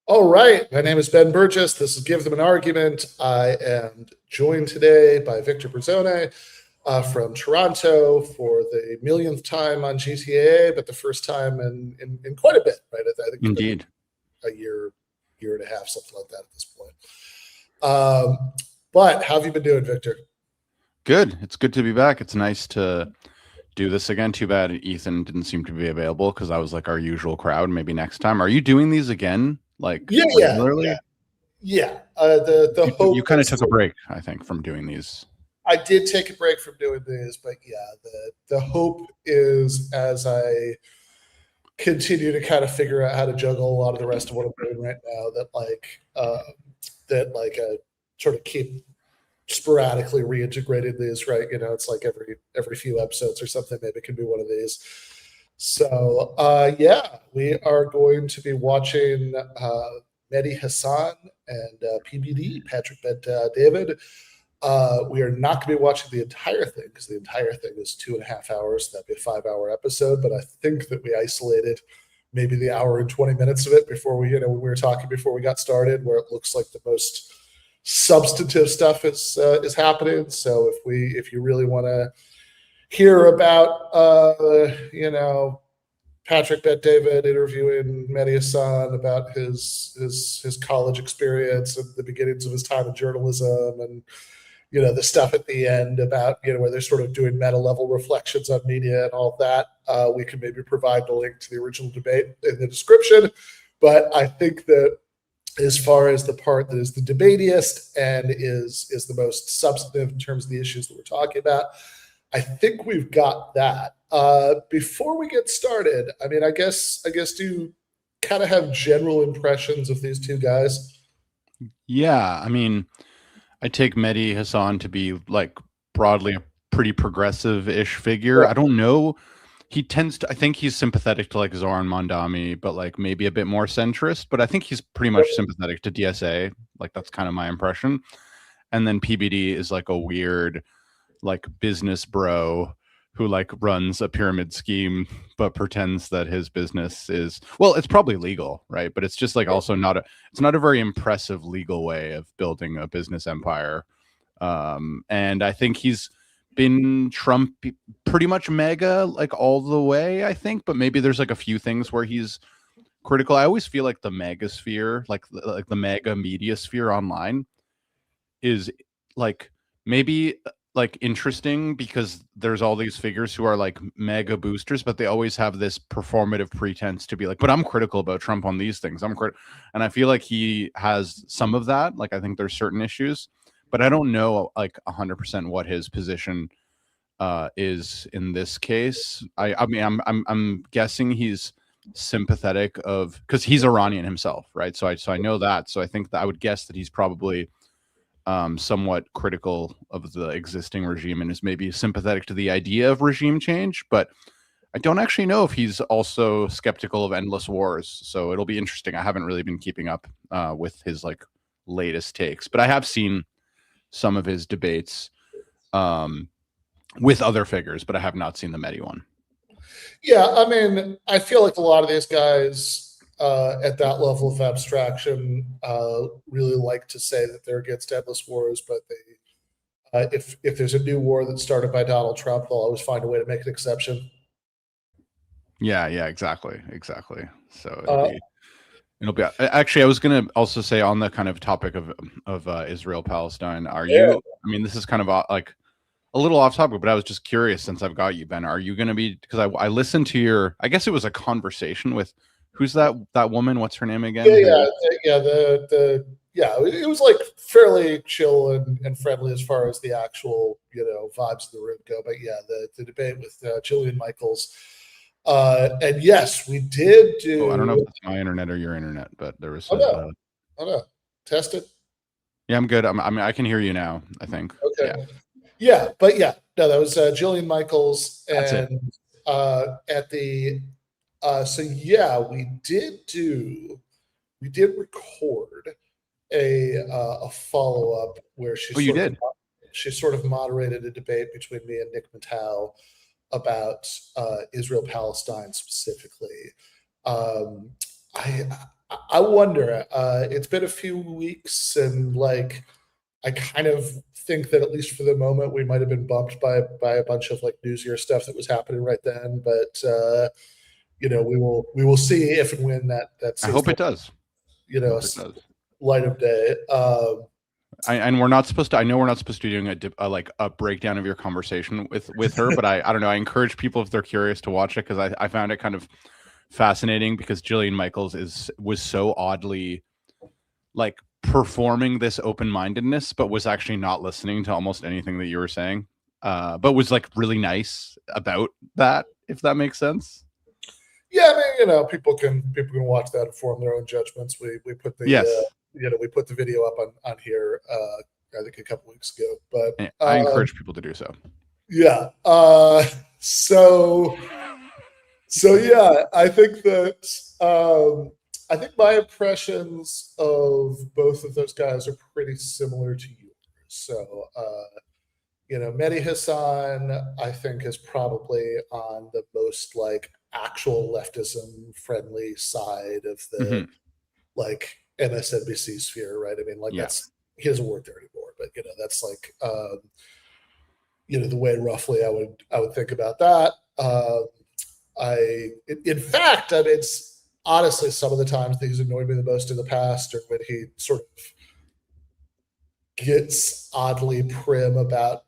All right. My name is Ben Burgis. This is Give Them an Argument. I am joined today by Victor Bruzzone from Toronto for the millionth time on GTA, but the first time in quite a bit, right? I think it's Indeed. been a year and a half, something like that at this point. But how have you been doing, Victor? Good. It's good to be back. It's nice to do this again. Too bad Ethan didn't seem to be available because I was like our usual crowd. Maybe next time. Are you doing these again? Like regularly? Yeah. The hope You kind of took a break, I think, from doing these. I did take a break from doing these, but yeah, the hope is as I continue to kind of figure out how to juggle a lot of the rest of what I'm doing right now, that sort of keep sporadically reintegrating these, right? You know, it's like every few episodes or something, maybe it can be one of these. So yeah, we are going to be watching Medhi Hasan and PBD, Patrick Bet David. We are not going to be watching the entire thing because the entire thing is 2.5 hours. That'd be a 5-hour episode. But I think that we isolated maybe the hour and 20 minutes of it before when we were talking before we got started, where it looks like the most substantive stuff is happening. So if you really want to hear about Patrick Bet David interviewing Medhi Hasan about his college experience and the beginnings of his time in journalism, and the stuff at the end about where they're sort of doing meta level reflections on media and all of that. We can maybe provide the link to the original debate in the description. But I think that as far as the part that is the debatiest and is the most substantive in terms of the issues that we're talking about, I think we've got that. Before we get started, I mean, I guess do you kind of have general impressions of these two guys? Yeah, I mean, I take Medhi Hasan to be like broadly a pretty progressive-ish figure. Yeah. I don't know. He tends to, I think he's sympathetic to like Zoran Mondami, but like maybe a bit more centrist. But I think he's pretty much sympathetic to DSA. Like that's kind of my impression. And then PBD is like a weird, like business bro who like runs a pyramid scheme, but pretends that his business is, well, it's probably legal, right? But it's just like also it's not a very impressive legal way of building a business empire. And I think he's been Trump pretty much mega like all the way, I think, but maybe there's like a few things where he's critical. I always feel like the mega sphere, like the mega media sphere online is like maybe like interesting because there's all these figures who are like mega boosters, but they always have this performative pretense to be like, but I'm critical about Trump on these things. And I feel like he has some of that. Like, I think there's certain issues, but I don't know like 100% what his position is in this case. I mean, I'm guessing he's sympathetic of, because he's Iranian himself, right? So I know that. So I think that I would guess that he's probably somewhat critical of the existing regime and is maybe sympathetic to the idea of regime change, but I don't actually know if he's also skeptical of endless wars. So it'll be interesting. I haven't really been keeping up with his like latest takes, but I have seen some of his debates with other figures, but I have not seen the Medhi one. Yeah, I mean, I feel like a lot of these guys at that level of abstraction really like to say that they're against endless wars, but they if there's a new war that's started by Donald Trump, they'll always find a way to make an exception. Yeah, exactly. So it'll be actually, I was going to also say on the kind of topic of Israel Palestine, are you, I mean, this is kind of like a little off topic, but I was just curious since I've got you, Ben, are you going to be, because I listened to your, I guess it was a conversation with, who's that woman? What's her name again? It was like fairly chill and friendly as far as the actual vibes of the room go. But yeah, the debate with Jillian Michaels, and yes, we did do. I don't know if it's my internet or your internet, but there was. Oh no, test it. Yeah, I'm good. I mean, I can hear you now, I think. Okay. Yeah, but yeah, no, that was Jillian Michaels, and at the. So yeah, we did record a follow up where she sort of moderated a debate between me and Nick Mattel about Israel Palestine specifically. I wonder. It's been a few weeks, and like I kind of think that at least for the moment, we might have been bumped by a bunch of like newsier stuff that was happening right then. But we will see if and when that I sees hope it does. you I know hope it does. light of day. And we're not supposed to. I know we're not supposed to be doing a breakdown of your conversation with her, but I don't know. I encourage people if they're curious to watch it because I found it kind of fascinating because Jillian Michaels was so oddly like performing this open-mindedness, but was actually not listening to almost anything that you were saying, but was like really nice about that, if that makes sense. Yeah, I mean, people can watch that and form their own judgments. We put the Yes. We put the video up on here. I think a couple weeks ago, but I encourage people to do so. Yeah. So yeah, I think that I think my impressions of both of those guys are pretty similar to yours. So Medhi Hasan, I think, is probably on the most like actual leftism friendly side of the like MSNBC sphere, right? I mean, like he doesn't work there anymore, but that's like the way roughly I would think about that. In fact, I mean, it's honestly some of the times that he's annoyed me the most in the past, or when he sort of gets oddly prim about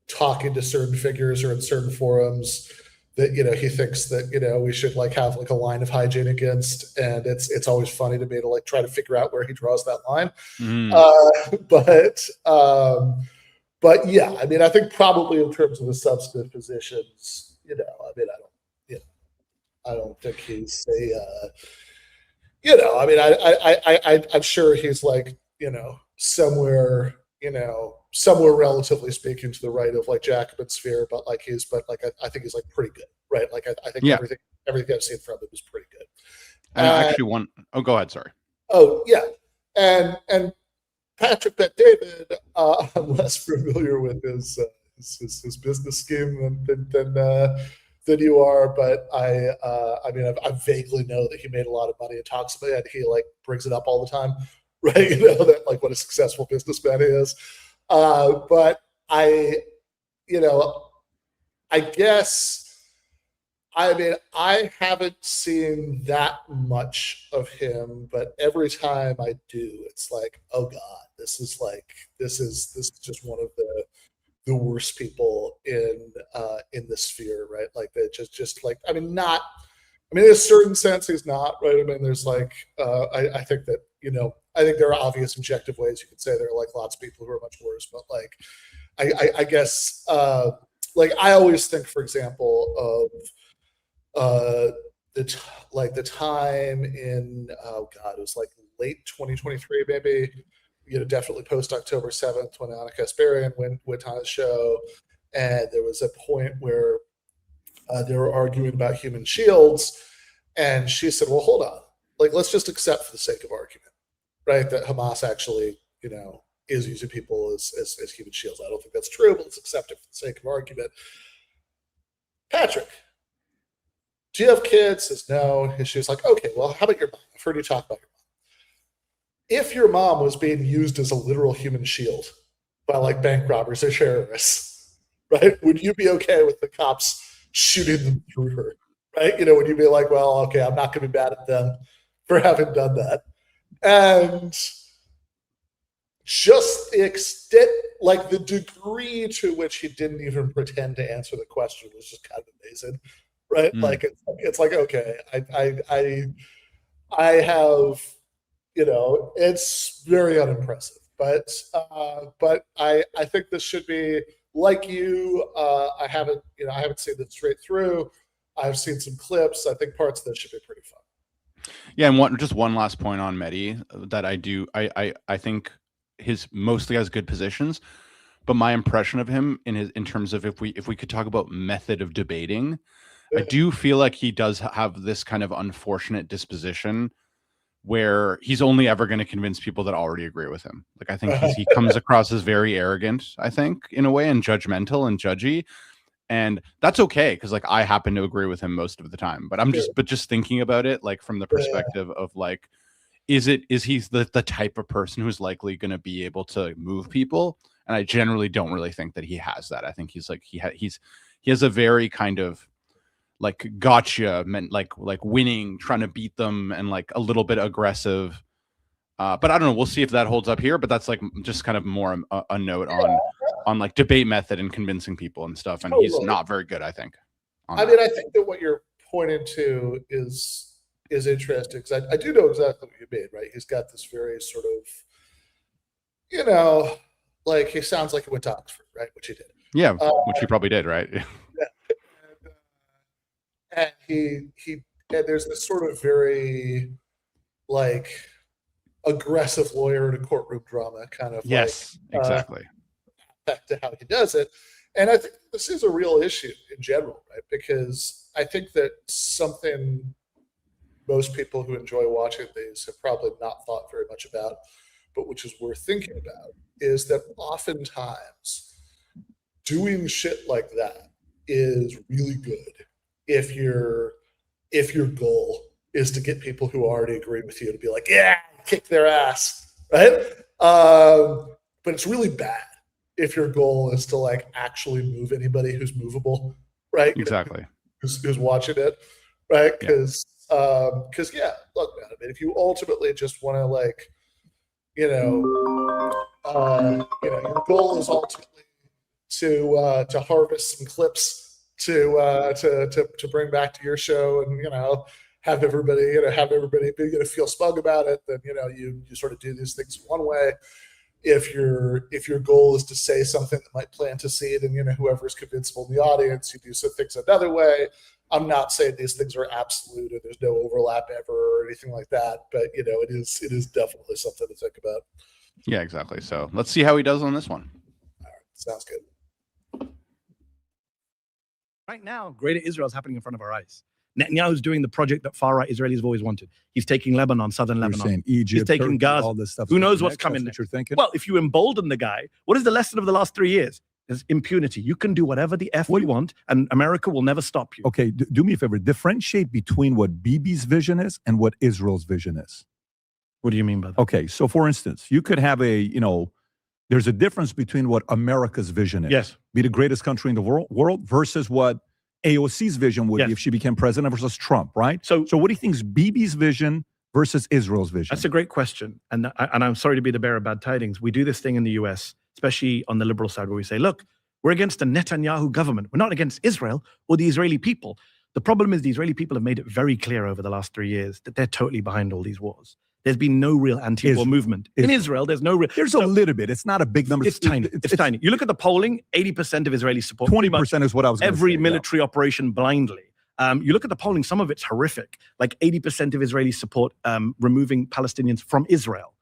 talking to certain figures or in certain forums that he thinks that we should like have like a line of hygiene against, and it's always funny to me to like try to figure out where he draws that line. But yeah, I mean, I think probably in terms of the substantive positions, I mean, I don't think he's a I mean, I'm sure he's like somewhere relatively speaking to the right of like Jacobin sphere, but I think he's like pretty good, right? Like I think everything I've seen from him is pretty good. And actually go ahead, sorry. Oh yeah. And Patrick Bet David, I'm less familiar with his business scheme than you are, but I mean, I vaguely know that he made a lot of money and talks about it. He like brings it up all the time, right? That like what a successful businessman he is. But I guess, I mean, I haven't seen that much of him, but every time I do, it's like, oh God, this is just one of the worst people in the sphere, right? Like they just like, I mean, not, I mean, in a certain sense, he's not, right? I mean, there's like, I think that, I think there are obvious objective ways you could say there are like lots of people who are much worse, but like, I guess, like I always think, for example, of the time in, oh God, it was like late 2023, maybe, definitely post October 7th when Anna Kasparian went on his show. And there was a point where they were arguing about human shields. And she said, well, hold on. Like, let's just accept for the sake of argument, right, that Hamas actually, is using people as human shields. I don't think that's true, but let's accept it for the sake of argument. Patrick, do you have kids? Says no. And she was like, okay, well, how about your mom? I've heard you talk about your mom. If your mom was being used as a literal human shield by like bank robbers or terrorists, right? Would you be okay with the cops shooting them through her? Right? Would you be like, well, okay, I'm not going to be mad at them for having done that? And just the extent, like the degree to which he didn't even pretend to answer the question was just kind of amazing, right? Like it's like, okay, I have, it's very unimpressive, but I think this should be like you. I haven't seen it straight through. I've seen some clips. I think parts of this should be pretty fun. Yeah, and just one last point on Medhi that I think his mostly has good positions, but my impression of him in terms of if we could talk about method of debating, I do feel like he does have this kind of unfortunate disposition where he's only ever going to convince people that already agree with him. Like I think he comes across as very arrogant, I think, in a way, and judgmental and judgy. And that's okay, because like I happen to agree with him most of the time. But just thinking about it, like from the perspective of like, is he the type of person who's likely going to be able to move people? And I generally don't really think that he has that. I think he's like he has a very kind of like gotcha, meant like winning, trying to beat them, and like a little bit aggressive. But I don't know. We'll see if that holds up here. But that's like just kind of more a note on like debate method and convincing people and stuff. And he's not very good, I think. I mean, I think that what you're pointing to is interesting, because I do know exactly what you mean, right? He's got this very sort of, you know, like he sounds like he went to Oxford, right? Which he did. Yeah, which he probably did, right? And there's this sort of very like aggressive lawyer in a courtroom drama kind of yes, like, exactly. Back to how he does it. And I think this is a real issue in general, right? Because I think that something most people who enjoy watching these have probably not thought very much about, but which is worth thinking about, is that oftentimes doing shit like that is really good if your goal is to get people who already agree with you to be like, yeah, kick their ass, right? But it's really bad if your goal is to like actually move anybody who's movable, right? Exactly. Who's watching it, right? Because yeah, look, man, I mean, if you ultimately just want to like, your goal is ultimately to harvest some clips to bring back to your show, and have everybody be feel smug about it, then you sort of do these things one way. If your goal is to say something that might plant a seed and whoever's convincible in the audience, you do some things another way. I'm not saying these things are absolute or there's no overlap ever or anything like that, but it is definitely something to think about. Yeah, exactly. So let's see how he does on this one. All right, sounds good. Right now, Greater Israel is happening in front of our eyes. Netanyahu's doing the project that far-right Israelis have always wanted. He's taking Lebanon, southern Lebanon. Saying Egypt, he's taking Turkey, Gaza. all this stuff. Who knows what's coming next? You're thinking? Well, if you embolden the guy, what is the lesson of the last 3 years? There's impunity. You can do whatever the F you want, and America will never stop you. Okay, do me a favor. Differentiate between what Bibi's vision is and what Israel's vision is. What do you mean by that? Okay, so for instance, you could have there's a difference between what America's vision is. Yes. Be the greatest country in the world versus what AOC's vision would be if she became president versus Trump, right? So what do you think is Bibi's vision versus Israel's vision? That's a great question. And I'm sorry to be the bearer of bad tidings. We do this thing in the US, especially on the liberal side, where we say, look, we're against the Netanyahu government. We're not against Israel or the Israeli people. The problem is the Israeli people have made it very clear over the last 3 years that they're totally behind all these wars. There's been no real anti-war movement. In Israel, there's no real... There's a little bit. It's not a big number. It's tiny. It's tiny. You look at the polling, 80% of Israelis support... 20% is what I was going to say. Every military operation blindly. You look at the polling, some of it's horrific. Like 80% of Israelis support removing Palestinians from Israel.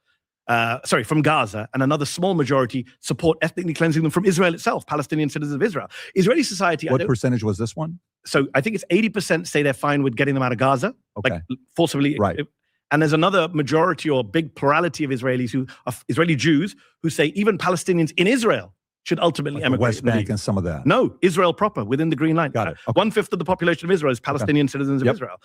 From Gaza, and another small majority support ethnically cleansing them from Israel itself, Palestinian citizens of Israel. Israeli society... What percentage was this one? So I think it's 80% say they're fine with getting them out of Gaza. Okay. Like forcibly... Right. And there's another majority or big plurality of Israelis who are Israeli Jews who say even Palestinians in Israel should ultimately like emigrate. West Bank and some of that. No, Israel proper, within the Green Line. Got it. Okay. 1/5 of the population of Israel is Palestinian citizens of Israel.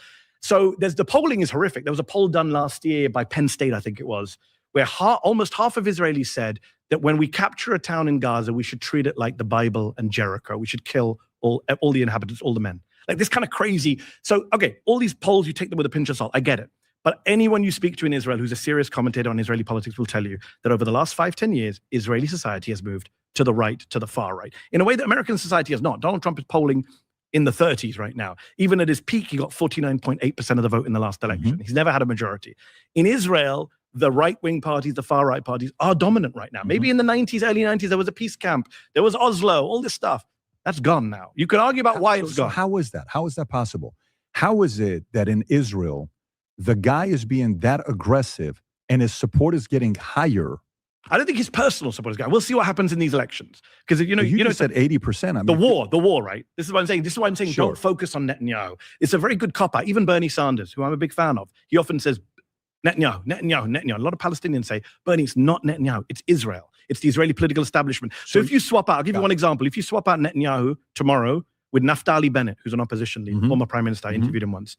So the polling is horrific. There was a poll done last year by Penn State, I think it was, where almost half of Israelis said that when we capture a town in Gaza, we should treat it like the Bible and Jericho. We should kill all the inhabitants, all the men. Like this kind of crazy. So, okay, all these polls, you take them with a pinch of salt. I get it. But anyone you speak to in Israel who's a serious commentator on Israeli politics will tell you that over the last 5-10 years, Israeli society has moved to the right, to the far right, in a way that American society has not. Donald Trump is polling in the 30s right now. Even at his peak, he got 49.8% of the vote in the last election. Mm-hmm. He's never had a majority. In Israel, the right-wing parties, the far-right parties are dominant right now. Mm-hmm. Maybe in the 90s, early 90s, there was a peace camp. There was Oslo, all this stuff. That's gone now. You could argue about why it's gone. How is that? How is that possible? How is it that in Israel, the guy is being that aggressive and his support is getting higher? I don't think his personal support is going. We'll see what happens in these elections. Because you just said 80%. I mean, the war, right? This is what I'm saying. Sure. Don't focus on Netanyahu. It's a very good cop-out. Even Bernie Sanders, who I'm a big fan of, he often says, Netanyahu. A lot of Palestinians say, Bernie, it's not Netanyahu, it's Israel. It's the Israeli political establishment. So if you swap out, I'll give you one example. If you swap out Netanyahu tomorrow with Naftali Bennett, who's an opposition leader, former prime minister, I interviewed him once.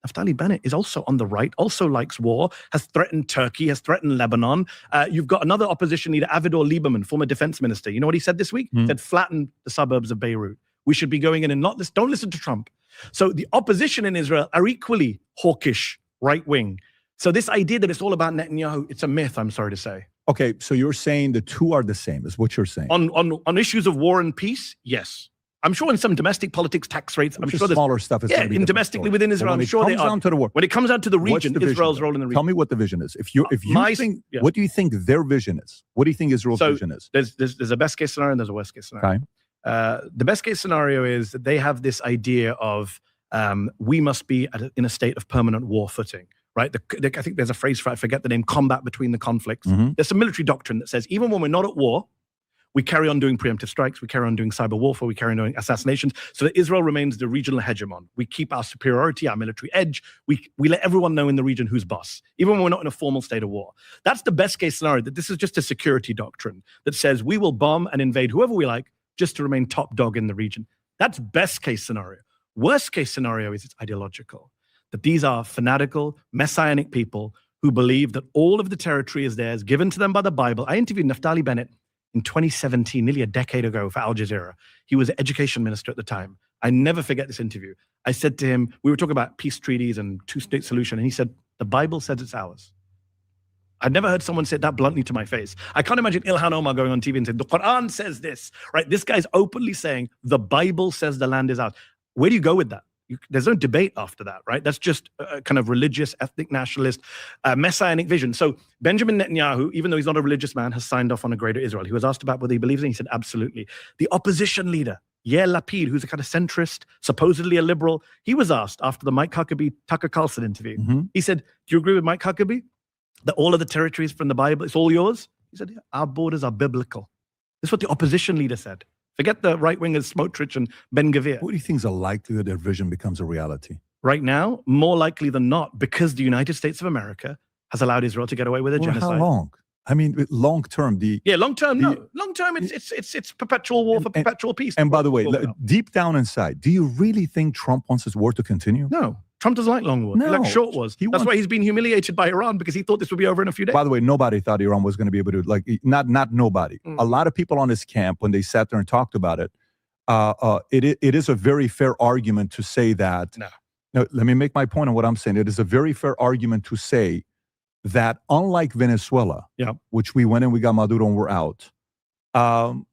Naftali Bennett is also on the right, also likes war, has threatened Turkey, has threatened Lebanon. You've got another opposition leader, Avigdor Lieberman, former defense minister. You know what he said this week? He said, flatten the suburbs of Beirut. We should be going in and don't listen to Trump. So the opposition in Israel are equally hawkish, right-wing. So this idea that it's all about Netanyahu, it's a myth, I'm sorry to say. Okay, so you're saying the two are the same, is what you're saying. On issues of war and peace, yes. I'm sure in some domestic politics, tax rates, I'm sure there's smaller stuff. Yeah, in domestically within Israel, I'm sure they are. When it comes down to the region, Israel's role in the region. Tell me what the vision is. If you think, what do you think their vision is? What do you think Israel's vision is? There's a best case scenario and there's a worst case scenario. Okay. The best case scenario is that they have this idea of we must be in a state of permanent war footing, right? I think there's a phrase for it, I forget the name, combat between the conflicts. There's some military doctrine that says even when we're not at war, we carry on doing preemptive strikes, we carry on doing cyber warfare, we carry on doing assassinations, so that Israel remains the regional hegemon. We keep our superiority, our military edge. We let everyone know in the region who's boss, even when we're not in a formal state of war. That's the best case scenario, that this is just a security doctrine that says we will bomb and invade whoever we like just to remain top dog in the region. That's best case scenario. Worst case scenario is it's ideological, that these are fanatical, messianic people who believe that all of the territory is theirs, given to them by the Bible. I interviewed Naftali Bennett in 2017, nearly a decade ago, for Al Jazeera. He was the education minister at the time. I never forget this interview. I said to him, we were talking about peace treaties and two-state solution, and he said, the Bible says it's ours. I'd never heard someone say that bluntly to my face. I can't imagine Ilhan Omar going on TV and saying, the Quran says this, right? This guy's openly saying, the Bible says the land is ours. Where do you go with that? There's no debate after that, right? That's just a kind of religious, ethnic nationalist, messianic vision. So Benjamin Netanyahu, even though he's not a religious man, has signed off on a greater Israel. He was asked about whether he believes in it. He said, absolutely. The opposition leader, Yair Lapid, who's a kind of centrist, supposedly a liberal, he was asked after the Mike Huckabee, Tucker Carlson interview. He said, do you agree with Mike Huckabee that all of the territories from the Bible, it's all yours? He said, yeah, our borders are biblical. This is what the opposition leader said. Forget the right-wingers Smotrich and Ben Gvir. What do you think is the likelihood their vision becomes a reality? Right now, more likely than not, because the United States of America has allowed Israel to get away with a genocide. How long? I mean, long term, long term, it's perpetual war for perpetual peace. And by the way, deep down inside, do you really think Trump wants this war to continue? No. Trump doesn't like long wars. No, he likes short wars. That's why he's been humiliated by Iran, because he thought this would be over in a few days. By the way, nobody thought Iran was going to be able to, not nobody. A lot of people on his camp, when they sat there and talked about it, it is a very fair argument to say that. No, let me make my point on what I'm saying. It is a very fair argument to say that unlike Venezuela, which we went and we got Maduro and we're out,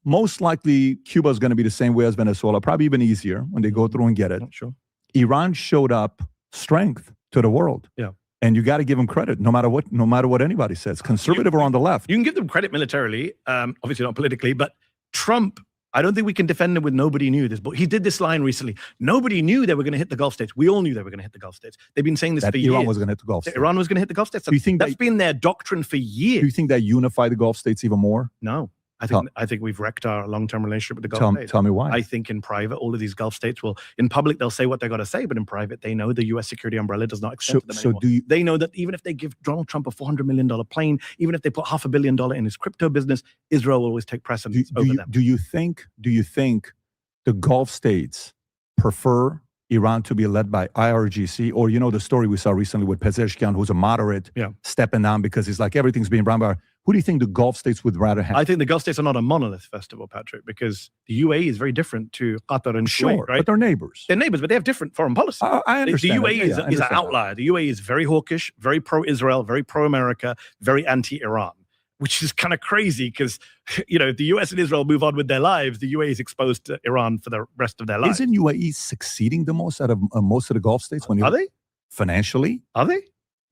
most likely Cuba is going to be the same way as Venezuela, probably even easier when they go through and get it. Sure. Iran showed up strength to the world. Yeah. And you got to give them credit, no matter what anybody says, conservative or on the left. You can give them credit militarily, obviously not politically, but Trump, I don't think we can defend him with nobody knew this, but he did this line recently. Nobody knew they were going to hit the Gulf states. We all knew they were going to hit the Gulf states. They've been saying this for years. Iran was going to hit the Gulf states. Iran was going to hit the Gulf states. Do you think that's been their doctrine for years? Do you think that unified the Gulf states even more? No. I think we've wrecked our long-term relationship with the Gulf states. Tell me why. I think in private, all of these Gulf states will, in public, they'll say what they got to say, but in private, they know the U.S. security umbrella does not extend to them anymore. They know that even if they give Donald Trump a $400 million plane, even if they put $500 million in his crypto business, Israel will always take precedence over them. Do you think the Gulf states prefer Iran to be led by IRGC, or the story we saw recently with Pezeshkian, who's a moderate, stepping down because he's like everything's being run by. Who do you think the Gulf states would rather have? I think the Gulf states are not a monolith, first of all, Patrick, because the UAE is very different to Qatar and Kuwait, right? But they're neighbors. They're neighbors, but they have different foreign policy. I understand. The UAE is an outlier. The UAE is very hawkish, very pro-Israel, very pro-America, very anti-Iran, which is kind of crazy because, if the US and Israel move on with their lives, the UAE is exposed to Iran for the rest of their lives. Isn't UAE succeeding the most out of most of the Gulf states? Are they? Financially? Are they?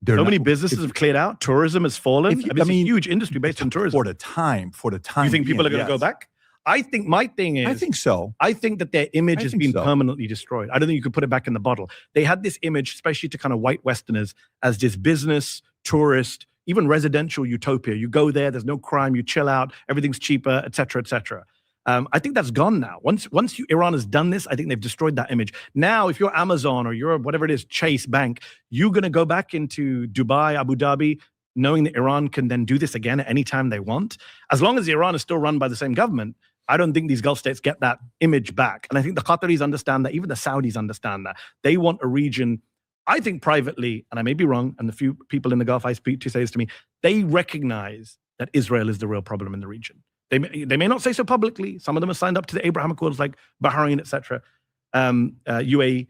So many businesses have cleared out. Tourism has fallen. It's a huge industry based on tourism. For the time. You think people are going to go back? I think my thing is... I think so. I think that their image has been permanently destroyed. I don't think you could put it back in the bottle. They had this image, especially to kind of white Westerners, as this business, tourist, even residential utopia. You go there, there's no crime, you chill out, everything's cheaper, et cetera, et cetera. I think that's gone now. Once Iran has done this, I think they've destroyed that image. Now, if you're Amazon or you're whatever it is, Chase Bank, you're going to go back into Dubai, Abu Dhabi, knowing that Iran can then do this again at any time they want. As long as Iran is still run by the same government, I don't think these Gulf states get that image back. And I think the Qataris understand that, even the Saudis understand that. They want a region, I think privately, and I may be wrong, and the few people in the Gulf I speak to say this to me, they recognize that Israel is the real problem in the region. They may not say so publicly. Some of them have signed up to the Abraham Accords like Bahrain, etc., UAE,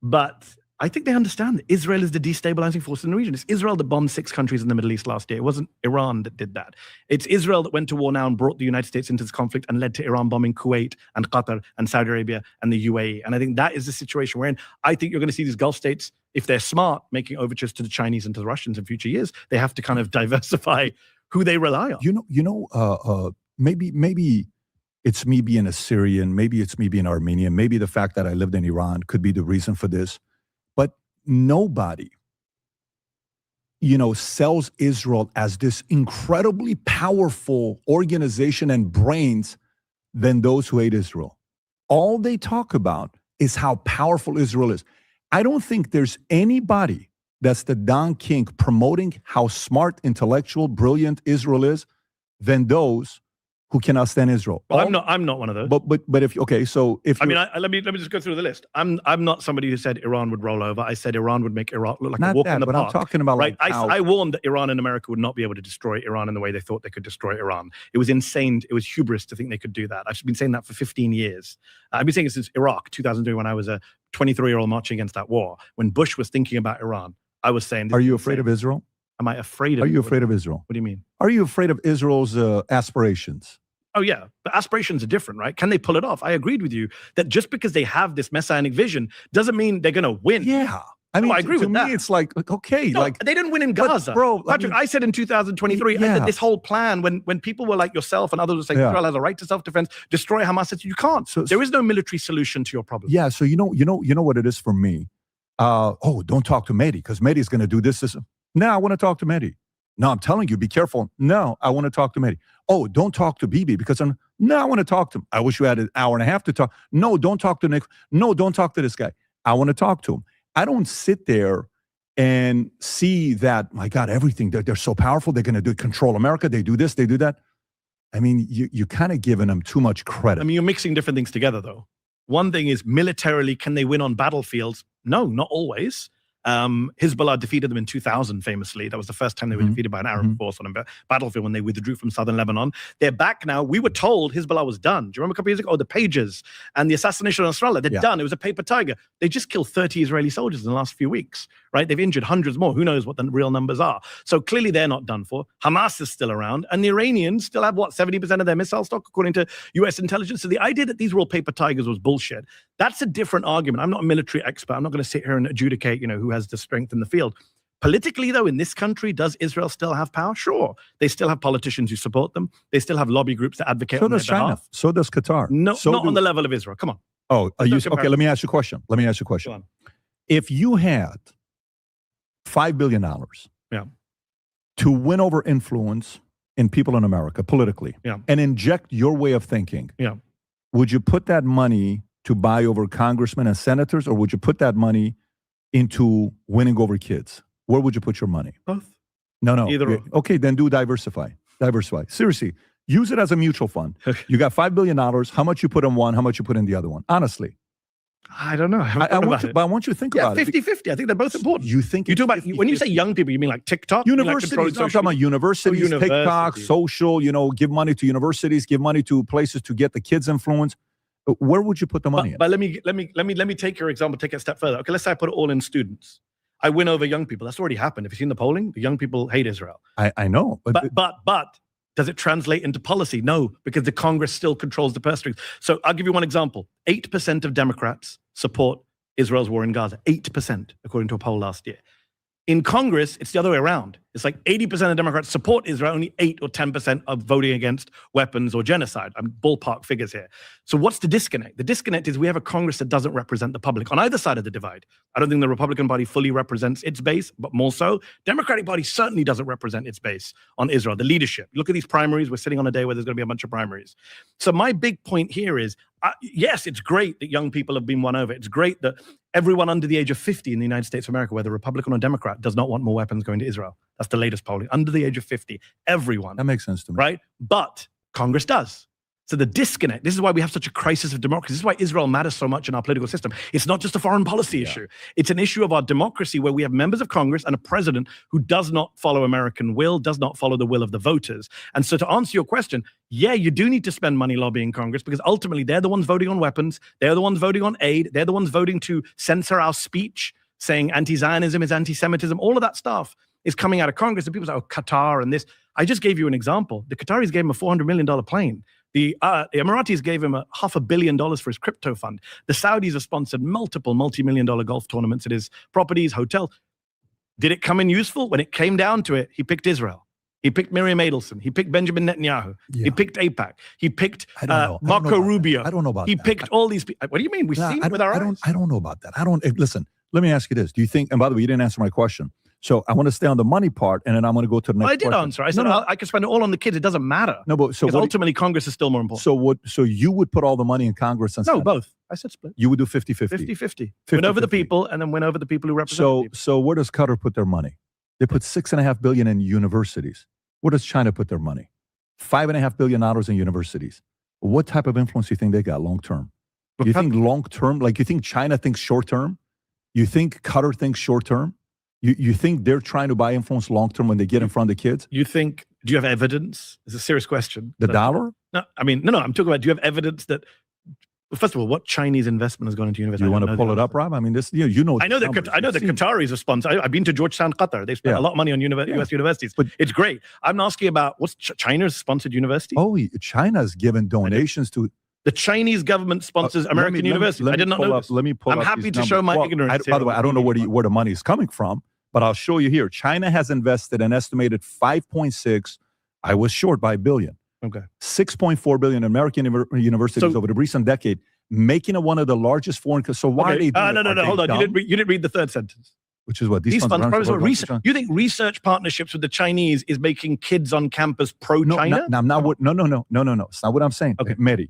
but I think they understand that Israel is the destabilizing force in the region. It's Israel that bombed 6 countries in the Middle East last year. It wasn't Iran that did that. It's Israel that went to war now and brought the United States into this conflict and led to Iran bombing Kuwait and Qatar and Saudi Arabia and the UAE. And I think that is the situation we're in. I think you're going to see these Gulf states, if they're smart, making overtures to the Chinese and to the Russians in future years. They have to kind of diversify who they rely on. Maybe it's me being a Syrian, maybe it's me being Armenian, maybe the fact that I lived in Iran could be the reason for this. But nobody, sells Israel as this incredibly powerful organization and brains than those who hate Israel. All they talk about is how powerful Israel is. I don't think there's anybody that's the Don King promoting how smart, intellectual, brilliant Israel is than those who cannot stand Israel. Well, I'm not one of those. But if let me just go through the list. I'm not somebody who said Iran would roll over. I said Iran would make Iraq look like a walk in the park. I'm talking about right. I warned that Iran and America would not be able to destroy Iran in the way they thought they could destroy Iran. It was insane. It was hubris to think they could do that. I've been saying that for 15 years. I've been saying it since Iraq, 2003, when I was a 23-year-old marching against that war. When Bush was thinking about Iran, I was saying. Are you afraid of Israel? Am I afraid of? Are you afraid of Israel? What do you mean? Are you afraid of Israel's aspirations? Oh, yeah. But aspirations are different, right? Can they pull it off? I agreed with you that just because they have this messianic vision doesn't mean they're going to win. Yeah. I mean, I agree with that. To me, it's like, okay. No, they didn't win in Gaza. Bro, Patrick, I said in 2023, this whole plan, when people were like yourself and others were saying Israel has a right to self-defense, destroy Hamas, I said, you can't. There is no military solution to your problem. Yeah, so you know what it is for me? Don't talk to Medhi, because Medhi's going to do this. No, I want to talk to Medhi. No, I'm telling you, be careful. No, I want to talk to Medhi. Oh, don't talk to Bibi, because I want to talk to him. I wish you had an hour and a half to talk. No, don't talk to Nick. No, don't talk to this guy. I want to talk to him. I don't sit there and see that, my God, everything, they're so powerful. They're going to control America. They do this, they do that. I mean, you're kind of giving them too much credit. I mean, you're mixing different things together, though. One thing is militarily, can they win on battlefields? No, not always. Hezbollah defeated them in 2000, famously. That was the first time they were defeated by an Arab force on a battlefield when they withdrew from southern Lebanon. They're back now. We were told Hezbollah was done. Do you remember a couple years ago? Oh, the pages and the assassination of Nasrallah. They're done. It was a paper tiger. They just killed 30 Israeli soldiers in the last few weeks, right? They've injured hundreds more. Who knows what the real numbers are? So clearly they're not done for. Hamas is still around. And the Iranians still have, 70% of their missile stock, according to US intelligence. So the idea that these were all paper tigers was bullshit. That's a different argument. I'm not a military expert. I'm not going to sit here and adjudicate, who has the strength in the field. Politically, though, in this country, does Israel still have power? Sure. They still have politicians who support them. They still have lobby groups that advocate on their behalf. So does China. So does Qatar. No, not on the level of Israel. Come on. Oh, okay, let me ask you a question. Go on. If you had $5 billion to win over influence in people in America politically and inject your way of thinking, would you put that money to buy over congressmen and senators, or would you put that money into winning over kids? Where would you put your money? Both. No. Either or. Okay, then diversify. Seriously, use it as a mutual fund. You got $5 billion. How much you put in one? How much you put in the other one? Honestly. I don't know. I want you to think about it. 50-50. I think they're both important. You talk about, when you say young people, you mean like TikTok? Universities. I'm talking about universities, TikTok, social, give money to universities, give money to places to get the kids influence. Where would you put the money in? But let me take your example, take it a step further. Okay, let's say I put it all in students. I win over young people. That's already happened. Have you seen the polling? The young people hate Israel. I know. But does it translate into policy? No, because the Congress still controls the purse strings. So I'll give you one example. 8% of Democrats support Israel's war in Gaza. 8%, according to a poll last year. In Congress, it's the other way around. It's like 80% of Democrats support Israel, only 8 or 10% are voting against weapons or genocide. I'm ballpark figures here. So what's the disconnect? The disconnect is we have a Congress that doesn't represent the public on either side of the divide. I don't think the Republican Party fully represents its base, but more so, Democratic Party certainly doesn't represent its base on Israel, the leadership. Look at these primaries. We're sitting on a day where there's going to be a bunch of primaries. So my big point here is, Yes, it's great that young people have been won over. It's great that everyone under the age of 50 in the United States of America, whether Republican or Democrat, does not want more weapons going to Israel. That's the latest polling. Under the age of 50, everyone. That makes sense to me. Right? But Congress does. So the disconnect, this is why we have such a crisis of democracy. This is why Israel matters so much in our political system. It's not just a foreign policy issue. It's an issue of our democracy where we have members of Congress and a president who does not follow American will, does not follow the will of the voters. And so to answer your question, yeah, you do need to spend money lobbying Congress because ultimately they're the ones voting on weapons. They're the ones voting on aid. They're the ones voting to censor our speech, saying anti-Zionism is anti-Semitism. All of that stuff is coming out of Congress. And people say, oh, Qatar and this. I just gave you an example. The Qataris gave him a $400 million plane. The Emiratis gave him $500 million for his crypto fund. The Saudis have sponsored multiple multi-million-dollar golf tournaments at his properties, hotels. Did it come in useful? When it came down to it, he picked Israel. He picked Miriam Adelson. He picked Benjamin Netanyahu. Yeah. He picked AIPAC. He picked Marco Rubio. I don't know about that. He picked all these people. What do you mean? We've seen it with our eyes. I don't know about that. Listen, let me ask you this. Do you think, and by the way, you didn't answer my question. So I want to stay on the money part, and then I'm going to go to the next question. I did answer. I said I could spend it all on the kids. It doesn't matter. No, but so ultimately Congress is still more important. So you would put all the money in Congress and no, both. I said split. You would do 50-50. 50-50. Win over the people, and then win over the people who represent the people. So where does Qatar put their money? They put $6.5 billion in universities. Where does China put their money? $5.5 billion in universities. What type of influence do you think they got long term? You think long term? Like you think China thinks short term? You think Qatar thinks short term? You think they're trying to buy influence long term when they get in front of the kids? You think? Do you have evidence? It's a serious question. The dollar? No, I mean, no. I'm talking about. Do you have evidence that? Well, first of all, what Chinese investment has gone into university? You want to pull it up, Rob? I mean, this. You know. I know that. I know the Qataris are sponsored. I've been to Georgetown, Qatar. They spent a lot of money on U.S. universities. But it's great. I'm asking about what's China's sponsored university? Oh, China's given donations to. The Chinese government sponsors American universities. I did not know this. Let me pull up. I'm happy to show my ignorance. By the way, I don't know where the money is coming from, but I'll show you here. China has invested an estimated 5.6. I was short by $1 billion. Okay. 6.4 billion in American universities over the recent decade, making it one of the largest foreign. So why are they doing No. Hold on. You didn't read the third sentence. Which is what these funds are research. You think research partnerships with the Chinese is making kids on campus pro-China? No. It's not what I'm saying. Okay, Medhi.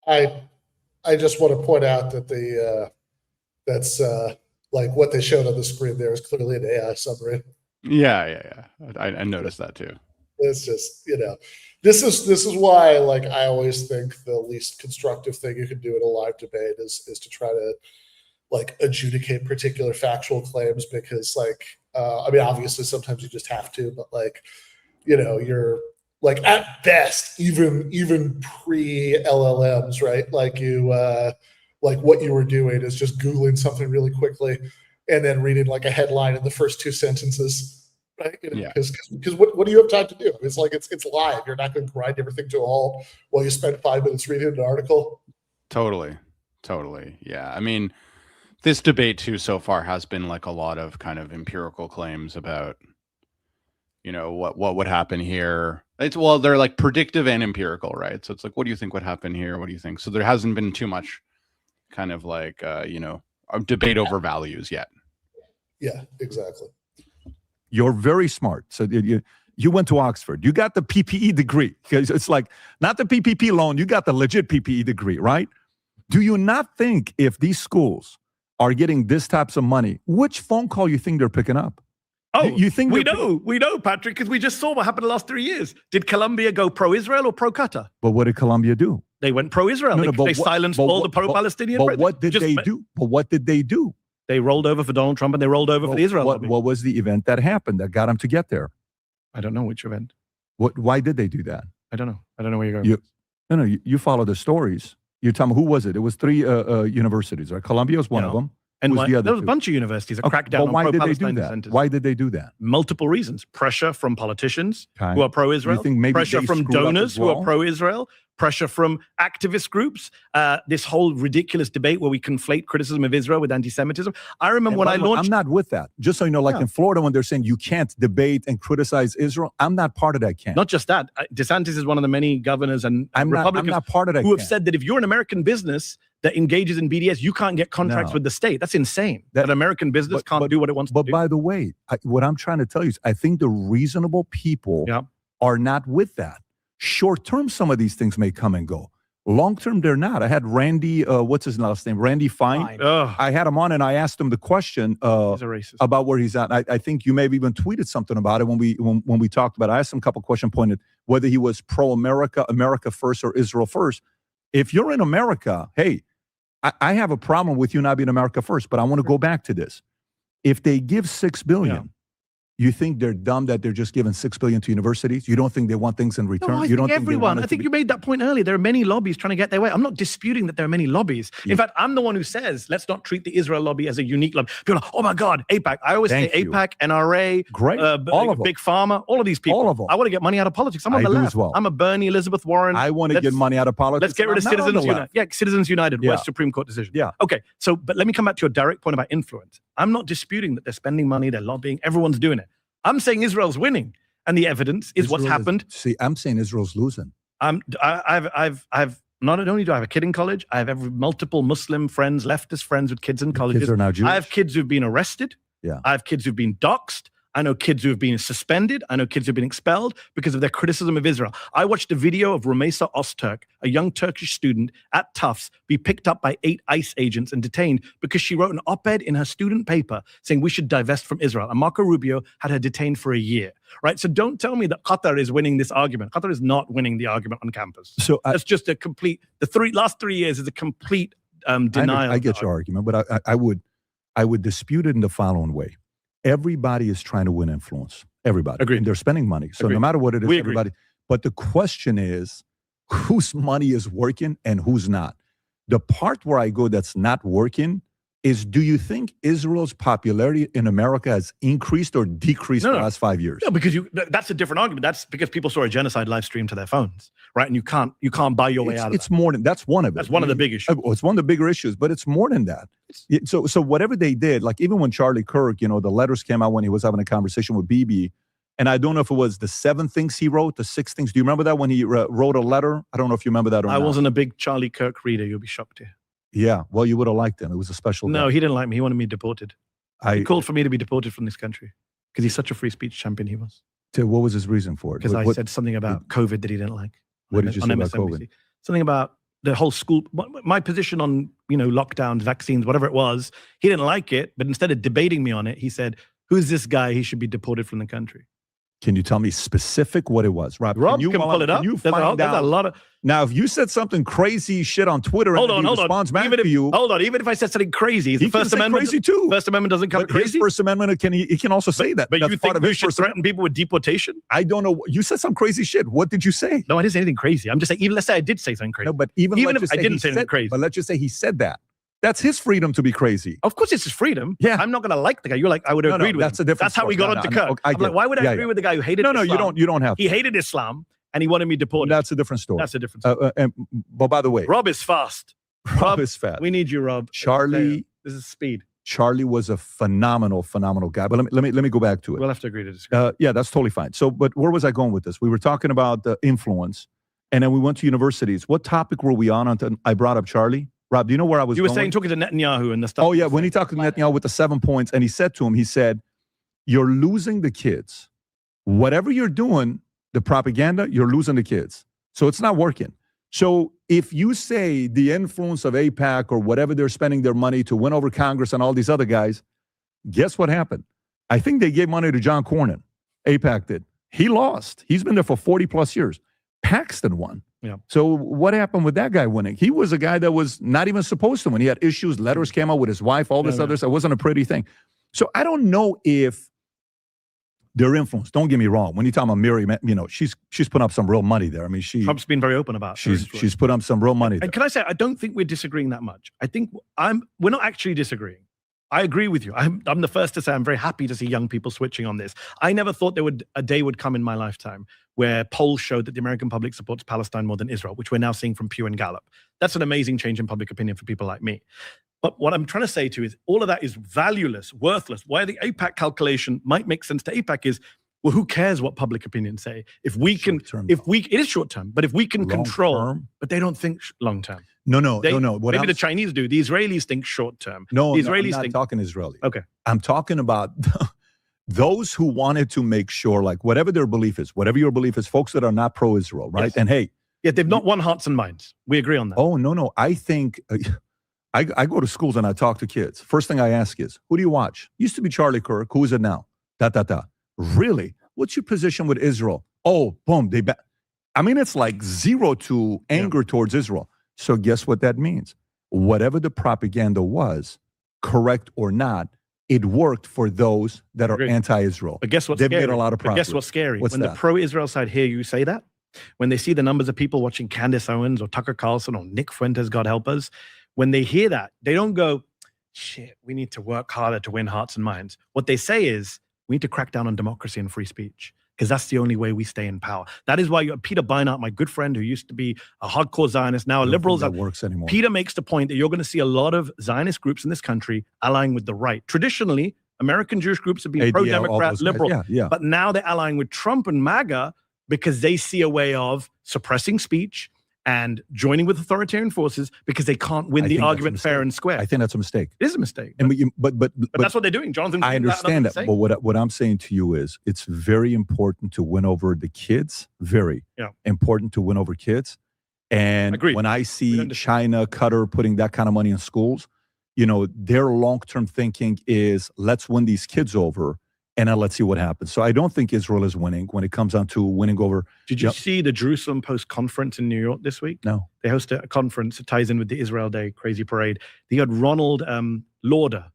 I just want to point out that that's like what they showed on the screen there is clearly an AI summary. Yeah. I noticed that too. It's just, this is why, like, I always think the least constructive thing you can do in a live debate is to try to, like, adjudicate particular factual claims because, like, I mean, obviously sometimes you just have to, but, like, you're, like, at best, even pre-LLMs, right? Like, like, what you were doing is just Googling something really quickly and then reading, like, a headline in the first 2 sentences, right? Because what do you have time to do? It's like it's live. You're not going to grind everything to a halt while you spend 5 minutes reading an article. Totally. Yeah. I mean, this debate too so far has been like a lot of kind of empirical claims about, what would happen here. They're like predictive and empirical, right? So it's like, what do you think would happen here? What do you think? So there hasn't been too much kind of like, a debate over values yet. Yeah, exactly. You're very smart. So you went to Oxford. You got the PPE degree. It's like not the PPP loan. You got the legit PPE degree, right? Do you not think if these schools are getting this types of money, which phone call you think they're picking up? Oh, you think we know, Patrick, because we just saw what happened the last 3 years. Did Colombia go pro-Israel or pro-Qatar? But what did Colombia do? They went pro-Israel. They silenced all the pro-Palestinian. But what did they do? But what did they do? They rolled over for Donald Trump and they rolled over for the Israel lobby. What was the event that happened that got them to get there? I don't know which event. Why did they do that? I don't know. I don't know where you're going. You follow the stories. You tell me, who was it? It was 3 universities, right? Columbia was one of them. And there was a bunch of universities that cracked down on pro-Palestine centers. Why did they do that? Multiple reasons. Pressure from politicians who are pro-Israel. Pressure from donors who are pro-Israel. Pressure from activist groups. This whole ridiculous debate where we conflate criticism of Israel with anti-Semitism. I remember when I launched... I'm not with that. Just so you know, like in Florida when they're saying you can't debate and criticize Israel, I'm not part of that camp. Not just that. DeSantis is one of the many governors and Republicans I'm not part of that who have said that if you're an American business that engages in BDS, you can't get contracts with the state. That's insane. That American business can't do what it wants to do. But by the way, what I'm trying to tell you is I think the reasonable people are not with that. Short term, some of these things may come and go. Long term, they're not. I had Randy, what's his last name? Randy Fine. I had him on and I asked him the question He's a racist. about where he's at. I think you may have even tweeted something about it when we talked about it. I asked him a couple questions, pointed whether he was pro-America, America first, or Israel first. If you're in America, hey, I have a problem with you not being America first, but I want to go back to this. If they give $6 billion, you think they're dumb that they're just giving $6 billion to universities? You don't think they want things in return? No, you don't think everyone. I think you made that point earlier. There are many lobbies trying to get their way. I'm not disputing that there are many lobbies. In fact, I'm the one who says, let's not treat the Israel lobby as a unique lobby. People are like, oh my God, AIPAC. I always say AIPAC, NRA, great, all of them. Big Pharma, all of these people. All of them. I want to get money out of politics. I'm on the left. As well. I'm a Bernie, Elizabeth Warren. I want to get money out of politics. Let's get rid of Citizens United. Yeah, Citizens United, West Supreme Court decision. Yeah. Okay, so, but let me come back to your direct point about influence. I'm not disputing that they're spending money, they're lobbying, everyone's doing it. I'm saying Israel's winning, and the evidence is what's happened. I'm saying Israel's losing. I've not only do I have a kid in college, I have multiple Muslim friends, leftist friends with kids in colleges. Kids are now Jewish. I have kids who've been arrested. Yeah. I have kids who've been doxxed. I know kids who have been suspended. I know kids who have been expelled because of their criticism of Israel. I watched a video of Rumeysa Öztürk, a young Turkish student at Tufts, be picked up by 8 ICE agents and detained because she wrote an op-ed in her student paper saying we should divest from Israel. And Marco Rubio had her detained for a year, right? So don't tell me that Qatar is winning this argument. Qatar is not winning the argument on campus. So that's just a complete, last 3 years is a complete denial. I get your argument, but I would dispute it in the following way. Everybody is trying to win influence. Everybody. Agreed. And they're spending money. So no matter what it is, everybody. But the question is, whose money is working and who's not? The part where I go that's not working is, do you think Israel's popularity in America has increased or decreased in the last 5 years? No, because that's a different argument. That's because people saw a genocide live stream to their phones, right? And you can't buy your way out of it. It's more than, that's one of it. That's one of the big issues. It's one of the bigger issues, but it's more than that. So whatever they did, like even when Charlie Kirk, the letters came out when he was having a conversation with Bibi, and I don't know if it was the 7 things he wrote, the 6 things. Do you remember that when he wrote a letter? I don't know if you remember that or not. I wasn't a big Charlie Kirk reader. You'll be shocked to hear. Yeah, well, you would have liked him. It was a special No, guy. he didn't like me. He wanted me deported. He called for me to be deported from this country because he's such a free speech champion he was. So what was his reason for it? Because I said something about COVID that he didn't like. What did you say about COVID? Something about the whole school, my position on, lockdowns, vaccines, whatever it was. He didn't like it, but instead of debating me on it, he said, who's this guy? He should be deported from the country. Can you tell me specific what it was, Rob? Rob can pull it up. There's a lot of. Now, if you said something crazy shit on Twitter and he responds back to you, hold on. Even if I said something crazy, the First Amendment crazy too. First Amendment doesn't cover crazy. His First Amendment he can also say that. But you think you should threaten people with deportation? I don't know. You said some crazy shit. What did you say? No, I didn't say anything crazy. I'm just saying. Even let's say I did say something crazy. No, but even if I didn't say anything crazy, but let's just say he said that. That's his freedom to be crazy. Of course, it's his freedom. Yeah, I'm not going to like the guy. You're like, I would have agreed with. That's a different. That's how we got onto Kirk. I'm like, why would I agree with the guy who hated? No, you don't have. He hated Islam and he wanted me deported. That's a different story. That's a different story. But by the way, Rob is fast. Rob is fast. We need you, Rob. Charlie. This is speed. Charlie was a phenomenal guy. But let me go back to it. We'll have to agree to disagree. Yeah, that's totally fine. So, but where was I going with this? We were talking about the influence, and then we went to universities. What topic were we on? Until I brought up Charlie. Rob, do you know where I was going? You were saying talking to Netanyahu and the stuff. Oh, yeah. When he talked to Netanyahu with the 7 points, and he said to him, he said, you're losing the kids. Whatever you're doing, the propaganda, you're losing the kids. So it's not working. So if you say the influence of AIPAC or whatever they're spending their money to win over Congress and all these other guys, guess what happened? I think they gave money to John Cornyn. AIPAC did. He lost. He's been there for 40 plus years. Paxton won. Yeah. So what happened with that guy winning? He was a guy that was not even supposed to win. He had issues. Letters came out with his wife, all this other stuff. It wasn't a pretty thing. So I don't know if their influence. Don't get me wrong. When you talk about Miriam, she's put up some real money there. I mean, Trump's been very open about. She's put up some real money there. And can I say, I don't think we're disagreeing that much. I think we're not actually disagreeing. I agree with you. I'm the first to say I'm very happy to see young people switching on this. I never thought a day would come in my lifetime where polls showed that the American public supports Palestine more than Israel, which we're now seeing from Pew and Gallup. That's an amazing change in public opinion for people like me. But what I'm trying to say to you is all of that is valueless, worthless. Why the AIPAC calculation might make sense to AIPAC is, well, who cares what public opinion say? It is short term, but if we can control, but they don't think long term. No. Maybe the Chinese do. The Israelis think short term. No, the Israelis I'm not talking Israeli. Okay. I'm talking about those who wanted to make sure, like whatever their belief is, whatever your belief is, folks that are not pro-Israel, right? Yes. And hey, yeah, they've not won hearts and minds. We agree on that. Oh, no. I think I go to schools and I talk to kids. First thing I ask is, who do you watch? Used to be Charlie Kirk. Who is it now? Really? What's your position with Israel? Oh, boom. I mean, it's like zero to anger towards Israel. So guess what that means? Whatever the propaganda was, correct or not, it worked for those that are anti-Israel. But guess what's They've scary? made a lot of progress. But guess what's scary? What's when that? The pro-Israel side hear you say that, when they see the numbers of people watching Candace Owens or Tucker Carlson or Nick Fuentes, God help us, when they hear that, they don't go, shit, we need to work harder to win hearts and minds. What they say is, we need to crack down on democracy and free speech, because that's the only way we stay in power. That is why Peter Beinart, my good friend who used to be a hardcore Zionist, now a liberal. That works anymore. Peter makes the point that you're going to see a lot of Zionist groups in this country allying with the right. Traditionally, American Jewish groups have been ADL, pro-Democrat, liberal. Yeah. But now they're allying with Trump and MAGA because they see a way of suppressing speech and joining with authoritarian forces because they can't win the argument fair and square. I think that's a mistake. It is a mistake. But that's what they're doing. Jonathan, I understand that. But what I'm saying to you is it's very important to win over the kids. Very important to win over kids. And Agreed. When I see China, Qatar putting that kind of money in schools, their long-term thinking is let's win these kids over and then let's see what happens. So I don't think Israel is winning when it comes down to winning over. Did you see the Jerusalem Post conference in New York this week? No. They hosted a conference that ties in with the Israel Day crazy parade. They had Ronald Lauder,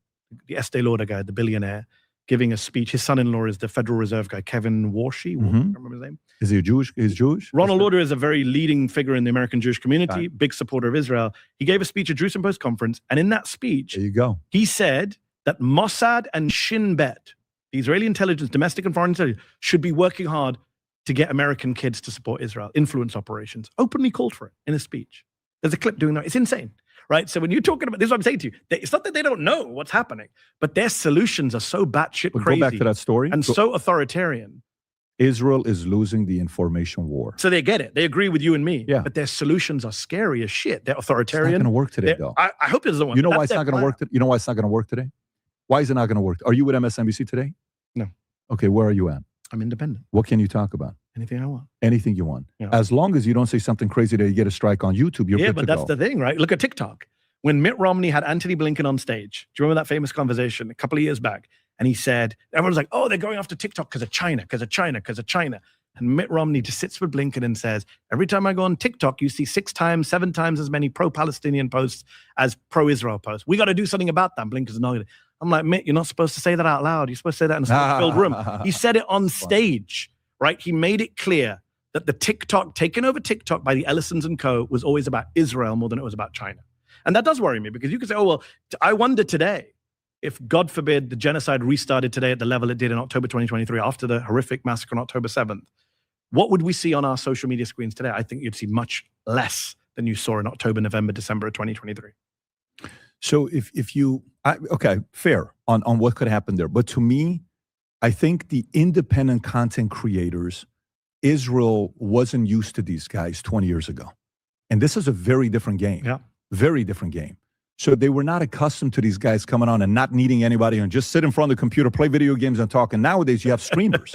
the Estee Lauder guy, the billionaire, giving a speech. His son-in-law is the Federal Reserve guy, Kevin Warshie. I don't remember his name. Is he Jewish? He's Jewish? Ronald Lauder is a very leading figure in the American Jewish community, big supporter of Israel. He gave a speech at Jerusalem Post conference, and in that speech, there you go. He said that Mossad and Shin Bet, the Israeli intelligence, domestic and foreign intelligence, should be working hard to get American kids to support Israel, influence operations. Openly called for it in a speech. There's a clip doing that. It's insane, right? So when you're talking about this, is what I'm saying to you. It's not that they don't know what's happening, but their solutions are so batshit crazy. Go back to that story. And so authoritarian. Israel is losing the information war. So they get it. They agree with you and me. Yeah. But their solutions are scary as shit. They're authoritarian. It's not going to work today, though. I hope it doesn't work. You know why it's not going to work? You know why it's not going to work today? Why is it not going to work? Are you with MSNBC today? No. Okay, where are you at? I'm independent. What can you talk about? Anything I want. Anything you want. Yeah. As long as you don't say something crazy that you get a strike on YouTube, you're good to go. Yeah, but that's the thing, right? Look at TikTok. When Mitt Romney had Antony Blinken on stage, do you remember that famous conversation a couple of years back? And he said, everyone's like, oh, they're going after TikTok because of China, because of China, because of China. And Mitt Romney just sits with Blinken and says, every time I go on TikTok, you see 6 times, 7 times as many pro-Palestinian posts as pro-Israel posts. We got to do something about that. Blinken's nodding. I'm like, Mitt, you're not supposed to say that out loud. You're supposed to say that in a smoke-filled room. He said it on stage, right? He made it clear that the TikTok, taken over TikTok by the Ellisons and co. was always about Israel more than it was about China. And that does worry me because you could say, oh, well, I wonder today if, God forbid, the genocide restarted today at the level it did in October 2023 after the horrific massacre on October 7th, what would we see on our social media screens today? I think you'd see much less than you saw in October, November, December of 2023. So if you, okay, fair on what could happen there. But to me, I think the independent content creators, Israel wasn't used to these guys 20 years ago. And this is a very different game. Yeah. Very different game. So they were not accustomed to these guys coming on and not needing anybody and just sit in front of the computer, play video games and talk. And nowadays you have streamers.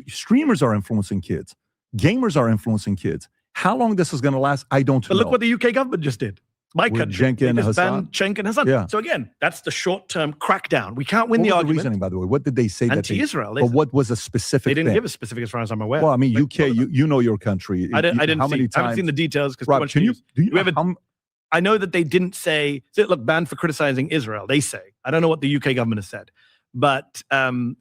Streamers are influencing kids. Gamers are influencing kids. How long this is going to last, I don't know. But look what the UK government just did. My country. Cenk and Hasan. Cenk and Hasan. Yeah. So again, that's the short-term crackdown. We can't win what the was argument. The reasoning, by the way, what did they say? Anti-Israel. But what was a specific They didn't thing? give a specific as far as I'm aware. Well, I mean, UK, you know your country. I didn't how many see, times? I haven't seen the details because Rob, do you I know that they didn't say, look, banned for criticizing Israel, they say. I don't know what the UK government has said. But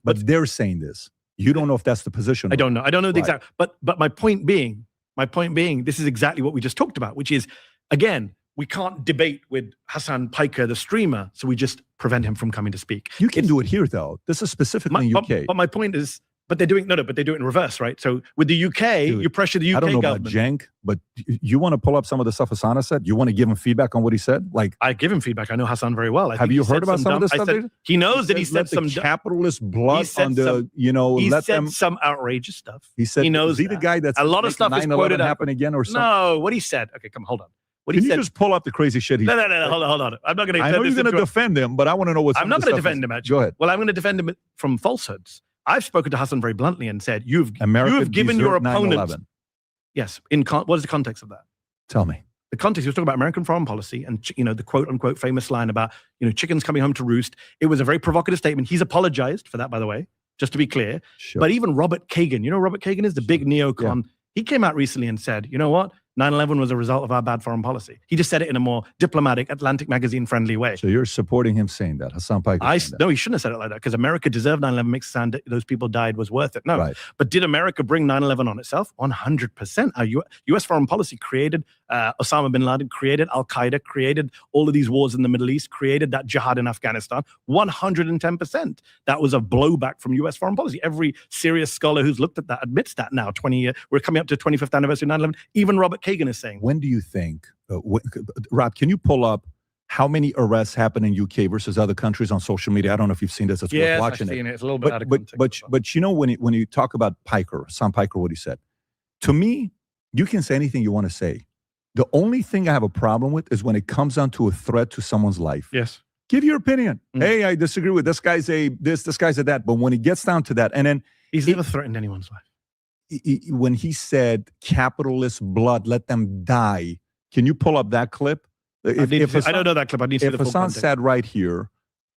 they're saying this. You don't know if that's the position. I don't know. I don't know the exact, but my point being, this is exactly what we just talked about, which is, again, we can't debate with Hassan Piker, the streamer, so we just prevent him from coming to speak. You can do it here, though. This is specifically in UK. But my point is, but they do it in reverse, right? So with the UK, you pressure the UK government. I don't know about Cenk, but you want to pull up some of the stuff Hassan has said? You want to give him feedback on what he said? Like, I give him feedback. I know Hassan very well. Have you heard about some of this stuff? He knows that he said some capitalist blood on the, he said some outrageous stuff. He said, he knows is he the guy that's a lot of stuff is quoted happen again or something? No, what he said. Okay, come hold on. What Can he you said. just pull up the crazy shit? No. Hold on. I'm not going to. I know you're going to defend him, but I want to know what's. I'm not going to defend him. Actually, go ahead. Well, I'm going to defend him from falsehoods. I've spoken to Hasan very bluntly and said, "You've given your opponent." Yes. What is the context of that? Tell me. The context, he was talking about American foreign policy and, the quote unquote famous line about, chickens coming home to roost. It was a very provocative statement. He's apologized for that, by the way, just to be clear. Sure. But even Robert Kagan, Robert Kagan is the big neocon. Yeah. He came out recently and said, you know what? 9/11 was a result of our bad foreign policy. He just said it in a more diplomatic, Atlantic magazine friendly way. So you're supporting him saying that, Hasan Piker? No, he shouldn't have said it like that, because America deserved 9/11, makes it sound that those people died was worth it. No. Right. But did America bring 9/11 on itself? 100%. Our U.S. foreign policy created Osama bin Laden, created Al-Qaeda, created all of these wars in the Middle East, created that jihad in Afghanistan. 110%. That was a blowback from U.S. foreign policy. Every serious scholar who's looked at that admits that now. We're coming up to 25th anniversary of 9/11. Even Robert Kagan is saying. When do you think, Rob, can you pull up how many arrests happen in UK versus other countries on social media? I don't know if you've seen this. It's worth watching. I've seen it. It's a little bit out of context. But when you talk about Hasan Piker, what he said, to me, you can say anything you want to say. The only thing I have a problem with is when it comes down to a threat to someone's life. Yes. Give your opinion. Hey, I disagree with this guy's this guy's a that. But when it gets down to that, and then he's never threatened anyone's life. When he said capitalist blood, let them die. Can you pull up that clip? I don't know that clip. I need to see the full Hasan context. sat right here,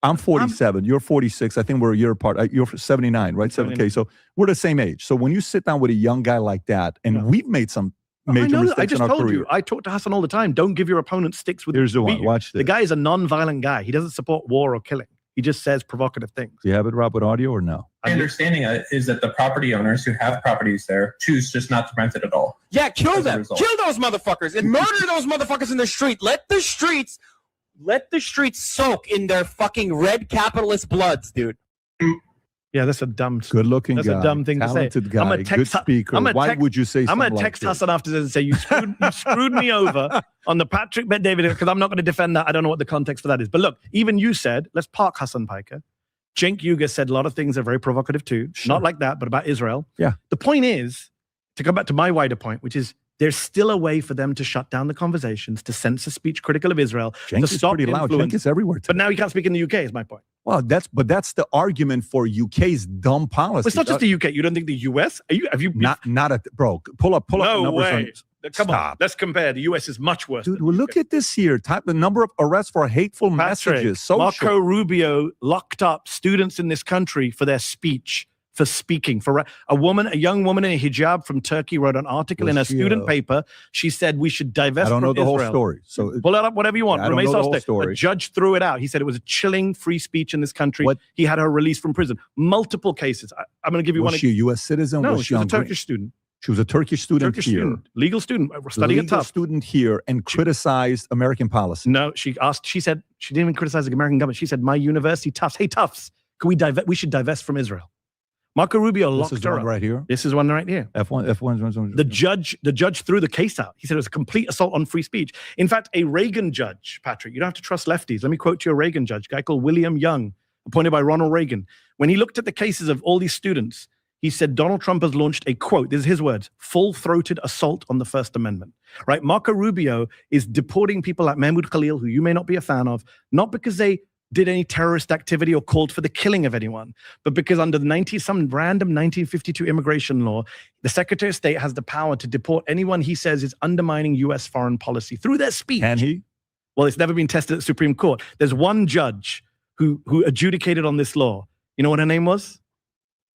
I'm 47, you're 46, I think we're a year apart. You're 79, right? 7K. So we're the same age. So when you sit down with a young guy like that, and we've made some major mistakes I just in our told career. you. I talk to Hasan all the time. Don't give your opponent sticks with. Here's the one. Watch this. The guy is a non-violent guy. He doesn't support war or killing. He just says provocative things. Do you have it, Rob, with audio or no? My understanding is that the property owners who have properties there choose just not to rent it at all. Yeah, kill them. Kill those motherfuckers and murder those motherfuckers in the street. Let the streets soak in their fucking red capitalist bloods, dude. Yeah, that's a dumb. Good-looking guy. That's a dumb thing to say. Talented guy. Good speaker. Why would you say something like I'm gonna text this? Hasan after this and say you screwed me over on the Patrick Bet David, because I'm not going to defend that. I don't know what the context for that is. But look, even you said, let's park Hasan Piker. Cenk Uygur said a lot of things are very provocative too. Sure. Not like that, but about Israel. Yeah. The point is, to come back to my wider point, which is there's still a way for them to shut down the conversations, to censor speech critical of Israel, Cenk to is stop pretty loud. influence. Cenk is everywhere today. But now he can't speak in the UK, is my point. Well, that's the argument for UK's dumb policy. But it's not just the UK. You don't think the US? Not at bro. Pull up No numbers way. Come Stop. on, let's compare. The US is much worse. Dude, well, look at this here. The number of arrests for hateful messages. Social. Marco Rubio locked up students in this country for their speech, for speaking. For a young woman in a hijab from Turkey wrote an article in a student paper. She said we should divest from Israel. I don't know the whole story. So pull it up, whatever you want. I don't know the whole story. A judge threw it out. He said it was a chilling free speech in this country. He had her released from prison. Multiple cases. I'm going to give you one. Was she a U.S. citizen? No, she was a Turkish student. She was a Turkish student here. Legal student. Studying at Tufts. Student here and criticized American policy. No, she said, she didn't even criticize the American government. She said, my university, Tufts, hey, Tufts, we should divest from Israel. Marco Rubio locked her up. This is one right here? This is one right here. F1. The judge threw the case out. He said it was a complete assault on free speech. In fact, a Reagan judge, Patrick, you don't have to trust lefties. Let me quote you a Reagan judge, a guy called William Young, appointed by Ronald Reagan. When he looked at the cases of all these students, he said Donald Trump has launched a, quote, this is his words, full-throated assault on the First Amendment, right? Marco Rubio is deporting people like Mahmoud Khalil, who you may not be a fan of, not because they did any terrorist activity or called for the killing of anyone, but because under some random 1952 immigration law, the Secretary of State has the power to deport anyone he says is undermining U.S. foreign policy through their speech. Can he? Well, it's never been tested at the Supreme Court. There's one judge who adjudicated on this law. You know what her name was?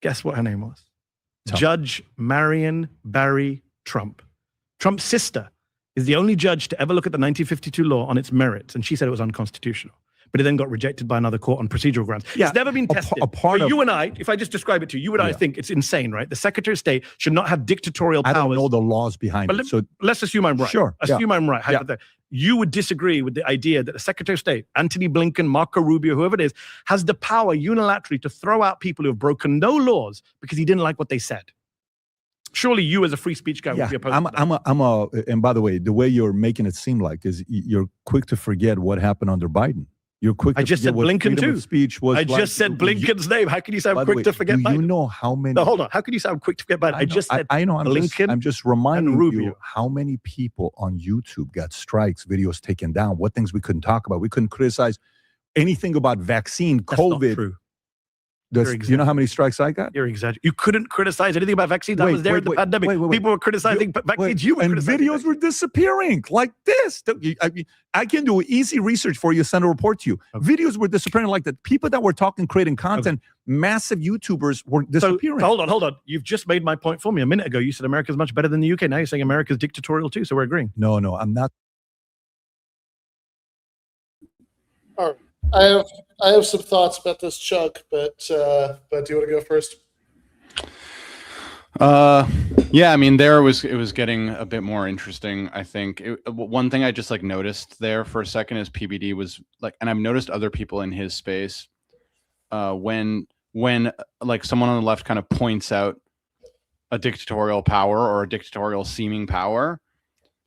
Guess what her name was? Judge Marion Barry Trump. Trump's sister is the only judge to ever look at the 1952 law on its merits, and she said it was unconstitutional. But it then got rejected by another court on procedural grounds. Yeah, it's never been tested. You and I, if I just describe it to you, I think it's insane, right? The Secretary of State should not have dictatorial powers. I don't know the laws behind it. So let's assume I'm right. Sure. Assume I'm right. Yeah. You would disagree with the idea that the Secretary of State, Antony Blinken, Marco Rubio, whoever it is, has the power unilaterally to throw out people who have broken no laws because he didn't like what they said. Surely you as a free speech guy would be opposed to that. And by the way, the way you're making it seem like is you're quick to forget what happened under Biden. You're quick. I just said Blinken too. Speech was. I just said Blinken's name. How can you say I'm quick to forget Biden? Do you know how many? No, hold on. How can you say I'm quick to forget Biden? I just said I know. Blinken. I'm just reminding Rubio. you how many people on YouTube got strikes, videos taken down. What things we couldn't talk about. We couldn't criticize anything about vaccine, That's COVID. not true. You know how many strikes I got? You're exaggerating. You couldn't criticize anything about vaccines. I was there in the pandemic. People were criticizing vaccines. You were and criticizing videos vaccines. were disappearing like this. I can do easy research for you, send a report to you. Okay. Videos were disappearing like that. People that were talking, creating content, massive YouTubers were disappearing. So hold on. You've just made my point for me a minute ago. You said America's much better than the UK. Now you're saying America's dictatorial too. So we're agreeing. No, I'm not. All right. I have some thoughts about this, Chuck, but do you want to go first? Yeah, I mean, it was getting a bit more interesting. I think one thing I just like noticed there for a second is PBD was like, and I've noticed other people in his space, when like someone on the left kind of points out a dictatorial power or a dictatorial seeming power,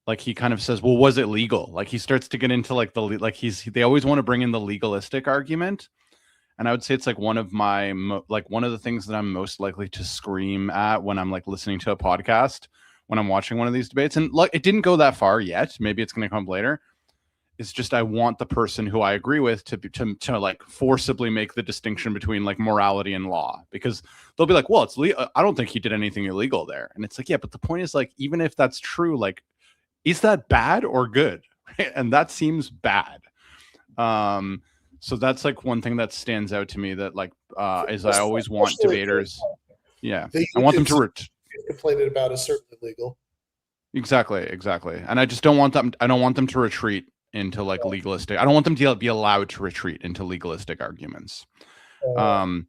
like he kind of says, well, was it legal? Like he starts to get into like they always want to bring in the legalistic argument. And I would say it's like one of the things that I'm most likely to scream at when I'm like listening to a podcast, when I'm watching one of these debates. And like, it didn't go that far yet. Maybe it's going to come later. It's just, I want the person who I agree with to like forcibly make the distinction between like morality and law, because they'll be like, well, it's legal. I don't think he did anything illegal there. And it's like, yeah, but the point is like, even if that's true, like, is that bad or good? Right? And that seems bad. So that's like one thing that stands out to me that like is I always want debaters. Yeah, I want them to complain about is certainly legal. Exactly. And I just don't want them. I don't want them to retreat into like legalistic. I don't want them to be allowed to retreat into legalistic arguments. But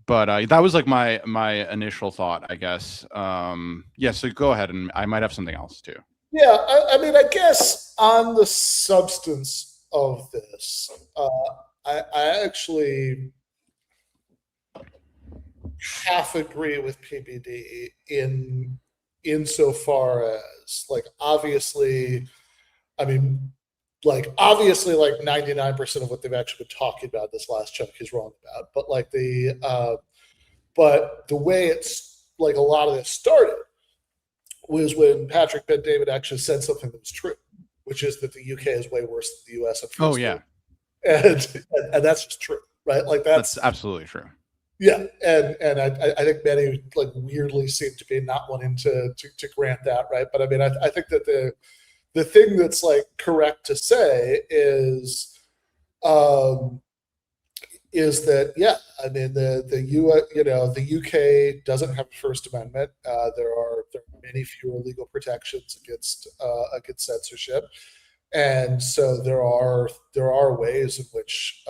that was like my initial thought, I guess. Yeah. So go ahead, and I might have something else too. Yeah, I mean, I guess on the substance of this, I actually half agree with PBD insofar as like obviously like 99% of what they've actually been talking about this last chunk is wrong about, but like but the way it's like a lot of this started was when Patrick Bet-David actually said something that was true, which is that the UK is way worse than the US. Oh yeah, and that's just true, right? Like that's absolutely true. Yeah, and I think many like weirdly seem to be not wanting to grant that, right? But I mean, I think that the thing that's like correct to say is that yeah, I mean the UK doesn't have a First Amendment. There are many fewer legal protections against censorship, and so there are ways in which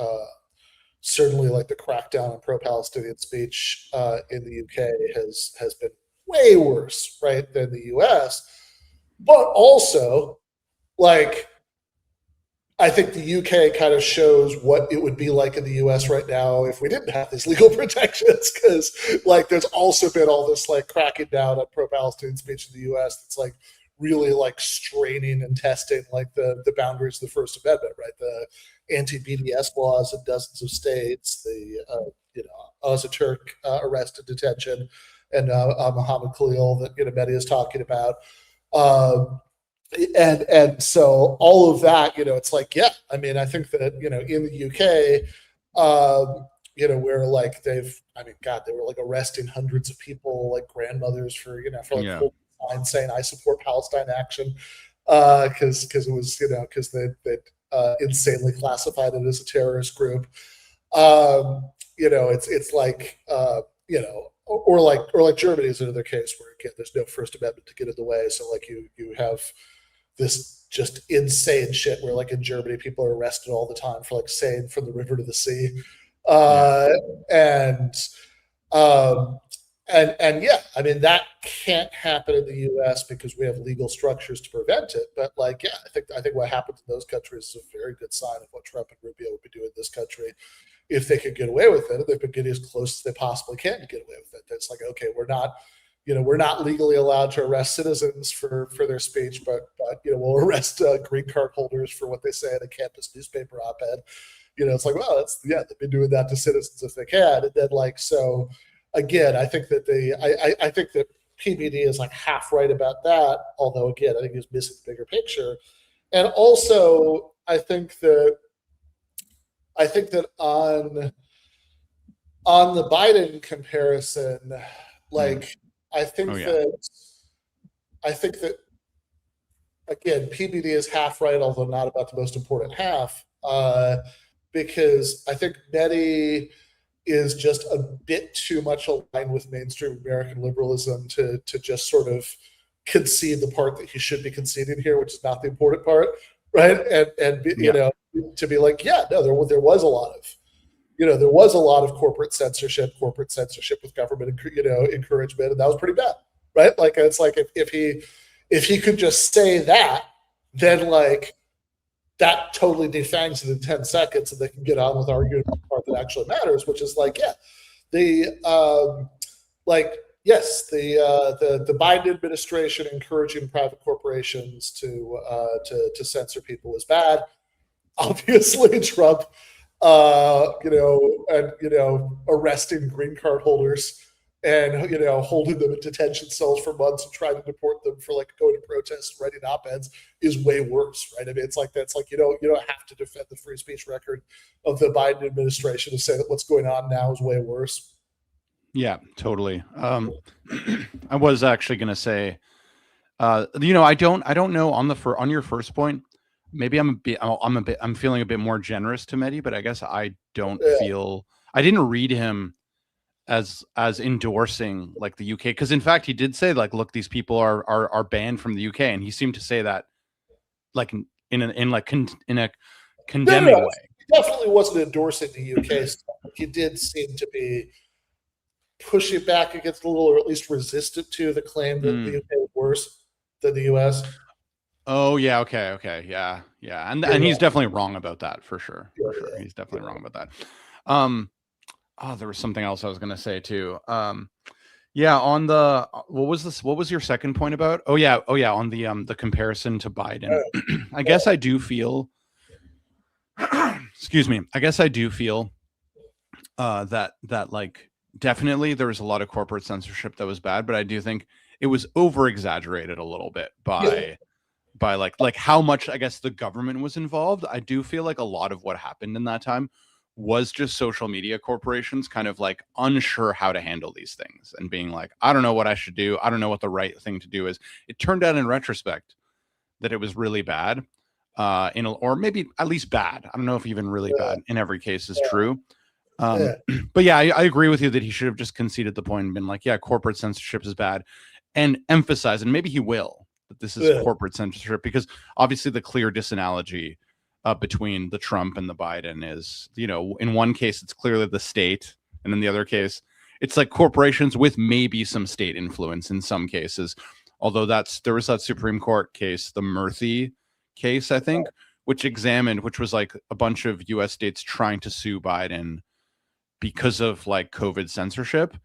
certainly like the crackdown on pro-Palestinian speech in the UK has been way worse, right, than the US. But also, like, I think the UK kind of shows what it would be like in the US right now if we didn't have these legal protections, because like there's also been all this like cracking down on pro-Palestinian speech in the US that's like really like straining and testing like the boundaries of the First Amendment, right? The anti-BDS laws in dozens of states, the Ataturk arrest and detention, and Muhammad Khalil that Medhi is talking about. And so all of that, it's like, yeah, I mean, I think that, in the UK, where like they were like arresting hundreds of people, like grandmothers for like signs saying I support Palestine action, because it was, because they insanely classified it as a terrorist group. It's like, or like Germany is another case where again, there's no First Amendment to get in the way. So like you have this just insane shit where like in Germany people are arrested all the time for like saying from the river to the sea. And yeah, I mean that can't happen in the US because we have legal structures to prevent it. But like, yeah, I think what happens in those countries is a very good sign of what Trump and Rubio would be doing in this country if they could get away with it. And they've been getting as close as they possibly can to get away with it. It's like, okay, we're not legally allowed to arrest citizens for their speech, but we'll arrest green card holders for what they say in a campus newspaper op-ed. it's like, well, they've been doing that to citizens if they can. And then like, so again, I think that I think that PBD is like half right about that. Although again, I think he's missing the bigger picture. And also I think that on the Biden comparison, like, I think that again, PBD is half right, although not about the most important half, because I think Medhi is just a bit too much aligned with mainstream American liberalism to just sort of concede the part that he should be conceding here, which is not the important part, right? And you know, to be like, yeah, no, there was a lot of, there was a lot of corporate censorship with government, encouragement, and that was pretty bad, right? Like, it's like if he could just say that, then like that totally defangs it in 10 seconds, and they can get on with arguing the part that actually matters, which is like, yeah, the Biden administration encouraging private corporations to censor people is bad. Obviously, Trump, arresting green card holders and holding them in detention cells for months and trying to deport them for like going to protest and writing op-eds is way worse, right? I mean, it's like that's like you don't have to defend the free speech record of the Biden administration to say that what's going on now is way worse. Yeah, totally. I was actually going to say, I don't know on your first point. Maybe I'm feeling a bit more generous to Medhi, but I guess I don't feel, I didn't read him as endorsing like the UK, because in fact he did say like, look, these people are banned from the UK, and he seemed to say that like in a condemning way. He definitely wasn't endorsing the UK stuff. He did seem to be pushing back against a little, or at least resistant to the claim that the UK is worse than the US. Oh yeah, okay, yeah, and he's definitely wrong about that for sure. He's definitely wrong about that. There was something else I was gonna say too. On the what was your second point about? Oh yeah, on the comparison to Biden. I guess I do feel excuse me. I guess I do feel that like definitely there was a lot of corporate censorship that was bad, but I do think it was over exaggerated a little bit by like how much I guess the government was involved. I do feel like a lot of what happened in that time was just social media corporations kind of like unsure how to handle these things and being like, I don't know what I should do. I don't know what the right thing to do is. It turned out in retrospect that it was really bad, or maybe at least bad. I don't know if even really bad in every case is true. But yeah, I agree with you that he should have just conceded the point and been like, yeah, corporate censorship is bad, and emphasize, and maybe he will, that this is corporate censorship, because obviously the clear disanalogy between the Trump and the Biden is, in one case it's clearly the state, and in the other case it's like corporations with maybe some state influence in some cases. Although there was that Supreme Court case, the Murthy case, I think, which was like a bunch of US states trying to sue Biden because of like COVID censorship.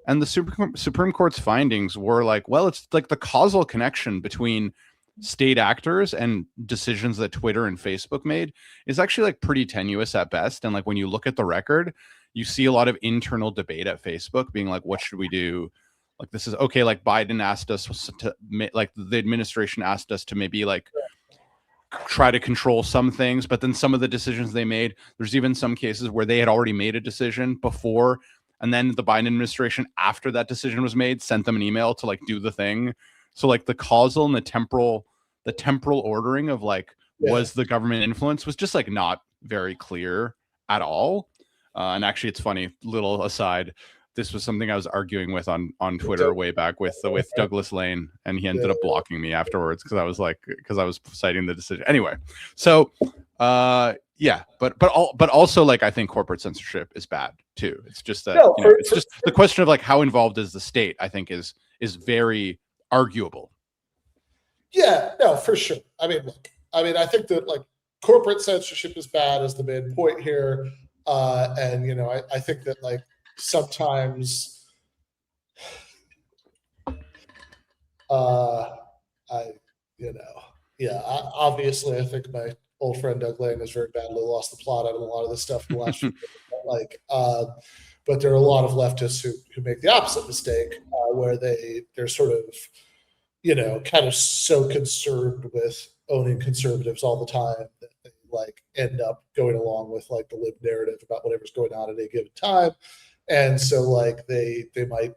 And the Supreme Court's findings were like, well, it's like the causal connection between state actors and decisions that Twitter and Facebook made is actually like pretty tenuous at best. And like when you look at the record, you see a lot of internal debate at Facebook being like, what should we do? Like, this is okay. Like Biden asked us to, like the administration asked us to maybe like try to control some things, but then some of the decisions they made, there's even some cases where they had already made a decision before, and then the Biden administration, after that decision was made, sent them an email to like do the thing. So like the causal and the temporal ordering of like, was the government influence was just like not very clear at all. And actually it's funny, little aside, this was something I was arguing with on Twitter way back with Douglas Lane, and he ended up blocking me afterwards because I was citing the decision. Anyway, so but also like I think corporate censorship is bad too. It's just that it's just the question of like how involved is the state, I think is very arguable. Yeah, no, for sure. I mean, I think that like corporate censorship is bad is the main point here. And I think that like sometimes obviously I think old friend Doug Lane has very badly lost the plot out of a lot of this stuff in the last few years. But there are a lot of leftists who make the opposite mistake, where they're sort of, kind of so concerned with owning conservatives all the time that they end up going along with the lib narrative about whatever's going on at a given time. And so they might,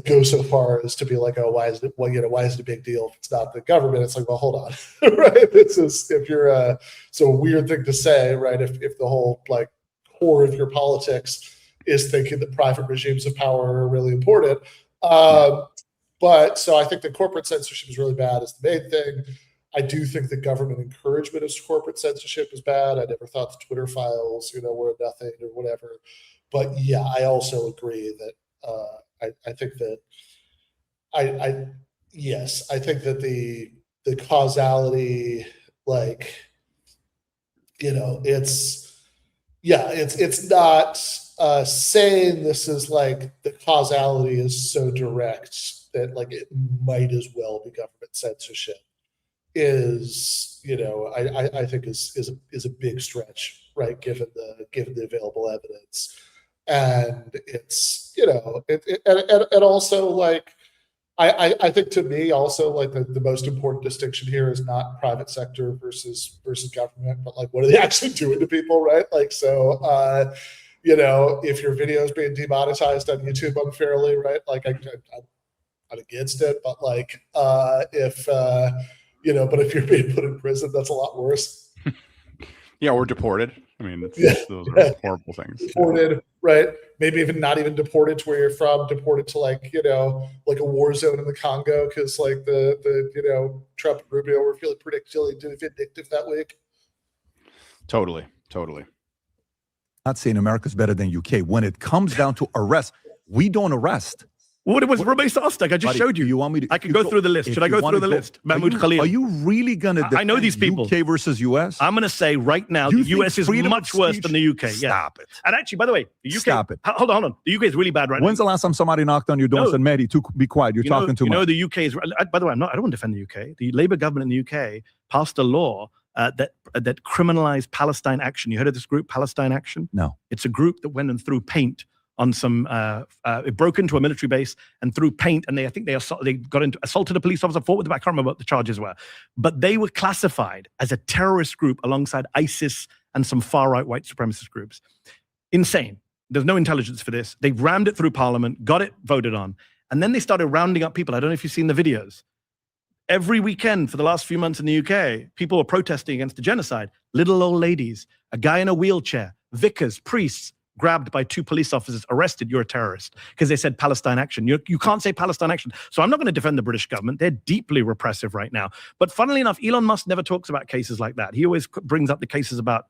go so far as to be like, oh, why is it a big deal if it's not the government? It's like, well, hold on, right? This is, if you're so a weird thing to say, right? If the whole core of your politics is thinking that private regimes of power are really important. But so I think the corporate censorship is really bad is the main thing. I do think the government encouragement of corporate censorship is bad. I never thought the Twitter files, were nothing or whatever. But yeah, I also agree that I think that I think that the causality, it's not saying this is the causality is so direct that it might as well be government censorship is, I think is a big stretch, right? Given the available evidence. And it's, and also I think to me also the most important distinction here is not private sector versus government, but what are they actually doing to people, right? If your video is being demonetized on YouTube unfairly, right? I'm against it, but if you're being put in prison, that's a lot worse. Yeah, or deported. I mean, those are horrible things. Deported, right? Maybe even not even deported to where you're from, deported to a war zone in the Congo because the Trump and Rubio were feeling particularly vindictive that week. Totally. Not saying America's better than UK. When it comes down to arrest, we don't arrest. What it was Rabbi Substack. I just showed you. You want me to? I can go through the list. Should I go through the list? Mahmoud Khalil. Are you really going to defend I know these people. UK versus US? I'm going to say right now, the US is much worse than the UK. Stop it. And actually, by the way, the UK. Stop it. Hold on. The UK is really bad right now. When's the last time somebody knocked on your door and said, Medhi, be quiet, you're talking too much? The UK is, by the way, I don't want to defend the UK. The Labour government in the UK passed a law that criminalized Palestine Action. You heard of this group, Palestine Action? No. It's a group that went and threw paint on some, it broke into a military base and threw paint, and they assaulted a police officer, fought with them. I can't remember what the charges were, but they were classified as a terrorist group alongside ISIS and some far-right white supremacist groups. Insane. There's no intelligence for this. They rammed it through Parliament, got it voted on, and then they started rounding up people. I don't know if you've seen the videos. Every weekend for the last few months in the UK, people were protesting against the genocide. Little old ladies, a guy in a wheelchair, vicars, priests, grabbed by 2 police officers, arrested, you're a terrorist, because they said Palestine Action. You can't say Palestine Action. So I'm not going to defend the British government. They're deeply repressive right now. But funnily enough, Elon Musk never talks about cases like that. He always brings up the cases about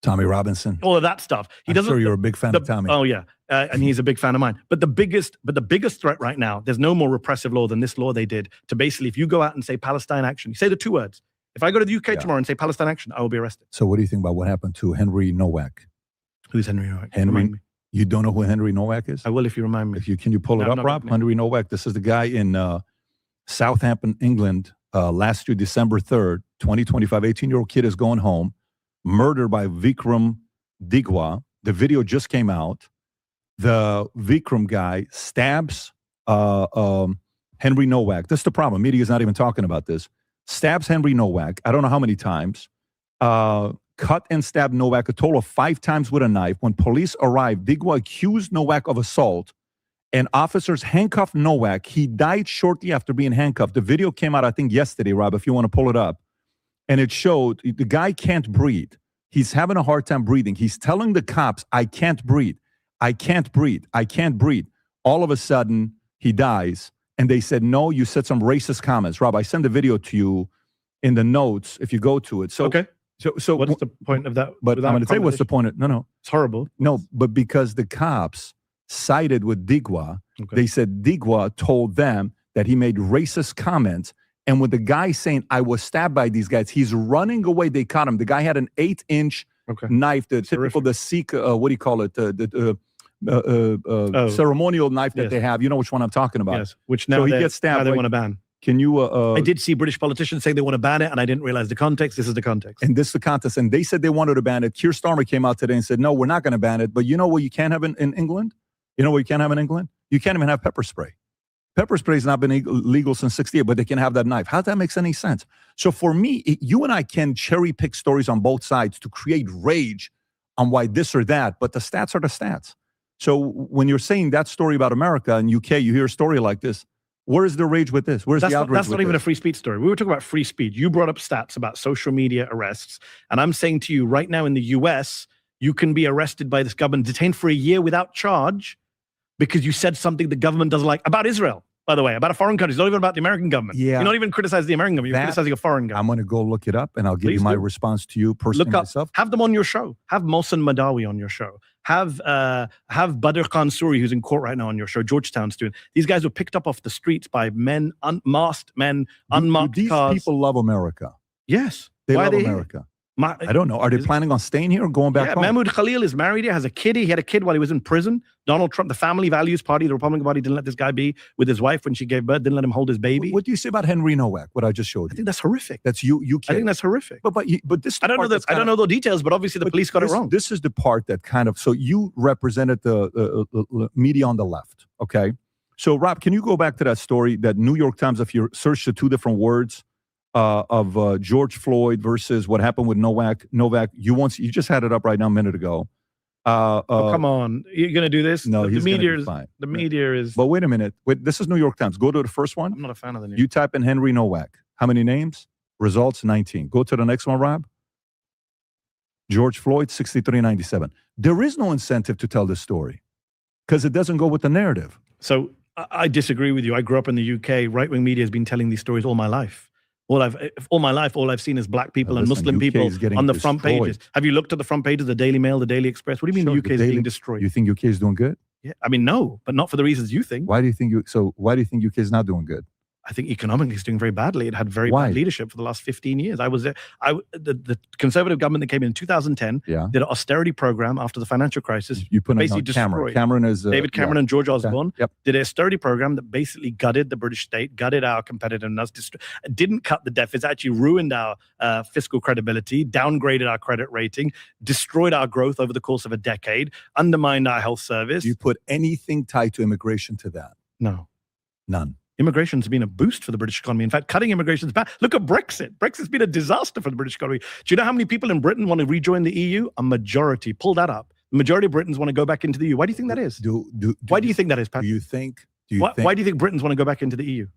Tommy Robinson. All of that stuff. I'm sure you're a big fan of Tommy. Oh, yeah. And he's a big fan of mine. But the biggest threat right now, there's no more repressive law than this law they did to basically, if you go out and say Palestine Action, you say the 2 words. If I go to the UK tomorrow and say Palestine Action, I will be arrested. So what do you think about what happened to Henry Nowak? Who's Henry Nowak? Henry, you don't know who Henry Nowak is? I will if you remind me. Can you pull it up, Rob? Henry Nowak. This is the guy in Southampton, England, last year, December 3rd, 2025. 18-year-old kid is going home, murdered by Vikram Digwa. The video just came out. The Vikram guy stabs Henry Nowak. That's the problem. Media is not even talking about this. Stabs Henry Nowak. I don't know how many times. Cut and stabbed Nowak a total of 5 times with a knife. When police arrived, Digwa accused Nowak of assault, and officers handcuffed Nowak. He died shortly after being handcuffed. The video came out, I think, yesterday, Rob, if you want to pull it up. And it showed the guy can't breathe. He's having a hard time breathing. He's telling the cops, I can't breathe. I can't breathe. I can't breathe. All of a sudden, he dies. And they said, no, you said some racist comments. Rob, I sent the video to you in the notes if you go to it. So, okay. So what's the point of that? But I'm going to tell you what's the point. No. It's horrible. No, but because the cops sided with Digwa, they said Digwa told them that he made racist comments. And with the guy saying, I was stabbed by these guys, he's running away. They caught him. The guy had an 8-inch knife, the typical, the Sikh, what do you call it? Ceremonial knife that they have. You know which one I'm talking about. Yes, which now he gets stabbed. Now they want to ban. Can you? I did see British politicians saying they want to ban it, and I didn't realize the context. This is the context. And this is the context. And they said they wanted to ban it. Keir Starmer came out today and said, no, we're not going to ban it. But you know what you can't have in England? You know what you can't have in England? You can't even have pepper spray. Pepper spray has not been legal since 68, but they can have that knife. How that makes any sense? So for me, you and I can cherry pick stories on both sides to create rage on why this or that, but the stats are the stats. So when you're saying that story about America and UK, you hear a story like this, where is the rage with this? Where's the outrage? That's not even a free speech story. We were talking about free speech. You brought up stats about social media arrests. And I'm saying to you right now in the US, you can be arrested by this government, detained for a year without charge because you said something the government doesn't like about Israel, by the way, about a foreign country. It's not even about the American government. Yeah. You're not even criticizing the American government. You're criticizing a foreign government. I'm going to go look it up and I'll give Please you my do. response to you personally myself. Have them on your show. Have Mohsen Madawi on your show. Have Badr Khan Suri, who's in court right now, on your show. Georgetown student. These guys were picked up off the streets by men, unmasked men, unmarked These cars. people love America. Yes. They Why love are they here? America. I don't know. Are they planning on staying here or going back home? Mahmoud Khalil is married here, has a kid. He had a kid while he was in prison. Donald Trump, the Family Values Party, the Republican Party, didn't let this guy be with his wife when she gave birth, didn't let him hold his baby. What do you say about Henry Nowak, what I just showed I you? think that's horrific. That's UK. I think that's horrific. But this I don't know I don't know the details, but obviously the police got it wrong. This is the part that kind of, so you represented the media on the left, okay? So Rob, can you go back to that story, that New York Times, if you search the two different words of George Floyd versus what happened with Novak, you just had it up right now a minute ago. Come on, you're gonna do this? No, the media is. But wait a minute. This is New York Times. Go to the first one. I'm not a fan of the news. You type in Henry Nowak. How many names? Results 19. Go to the next one, Rob. George Floyd 6397. There is no incentive to tell this story because it doesn't go with the narrative. So I disagree with you. I grew up in the UK. Right-wing media has been telling these stories all my life. All I've seen is black people and Muslim people on the front pages. Have you looked at the front pages of the Daily Mail, the Daily Express? What do you mean the UK is being destroyed? You think UK is doing good? Yeah, I mean, no, but not for the reasons you think. Why do you think UK is not doing good? I think economically it's doing very badly. It had very bad leadership for the last 15 years. I was there. The Conservative government that came in 2010 did an austerity program after the financial crisis. You put basically on Cameron. Cameron is David Cameron and George Osborne did an austerity program that basically gutted the British state, gutted our competitiveness, didn't cut the deficits, actually ruined our fiscal credibility, downgraded our credit rating, destroyed our growth over the course of a decade, undermined our health service. Do you put anything tied to immigration to that? No. None. Immigration's been a boost for the British economy. In fact, cutting immigration is bad. Look at Brexit. Brexit's been a disaster for the British economy. Do you know how many people in Britain want to rejoin the EU? A majority. Pull that up. The majority of Britons want to go back into the EU. Why do you think that is? Why do you think that is, Pat? Why do you think Britons want to go back into the EU?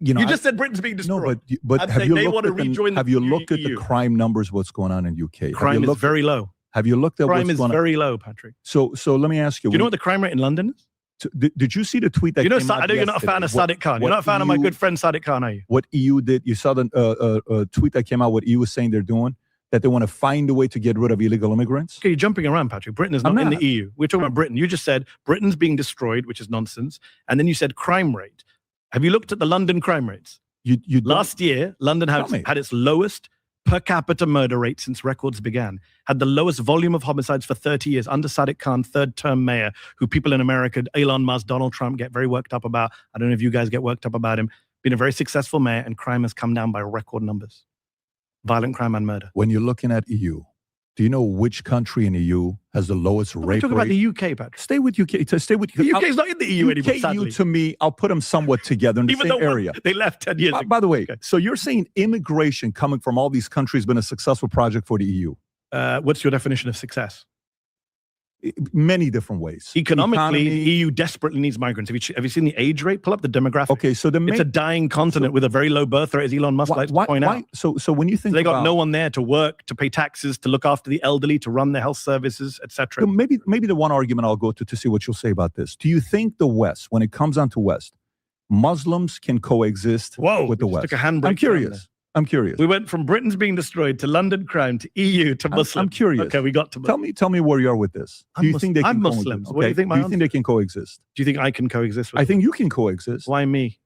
You just said Britain's being destroyed. No, but have you looked at the crime numbers? What's going on in UK? Crime is very low. Have you looked at crime is very low, Patrick? So let me ask you. Do you know what the crime rate in London is? Did you see the tweet that came out? I know you're not a fan of Sadiq Khan. You're not a fan of my good friend Sadiq Khan, are you? What EU did, you saw the tweet that came out, what EU was saying they're doing, that they want to find a way to get rid of illegal immigrants? Okay, you're jumping around, Patrick. Britain is not in the EU. We're talking about Britain. You just said Britain's being destroyed, which is nonsense. And then you said crime rate. Have you looked at the London crime rates? Last year, London had its lowest per capita murder rate since records began, had the lowest volume of homicides for 30 years under Sadiq Khan, third-term mayor, who people in America, Elon Musk, Donald Trump, get very worked up about. I don't know if you guys get worked up about him. Been a very successful mayor, and crime has come down by record numbers. Violent crime and murder. When you're looking at EU, do you know which country in EU has the lowest rape rate? We're talking about the UK, Patrick. Stay with UK. The UK is not in the EU anymore, sadly. EU, to me, I'll put them somewhat together in the same area. They left 10 years ago. By the way, so you're saying immigration coming from all these countries has been a successful project for the EU? What's your definition of success? Many different ways. Economically, EU desperately needs migrants. Have you seen the age rate? Pull up the demographic. Okay, so it's a dying continent with a very low birth rate, as Elon Musk likes to point out. So when you think they got no one there to work, to pay taxes, to look after the elderly, to run their health services, etc. So maybe the one argument I'll go to see what you'll say about this. Do you think the West, when it comes on to West, Muslims can coexist with the West? I'm curious. We went from Britain's being destroyed to London crime to EU to Muslim. I'm curious. Okay, we got to Muslim. Tell me where you are with this. Do you think they can I'm Muslim. coexist? What do you think? Do you think they can coexist? Do you think I can coexist with I think you can coexist. Why me?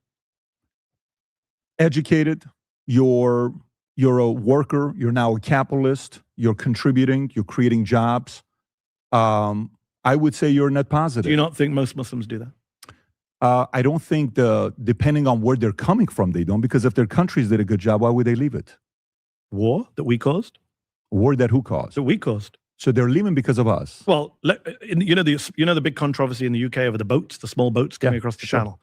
Educated, you're a worker, you're now a capitalist, you're contributing, you're creating jobs. I would say you're net positive. Do you not think most Muslims do that? I don't think depending on where they're coming from, they don't, because if their countries did a good job, why would they leave it? War that we caused? War that who caused? That we caused. So they're leaving because of us. Well, you know the big controversy in the UK over the boats, the small boats coming across the channel.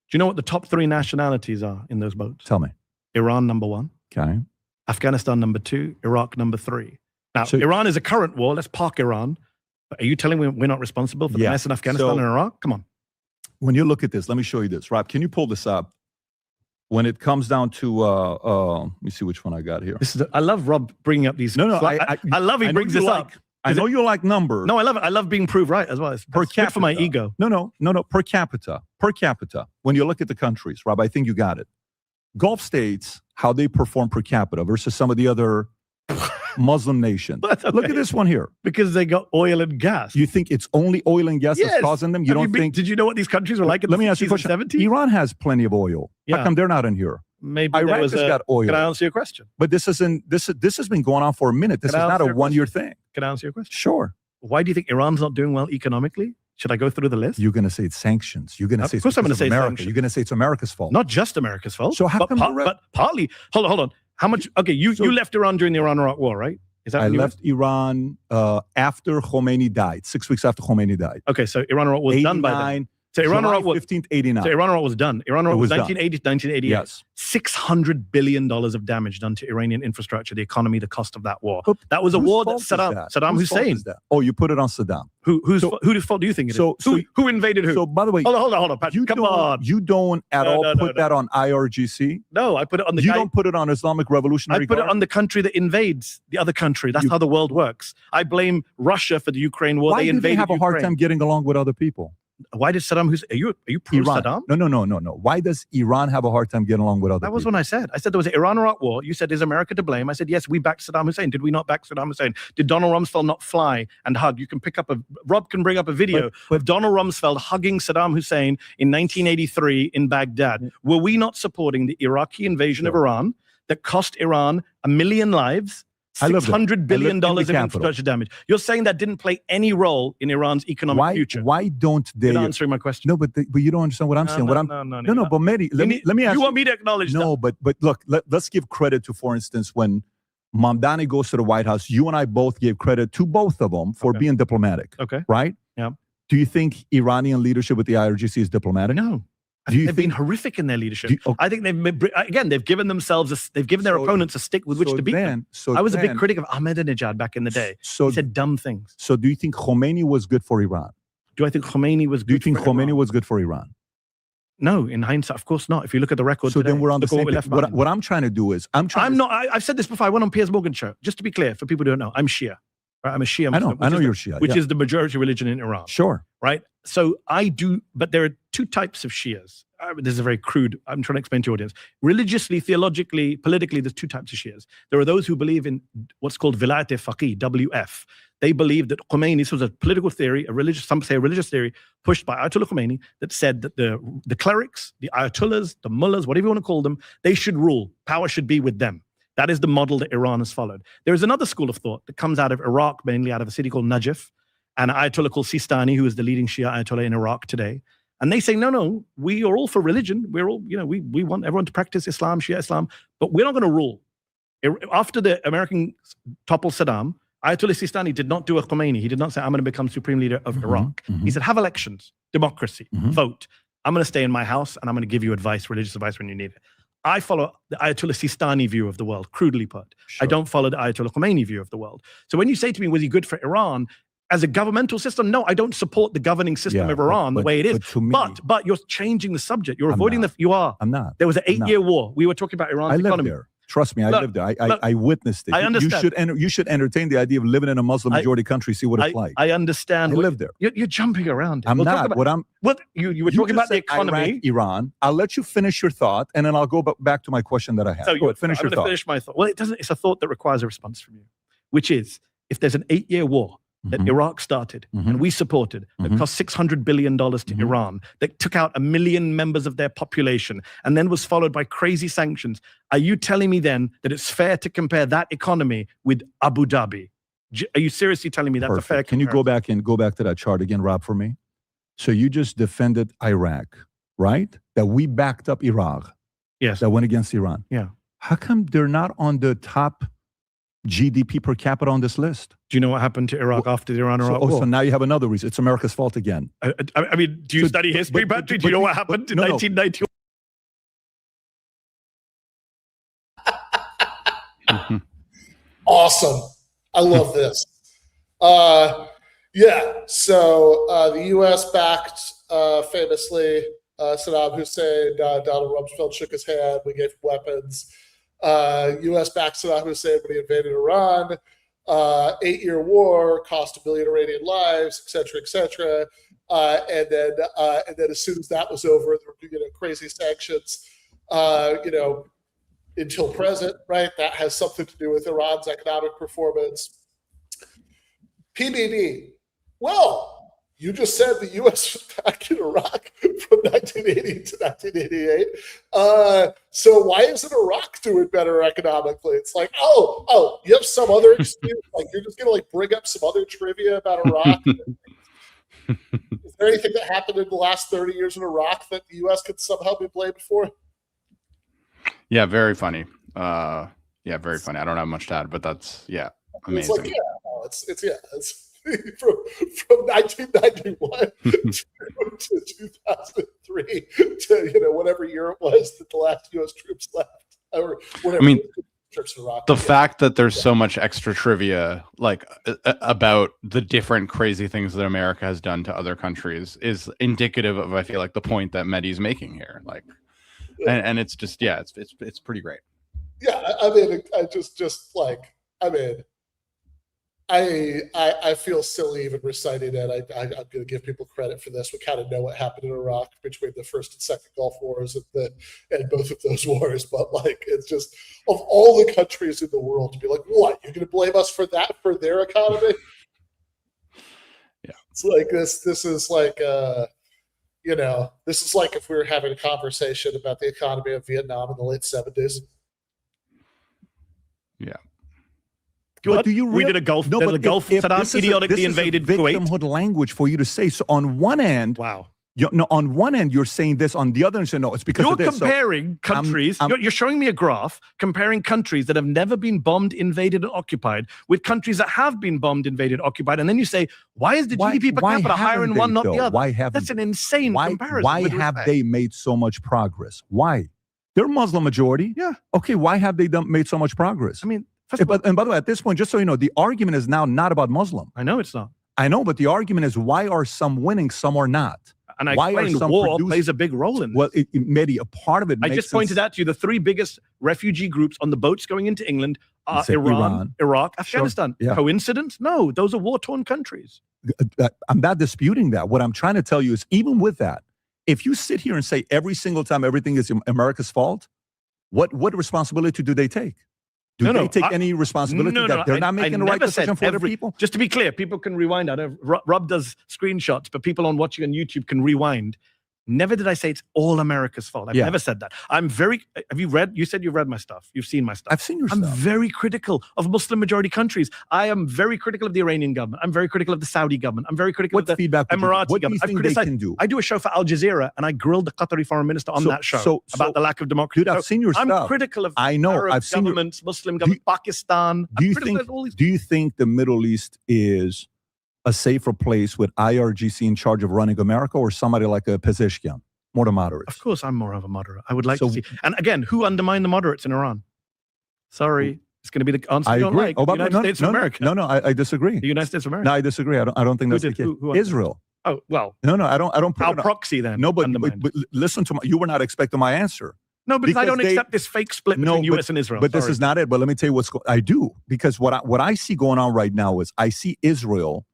Do you know what the top 3 nationalities are in those boats? Tell me. Iran number 1. Okay. Afghanistan number 2. Iraq number 3. Now, Iran is a current war. Let's park Iran. But are you telling me we're not responsible for the mess in Afghanistan and Iraq? Come on. When you look at this, let me show you this. Rob, can you pull this up? When it comes down to, let me see which one I got here. I love Rob bringing up these. No, I love he brings this up. I know you like numbers. No, I love it. I love being proved right as well. It's per capita. For my ego. No. Per capita. When you look at the countries, Rob, I think you got it. Gulf states, how they perform per capita versus some of the other Muslim nations. Okay. Look at this one here. Because they got oil and gas. You think it's only oil and gas that's causing them? You don't think? Did you know what these countries were like in Let me the ask you a question. 70s? Iran has plenty of oil. Yeah. How come they're not in here? Maybe Iraq has got oil. Can I answer your question? But this has been going on for a minute. This is not a one-year thing. Can I answer your question? Sure. Why do you think Iran's not doing well economically? Should I go through the list? You're going to say it's sanctions. You're going to say it's I'm going to say America. sanctions. You're going to say it's America's fault. Not just America's fault. So how come? But partly. Hold on. How much? Okay, you left Iran during the Iran-Iraq war, right? Is that I left Iran after Khomeini died, 6 weeks after Khomeini died. Okay, so Iran-Iraq was done by then. So Iran-Iraq was 15th, 89. So Iran-Iraq was done. Iran-Iraq was 1980 to 1988. Yes. $600 billion of damage done to Iranian infrastructure, the economy, the cost of that war. That was a war that Saddam Hussein. Oh, you put it on Saddam. Whose fault do you think it is? Who invaded who? So, by the way, hold on, Patrick. Come on. You don't at all put that on IRGC? No, I put it on the You don't put it on Islamic Revolutionary Guard? I put it on the country that invades the other country. That's how the world works. I blame Russia for the Ukraine war. Why do they have a hard time getting along with other people? Why did Saddam Hussein? Are you pro-Saddam? No. Why does Iran have a hard time getting along with other people? That was when I said there was an Iran-Iraq war. You said, is America to blame? I said, yes, we backed Saddam Hussein. Did we not back Saddam Hussein? Did Donald Rumsfeld not fly and hug? You can Rob can bring up a video of Donald Rumsfeld hugging Saddam Hussein in 1983 in Baghdad. Were we not supporting the Iraqi invasion of Iran that cost Iran 1 million lives? $600 billion of infrastructure damage. You're saying that didn't play any role in Iran's economic future. Why don't they? You're not answering my question. No, but you don't understand what I'm saying. No, but Medhi, let me ask you. Want me to acknowledge that? No, but look, let's give credit to, for instance, when Mamdani goes to the White House, you and I both gave credit to both of them for being diplomatic. Okay. Right? Yeah. Do you think Iranian leadership with the IRGC is diplomatic? No. They've been horrific in their leadership. I think they've given their opponents a stick with which to beat them. I was a big critic of Ahmadinejad back in the day. He said dumb things. So do you think Khomeini was good for Iran? Do I think Khomeini was good for Iran? Do you think Khomeini was good for Iran? No, in hindsight, of course not. If you look at the record so today, then we're on the same page. What I'm trying to do is, I've said this before. I went on Piers Morgan's show. Just to be clear, for people who don't know, I'm Shia. Right? I'm a Shia Muslim. I know you're Shia. Which is the majority religion in Iran. Sure. Right? So but there are two types of Shias. This is a very crude, I'm trying to explain to your audience. Religiously, theologically, politically, there's two types of Shias. There are those who believe in what's called Vilayat-e-Faqih, WF. They believe that Khomeini, this was a political theory, some say a religious theory, pushed by Ayatollah Khomeini, that said that the clerics, the Ayatollahs, the mullahs, whatever you want to call them, they should rule. Power should be with them. That is the model that Iran has followed. There is another school of thought that comes out of Iraq, mainly out of a city called Najaf, and an Ayatollah called Sistani, who is the leading Shia Ayatollah in Iraq today. And they say, no, we are all for religion. We're all, we want everyone to practice Islam, Shia Islam, but we're not going to rule. After the Americans toppled Saddam, Ayatollah Sistani did not do a Khomeini. He did not say, I'm going to become supreme leader of Iraq. He said, have elections, democracy, vote. I'm going to stay in my house and I'm going to give you advice, religious advice when you need it. I follow the Ayatollah Sistani view of the world, crudely put. Sure. I don't follow the Ayatollah Khomeini view of the world. So when you say to me, was he good for Iran? As a governmental system, no, I don't support the governing system of Iran the way it is. But you're changing the subject. You're avoiding you are. I'm not. There was an 8-year war. We were talking about Iran's economy. There. Trust me, I lived there. I witnessed it. I understand. You should entertain the idea of living in a Muslim majority country, see what it's like. I understand. I lived there. You're jumping around. I'm not. You were talking about the economy. Iraq, Iran. I'll let you finish your thought, and then I'll go back to my question that I had. So go ahead, finish your thought. Finish my thought. Well, it doesn't. It's a thought that requires a response from you, which is if there's an 8-year war that Iraq started and we supported, that cost $600 billion to Iran, that took out 1 million members of their population, and then was followed by crazy sanctions. Are you telling me then that it's fair to compare that economy with Abu Dhabi? Are you seriously telling me that's a fair comparison? Can you go back to that chart again, Rob, for me? So you just defended Iraq, right? That we backed up Iraq. Yes. That went against Iran. Yeah. How come they're not on the top GDP per capita on this list? Do you know what happened to Iraq after the Iran-Iraq war? So now you have another reason. It's America's fault again. I mean, do you study history, Patrick? Do you know what happened in 1991? Awesome. I love this. The U.S. backed famously Saddam Hussein. Donald Rumsfeld shook his hand. We gave him weapons. U.S. backed Saddam Hussein when he invaded Iran. 8-year war, cost 1 million Iranian lives, et cetera, and then as soon as that was over, there were crazy sanctions. Until present, right? That has something to do with Iran's economic performance. PBD. Well, you just said the U.S. was back in Iraq from 1980 to 1988. So why isn't Iraq doing better economically? It's like, oh, you have some other excuse? Like you're just gonna bring up some other trivia about Iraq? Is there anything that happened in the last 30 years in Iraq that the U.S. could somehow be blamed for? Yeah, very funny. Very funny. I don't have much to add, but that's amazing. It's from 1991 to 2003 to whatever year it was that the last U.S. troops left, or whatever. I mean, trips to Iraq. The fact that there's so much extra trivia about the different crazy things that America has done to other countries is indicative of, I feel like, the point that Medhi's making here. And it's just, it's pretty great. Yeah, I mean, I feel silly even reciting it. I'm going to give people credit for this. We kind of know what happened in Iraq between the first and second Gulf Wars and both of those wars. But it's just, of all the countries in the world to be like, what, you're going to blame us for that, for their economy? Yeah. It's like this is like, this is like if we were having a conversation about the economy of Vietnam in the late 70s. Yeah. What? We did a Gulf. No, but the Gulf Saddam idiotically invaded Kuwait. Victimhood language for you to say. So on one end, wow. On one end you're saying this. On the other end, you say no, it's because you're of this. Comparing countries. You're showing me a graph comparing countries that have never been bombed, invaded, and occupied with countries that have been bombed, invaded, occupied, and then you say, why is the GDP per capita higher in one, not the other? Why haven't? That's an insane comparison. Why have they made so much progress? Why? They're Muslim majority. Yeah. Okay. Why have they made so much progress? I mean. And by the way, at this point, just so you know, the argument is now not about Muslim. I know it's not. I know, but the argument is why are some winning, some are not? And I explained war plays a big role in this. Well, Medhi, a part of it I just pointed out to you the 3 biggest refugee groups on the boats going into England are Iran, Iraq, Afghanistan. Sure. Yeah. Coincidence? No, those are war-torn countries. I'm not disputing that. What I'm trying to tell you is even with that, if you sit here and say every single time everything is America's fault, what responsibility do they take? Do they take any responsibility that they're not making the right decision for other people? Just to be clear, people can rewind. I know Rob does screenshots, but people watching on YouTube can rewind. Never did I say it's all America's fault. I've never said that. Have you read? You said you've read my stuff. You've seen my stuff. I've seen your stuff. I'm very critical of Muslim majority countries. I am very critical of the Iranian government. I'm very critical of the Saudi government. I'm very critical of the Emirati what government. Do you think they can do? I do a show for Al Jazeera, and I grilled the Qatari foreign minister on that show about the lack of democracy. Dude, I've seen your stuff. I'm critical of Arab governments, Muslim government, Pakistan. Do you think the Middle East is a safer place with IRGC in charge of running America or somebody like a Pezeshkian? More to moderates. Of course, I'm more of a moderate. I would like to see. And again, who undermined the moderates in Iran? Sorry, it's going to be the answer. I you don't agree. like. The United States of America. No, I disagree. The United States of America. No, I disagree. I don't think that's the case. Israel. Oh well. No, I don't. Our proxy then. No, but listen to you were not expecting my answer. No, because I don't accept this fake split between U.S. and Israel. But this is not it. But let me tell you I do, because what I see going on right now is I see Israel.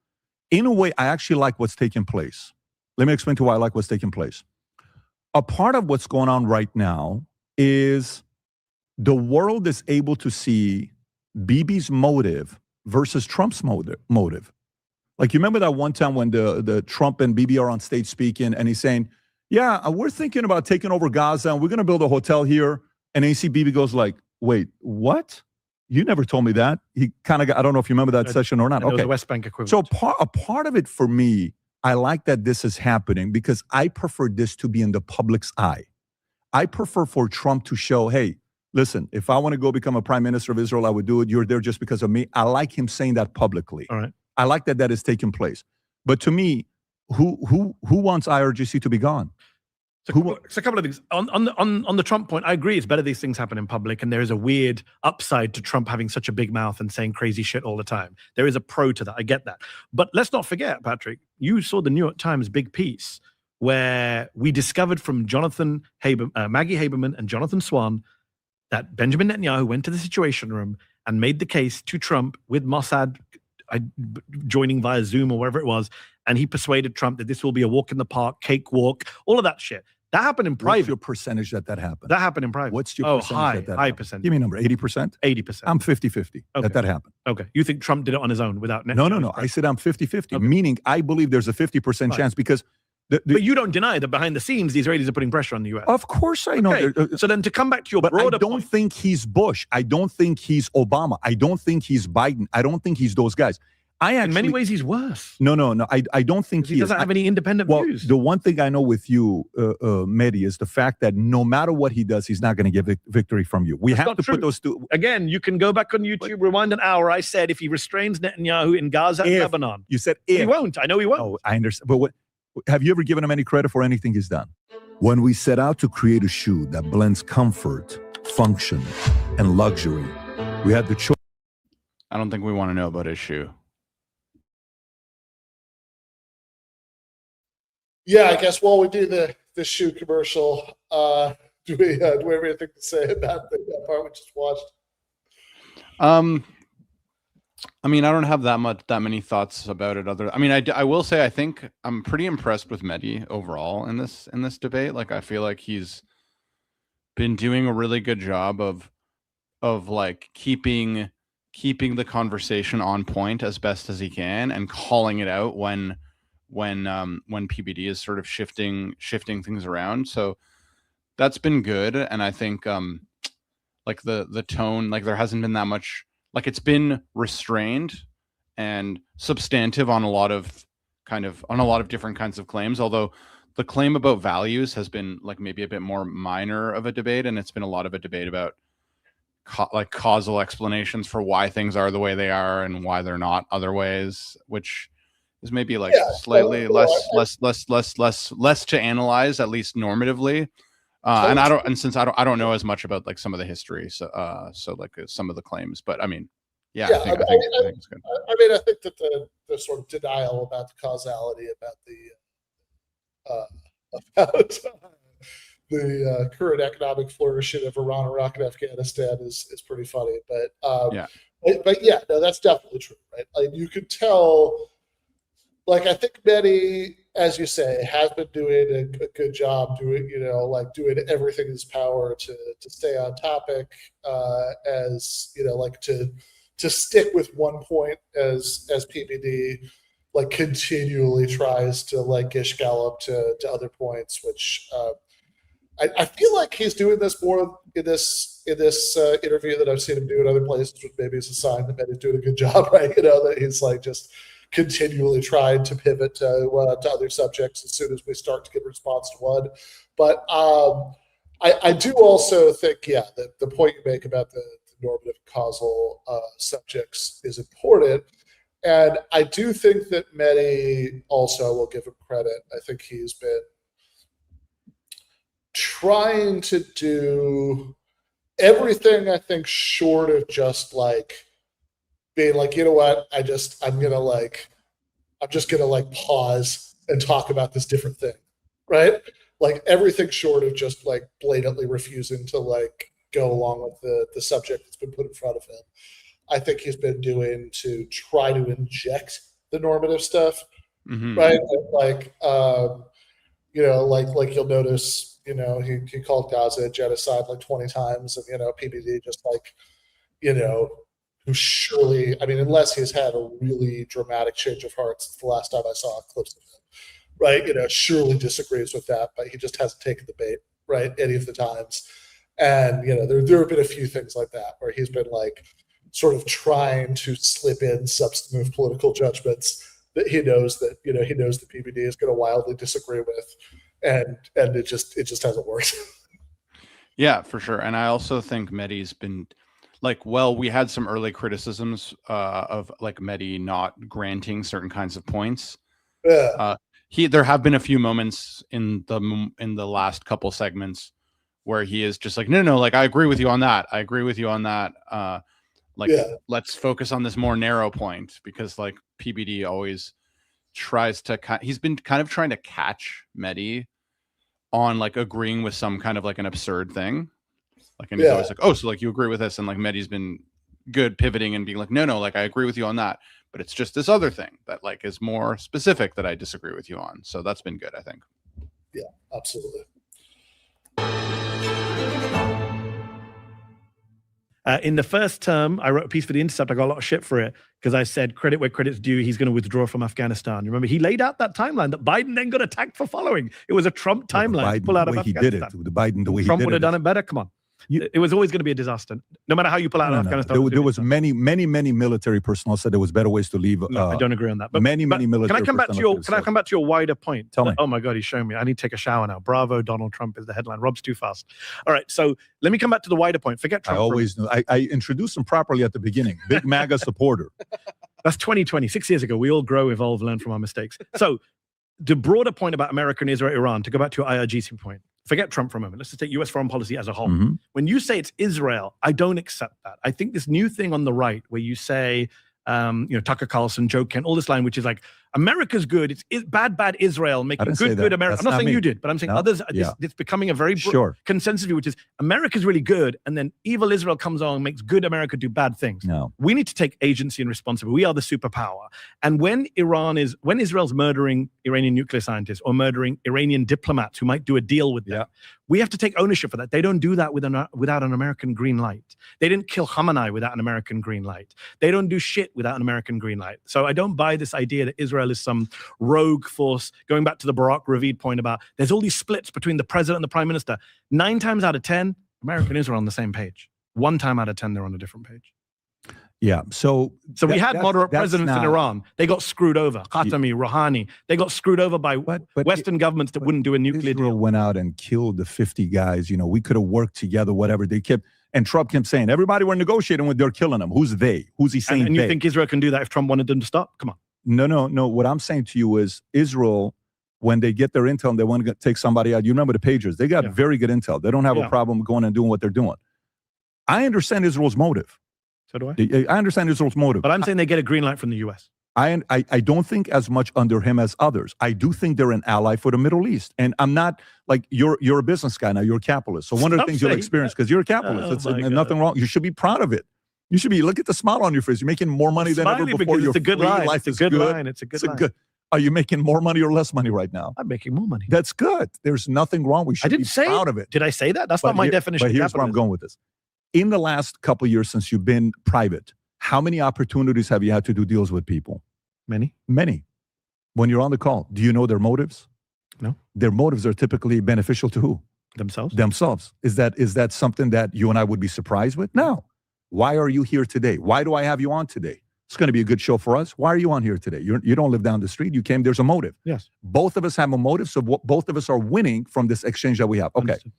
In a way, I actually like what's taking place. Let me explain to you why I like what's taking place. A part of what's going on right now is the world is able to see Bibi's motive versus Trump's motive. Like, you remember that one time when the Trump and Bibi are on stage speaking, and he's saying, yeah, we're thinking about taking over Gaza, and we're going to build a hotel here. And then you see Bibi goes like, wait, what? You never told me that. He kind of got, I don't know if you remember that session or not. Okay. The West Bank equivalent. So a part of it for me, I like that this is happening because I prefer this to be in the public's eye. I prefer for Trump to show, hey, listen, if I want to go become a prime minister of Israel, I would do it. You're there just because of me. I like him saying that publicly. All right. I like that that is taking place. But to me, who wants IRGC to be gone? So a couple of things on the Trump point. I agree. It's better these things happen in public, and there is a weird upside to Trump having such a big mouth and saying crazy shit all the time. There is a pro to that. I get that, but let's not forget, Patrick. You saw the New York Times big piece where we discovered from Maggie Haberman and Jonathan Swan that Benjamin Netanyahu went to the Situation Room and made the case to Trump with Mossad joining via Zoom or wherever it was, and he persuaded Trump that this will be a walk in the park, cakewalk, all of that shit. That happened in private. What's your percentage that happened? That happened in private. What's your percentage high happened? percentage. Give me a number, 80%? 80%. I'm 50-50 that happened. Okay. You think Trump did it on his own without Netanyahu? No. I said I'm 50-50, meaning I believe there's a 50% chance because... but you don't deny that behind the scenes, the Israelis are putting pressure on the U.S. Of course I know. Okay. So then to come back to your broader I don't think he's Bush. I don't think he's Obama. I don't think he's Biden. I don't think he's those guys. In many ways, he's worse. No. I don't think he doesn't have any independent views. The one thing I know with you, Medhi, is the fact that no matter what he does, he's not going to get victory from you. We have to put those two. Again, you can go back on YouTube, rewind an hour. I said if he restrains Netanyahu in Gaza and Lebanon. You said if. He won't. I know he won't. Oh, I understand. But have you ever given him any credit for anything he's done? When we set out to create a shoe that blends comfort, function, and luxury, we had the choice. I don't think we want to know about his shoe. Yeah, I guess while we do the shoe commercial, do we have anything to say about that part we just watched? I mean, I don't have that many thoughts about it. I will say I think I'm pretty impressed with Medhi overall in this debate. Like, I feel like he's been doing a really good job of like keeping the conversation on point as best as he can and calling it out when PBD is sort of shifting things around. So that's been good. And I think like the tone, like there hasn't been that much, like it's been restrained and substantive on a lot of different kinds of claims. Although the claim about values has been like maybe a bit more minor of a debate. And it's been a lot of a debate about like causal explanations for why things are the way they are and why they're not other ways, which is maybe like slightly less to analyze, at least normatively. Since I don't know as much about like some of the history, so like some of the claims, but I mean, I think it's good. I mean, I think that the sort of denial about the causality about the current economic flourishing of Iran, Iraq, and Afghanistan is pretty funny. But no, that's definitely true, right? Like you could tell. Like, I think Medhi, as you say, has been doing a good job doing everything in his power to stay on topic, as like to stick with one point as PBD like continually tries to like gish gallop to other points, which I feel like he's doing this more in this interview that I've seen him do in other places, which maybe is a sign that Medhi's doing a good job, right? That he's like just continually tried to pivot to other subjects as soon as we start to get a response to one. But I do also think, that the point you make about the normative causal subjects is important. And I do think that Medhi also, will give him credit, I think he's been trying to do everything, I think, short of just like being like, you know what, I'm just gonna pause and talk about this different thing, right? Like everything short of just like blatantly refusing to like go along with the subject that's been put in front of him. I think he's been doing to try to inject the normative stuff, right? Like, like you'll notice, he called Gaza a genocide like 20 times, and PBD just like, who surely, I mean, unless he's had a really dramatic change of heart since the last time I saw clips of him, right? Surely disagrees with that, but he just hasn't taken the bait, right? Any of the times. And, there have been a few things like that where he's been like sort of trying to slip in substantive political judgments that he knows that PBD is going to wildly disagree with, and it just hasn't worked. Yeah, for sure. And I also think Medhi's been like, well, we had some early criticisms of like Medhi not granting certain kinds of points. Yeah. There have been a few moments in the last couple segments where he is just like, no, like I agree with you on that. I agree with you on that. Let's focus on this more narrow point, because like PBD always tries to he's been kind of trying to catch Medhi on like agreeing with some kind of like an absurd thing, like, and he's always like, oh, so like you agree with this, and like Medhi's been good pivoting and being like, no, like I agree with you on that, but it's just this other thing that like is more specific that I disagree with you on. So that's been good, I think. Yeah, absolutely. In the first term, I wrote a piece for The Intercept. I got a lot of shit for it because I said credit where credit's due. He's going to withdraw from Afghanistan. Remember, he laid out that timeline that Biden then got attacked for following. It was a Trump timeline to pull out of Afghanistan. He did it. The Biden, the way Trump he did would have done it better. Come on. It was always going to be a disaster. No matter how you pull out of Afghanistan. There was many military personnel said there was better ways to leave. No, I don't agree on that. But many military. Can I come back to your wider point? Tell me. Oh my God, he's showing me. I need to take a shower now. Bravo, Donald Trump is the headline. Rob's too fast. All right, so let me come back to the wider point. Forget Trump. I always knew. I introduced him properly at the beginning. Big MAGA supporter. That's 2020, 6 years ago. We all grow, evolve, learn from our mistakes. So the broader point about America and Israel, Iran, to go back to your IRGC point, forget Trump for a moment. Let's just take US foreign policy as a whole. Mm-hmm. When you say it's Israel, I don't accept that. I think this new thing on the right where you say, Tucker Carlson, Joe Kent, all this line, which is like, America's good. It's bad Israel making good America. I'm not saying you did, but I'm saying others. It's becoming a very consensus view, which is America's really good, and then evil Israel comes on and makes good America do bad things. No, we need to take agency and responsibility. We are the superpower. And when Israel's murdering Iranian nuclear scientists or murdering Iranian diplomats who might do a deal with them, we have to take ownership for that. They don't do that without an American green light. They didn't kill Khamenei without an American green light. They don't do shit without an American green light. So I don't buy this idea that Israel is some rogue force. Going back to the Barack Ravid point about there's all these splits between the president and the prime minister. 9 times out of 10, America and Israel are on the same page. 1 time out of 10, they're on a different page. Yeah. So we had moderate presidents in Iran. They got screwed over. Khatami, Rouhani. They got screwed over by Western governments that wouldn't do a nuclear Israel deal. Went out and killed the 50 guys. We could have worked together, whatever. And Trump kept saying, everybody we're negotiating with, they're killing them. Who's they? Who's he saying and you think Israel can do that if Trump wanted them to stop? Come on. No. What I'm saying to you is Israel, when they get their intel and they want to take somebody out, you remember the pagers. They got very good intel. They don't have a problem going and doing what they're doing. I understand Israel's motive. So do I. I understand Israel's motive. But I'm saying they get a green light from the U.S. I don't think as much under him as others. I do think they're an ally for the Middle East. And I'm not like, you're a business guy now, you're a capitalist. So one of the things you'll experience, because you're a capitalist, nothing wrong. You should be proud of it. You should be, look at the smile on your face. You're making more money than ever before. It's a good line. Life is good. It's a good line. Are you making more money or less money right now? I'm making more money. That's good. There's nothing wrong. We should be proud of it. Did I say that? That's not my definition of capitalism. But here's where I'm going with this. In the last couple of years since you've been private, how many opportunities have you had to do deals with people? Many. When you're on the call, do you know their motives? No. Their motives are typically beneficial to who? Themselves. Is that something that you and I would be surprised with? No. Why are you here today? Why do I have you on today? It's going to be a good show for us. Why are you on here today? You don't live down the street. You came. There's a motive. Yes. Both of us have a motive. So both of us are winning from this exchange that we have. Okay. Understood.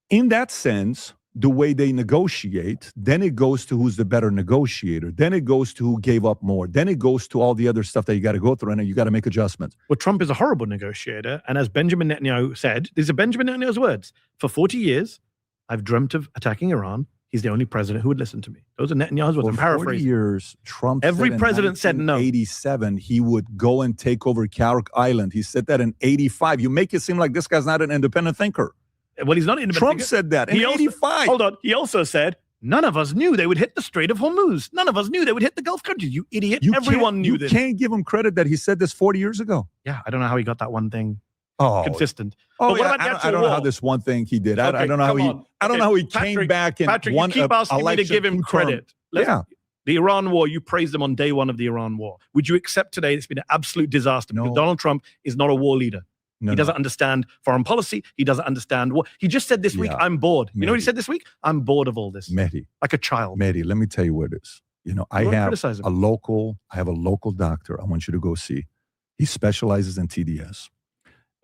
In that sense, the way they negotiate, then it goes to who's the better negotiator. Then it goes to who gave up more. Then it goes to all the other stuff that you got to go through, and you got to make adjustments. Well, Trump is a horrible negotiator. And as Benjamin Netanyahu said, these are Benjamin Netanyahu's words. For 40 years, I've dreamt of attacking Iran. He's the only president who would listen to me. Those are Netanyahu's words. I'm paraphrasing. 40 years, Trump Every president said no. 87, he would go and take over Carrick Island. He said that in 85. You make it seem like this guy's not an independent thinker. Well, he's not an independent Trump thinker. said that in 85. Hold on. He also said, none of us knew they would hit the Strait of Hormuz. None of us knew they would hit the Gulf countries. You idiot. Everyone knew this. You can't give him credit that he said this 40 years ago. Yeah, I don't know how he got that one thing consistent. Oh, yeah, I don't know how this one thing he did. I don't know how he came back and Patrick, won you keep asking me to give him credit. The Iran war, you praised him on day one of the Iran war. Would you accept today it's been an absolute disaster? No. Because Donald Trump is not a war leader. He doesn't understand foreign policy. He doesn't understand what he just said this week. I'm bored. You know what he said this week? I'm bored of all this. Medhi. Like a child. Medhi, let me tell you what it is. You know, I have a local doctor I want you to go see. He specializes in TDS.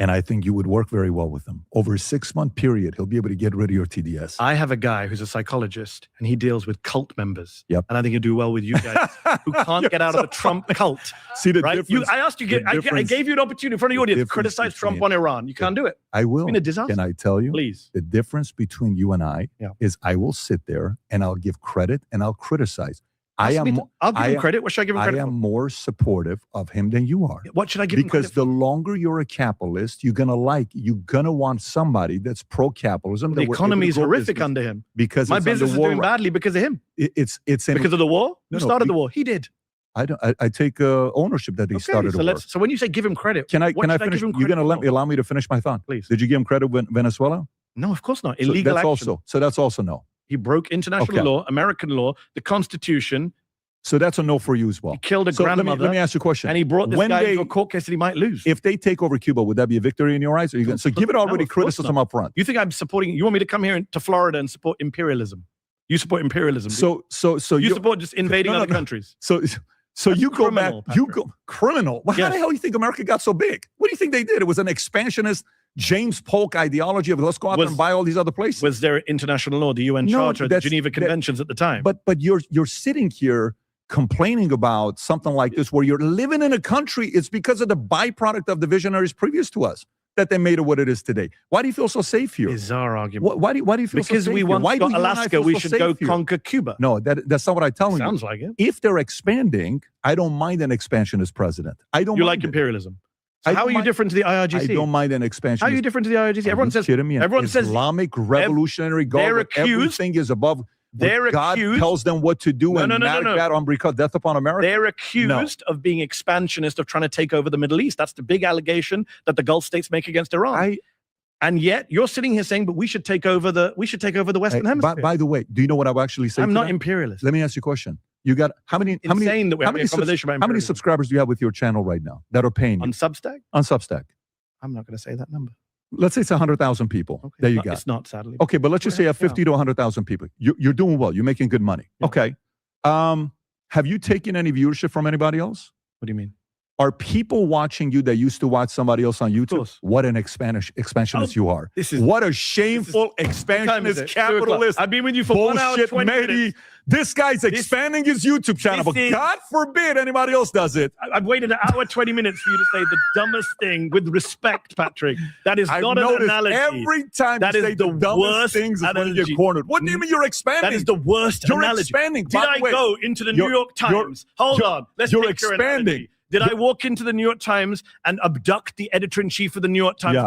And I think you would work very well with him. Over a 6-month period, he'll be able to get rid of your TDS. I have a guy who's a psychologist, and he deals with cult members. Yep. And I think he'll do well with you guys who can't get out of the Trump cult. See the difference? I asked you, I gave you an opportunity in front of the audience to criticize Trump on Iran. You can't do it. I will. It's been a disaster. Can I tell you? Please. The difference between you and I is I will sit there and I'll give credit and I'll criticize. I'll give him credit. What should I give him credit for? I am more supportive of him than you are. What should I give him credit for? Because the longer you're a capitalist, you're gonna want somebody that's pro-capitalism. The economy is horrific under him. Because my business is doing badly because of him. It's because of the war. Who started the war? He did. I take ownership that he started the war. So when you say give him credit, can I finish? You're gonna allow me to finish my thought? Please. Did you give him credit with Venezuela? No, of course not. Illegal action. So that's also no. He broke international law, American law, the Constitution. So that's a no for you as well. He killed a grandmother. Let me ask you a question. And he brought this guy into a court case that he might lose. If they take over Cuba, would that be a victory in your eyes? So give it already criticism up front. You think I'm supporting? You want me to come here to Florida and support imperialism? You support imperialism. So you support just invading other countries. So you go back. Patrick. You go criminal. Well, how the hell do you think America got so big? What do you think they did? It was an expansionist James Polk ideology of let's go out and buy all these other places. Was there international law, the UN Charter, the Geneva Conventions at the time? But you're sitting here complaining about something like this where you're living in a country. It's because of the byproduct of the visionaries previous to us that they made it what it is today. Why do you feel so safe here? Bizarre argument. Why do you feel so safe here? Because we once got Alaska, we should go conquer Cuba. No, that's not what I'm telling you. Sounds like it. If they're expanding, I don't mind an expansionist president. You like imperialism. So how are you different to the IRGC? I don't mind an expansionist. How are you different to the IRGC? Everyone says Islamic revolutionary government. Everything is above. God tells them what to do and death upon America. They're accused of being expansionist, of trying to take over the Middle East. That's the big allegation that the Gulf states make against Iran. And yet you're sitting here saying, but we should take over the Western Hemisphere. By the way, do you know what I would actually say? I'm not imperialist. Let me ask you a question. You got how many subscribers do you have with your channel right now that are paying you? On Substack? On Substack. I'm not going to say that number. Let's say it's 100,000 people. Okay. There you go. It's not, sadly. Okay, but let's just say you have 50 to 100,000 people. You're doing well. You're making good money. Yeah. Okay. Have you taken any viewership from anybody else? What do you mean? Are people watching you that used to watch somebody else on YouTube? What an expansionist you are. What a shameful expansionist capitalist. I've been with you for 1 hour, 20 minutes. This guy's expanding his YouTube channel, but God forbid anybody else does it. I've waited an hour, 20 minutes for you to say the dumbest thing with respect, Patrick. That is not an analogy. Every time you say the dumbest things is when you get cornered. What do you mean you're expanding? That is the worst analogy. Expanding. Did I go into the New York Times? Hold on. Let's you're take your expanding. analogy. Did I walk into the New York Times and abduct the editor-in-chief of the New York Times,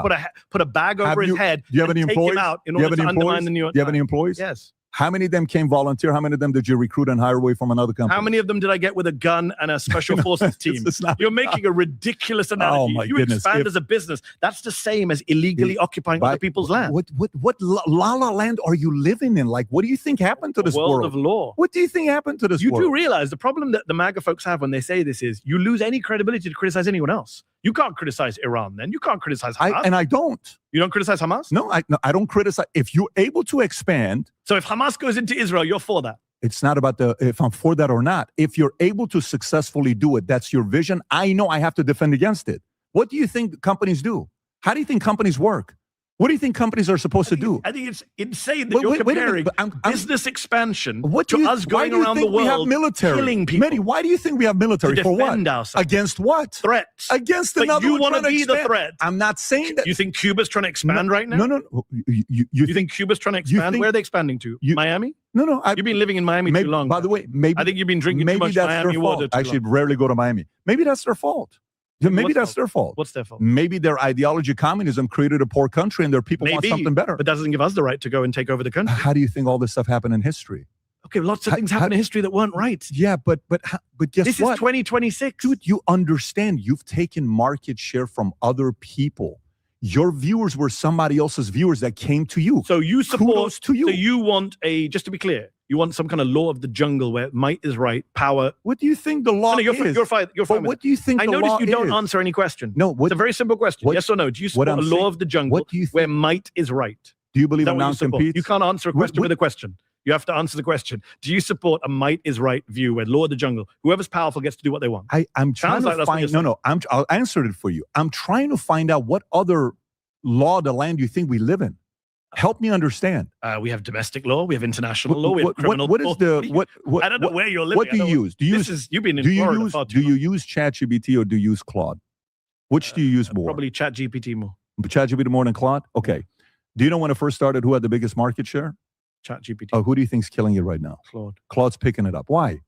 put a bag over his head, do you have any take employees? him out in order to undermine the New York Times? Do you have any employees? Yes. How many of them came volunteer? How many of them did you recruit and hire away from another company? How many of them did I get with a gun and a special forces team? You're making a ridiculous analogy. You expand as a business. That's the same as illegally occupying other people's land. What la la land are you living in? Like, what do you think happened to this world? World of law. What do you think happened to this world? You do realize the problem that the MAGA folks have when they say this is you lose any credibility to criticize anyone else. You can't criticize Iran then. You can't criticize Hamas. And I don't. You don't criticize Hamas? No, I don't criticize. If you're able to expand. So if Hamas goes into Israel, you're for that? It's not about if I'm for that or not. If you're able to successfully do it, that's your vision. I know I have to defend against it. What do you think companies do? How do you think companies work? What do you think companies are supposed to do? I think it's insane that you're comparing business expansion to us going around the world we have military? Killing people. Medhi, why do you think we have military? For what? Ourselves. Against what? Threats. Against another one. You want to be the threat. I'm not saying that. You think Cuba's trying to expand right now? No. You think Cuba's trying to expand? Where are they expanding to? Miami? No. You've been living in Miami too long. By the way, I think you've been drinking too much Miami water. I actually rarely go to Miami. Maybe that's their fault. Maybe that's their fault. What's their fault? Maybe their ideology, communism, created a poor country and their people want something better. But that doesn't give us the right to go and take over the country. How do you think all this stuff happened in history? Okay, lots of things happened in history that weren't right. Yeah, but guess what? This is 2026. Dude, you understand you've taken market share from other people. Your viewers were somebody else's viewers that came to you. So you support, kudos to you. So you want just to be clear, you want some kind of law of the jungle where might is right, power. What do you think the law is? You're fine. What do you think the law is? I noticed you don't answer any question. No. It's a very simple question. Yes or no? Do you support a law of the jungle where might is right? Do you believe in non-compete? You can't answer a question with a question. You have to answer the question. Do you support a might is right view where law of the jungle, whoever's powerful gets to do what they want? I'm trying to find. No. I'll answer it for you. I'm trying to find out what other law of the land you think we live in. Help me understand. We have domestic law. We have international law. We have criminal what law. is the what? I don't know where you're living. What do you use? Do you use? You've been in Florida far too Do you use ChatGPT or do you use Claude? Which do you use more? Probably ChatGPT more. ChatGPT more than Claude? Okay. Do you know when it first started who had the biggest market share? ChatGPT. Oh, who do you think's killing it right now? Claude. Claude's picking it up. Why?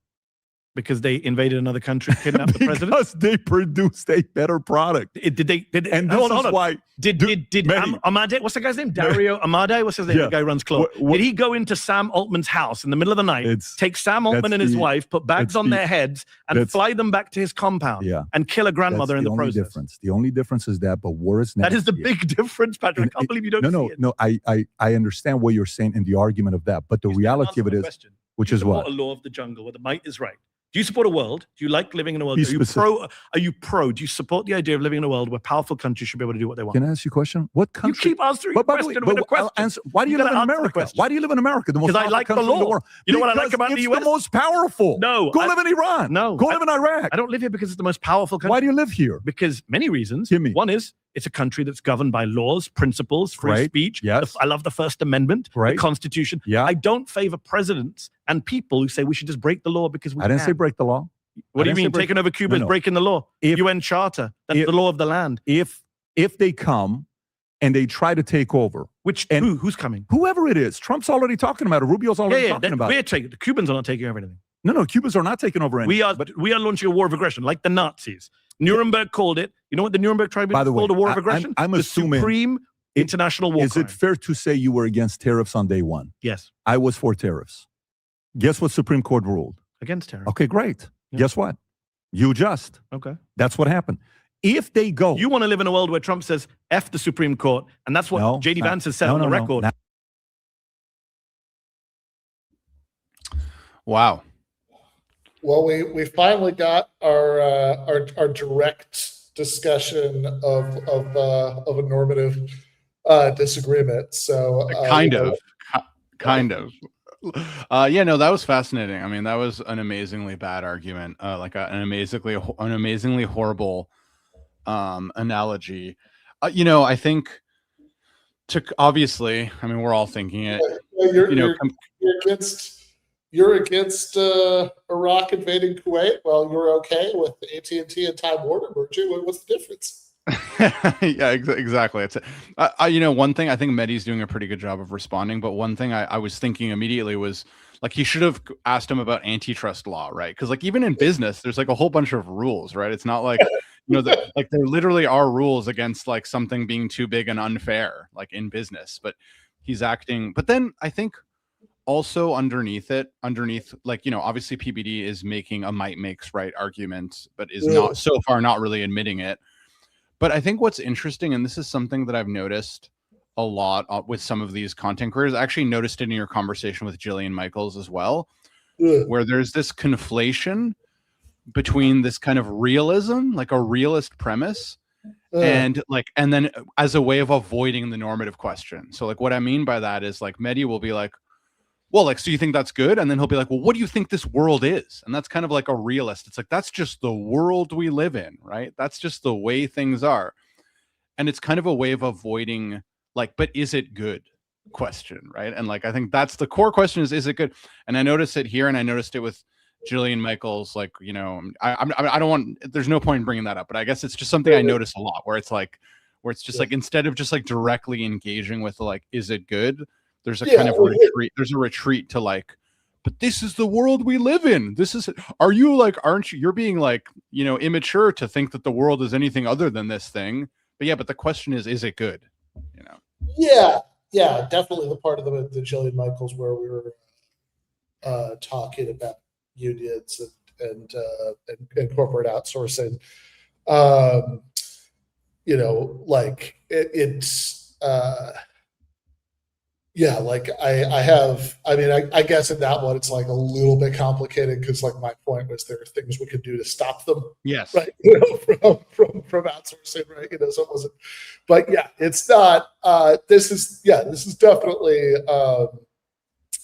Because they invaded another country, kidnapped the president. Because they produced a better product. And this hold on. Why? Did Amade? What's the guy's name? Dario Amade. What's his name? Yeah. The guy who runs Claude. Did he go into Sam Altman's house in the middle of the night, take Sam Altman and his wife, put bags on their heads, and fly them back to his compound and kill a grandmother in the process? The only difference is that, but war is never. That is the big difference, Patrick. I can't believe you don't see it. No. I understand what you're saying in the argument of that, but the reality of it is, which is what? A law of the jungle where the might is right. Do you support a world? Do you like living in a world? Are you pro? Do you support the idea of living in a world where powerful countries should be able to do what they want? Can I ask you a question? What country? You keep answering question with a question. Why do you live in America? Why do you live in America? The most because I like the law. You know what I like about the US? It's the most powerful. No. Go live in Iran. No. Go live in Iraq. I don't live here because it's the most powerful country. Why do you live here? Because many reasons. Give me. One is it's a country that's governed by laws, principles, free speech. Yes. I love the First Amendment, the Constitution. Yeah. I don't favor presidents and people who say we should just break the law because we I didn't say break the law. What do you mean? Taking over Cuba is breaking the law. UN Charter. That's the law of the land. If they come and they try to take over. Who's coming? Whoever it is. Trump's already talking about it. Rubio's already talking about it. The Cubans are not taking over anything. No, Cubans are not taking over anything. We are launching a war of aggression, like the Nazis. Nuremberg called it. You know what the Nuremberg Tribunal called a war of aggression? I'm assuming supreme international war crime. Is it fair to say you were against tariffs on day one? Yes. I was for tariffs. Guess what Supreme Court ruled? Against tariffs. Okay, great. Yeah. Guess what? You adjust. Okay. That's what happened. If they go... You want to live in a world where Trump says, F the Supreme Court, and that's what J.D. Vance has said on the record. Wow. Well, we finally got our direct discussion of a normative disagreement. So kind of. That was fascinating. I mean, that was an amazingly bad argument, an amazingly horrible analogy. I think obviously, I mean, we're all thinking it. You're against Iraq invading Kuwait. Well, you're okay with AT&T and Time Warner merging. What's the difference? Yeah, exactly. It's one thing I think Medhi's doing a pretty good job of responding, but one thing I was thinking immediately was he should have asked him about antitrust law, right? Because even in business, there's a whole bunch of rules, right? It's not like there literally are rules against something being too big and unfair, in business. But he's acting. But then I think also underneath obviously PBD is making a might makes right argument, but is not so far not really admitting it. But I think what's interesting, and this is something that I've noticed a lot with some of these content creators, I actually noticed it in your conversation with Jillian Michaels as well, where there's this conflation between this kind of realism, a realist premise, and then as a way of avoiding the normative question. So what I mean by that is Medhi will be well, so you think that's good? And then he'll be well, what do you think this world is? And that's kind of a realist. It's that's just the world we live in, right? That's just the way things are. And it's kind of a way of avoiding but is it good question, right? And I think that's the core question is it good? And I noticed it here, and I noticed it with Jillian Michaels. I don't want, there's no point in bringing that up, but I guess it's just something I notice a lot where it's just instead of just directly engaging with is it good? There's a kind of retreat. There's a retreat to but this is the world we live in. This is, aren't you, you're being immature to think that the world is anything other than this thing. But the question is it good? Yeah, definitely the part of the Jillian Michaels where we were talking about unions and corporate outsourcing. I guess in that one, it's a little bit complicated because my point was there are things we could do to stop them. Yes. Right. From outsourcing, right. So it wasn't, but yeah, it's not, this is definitely,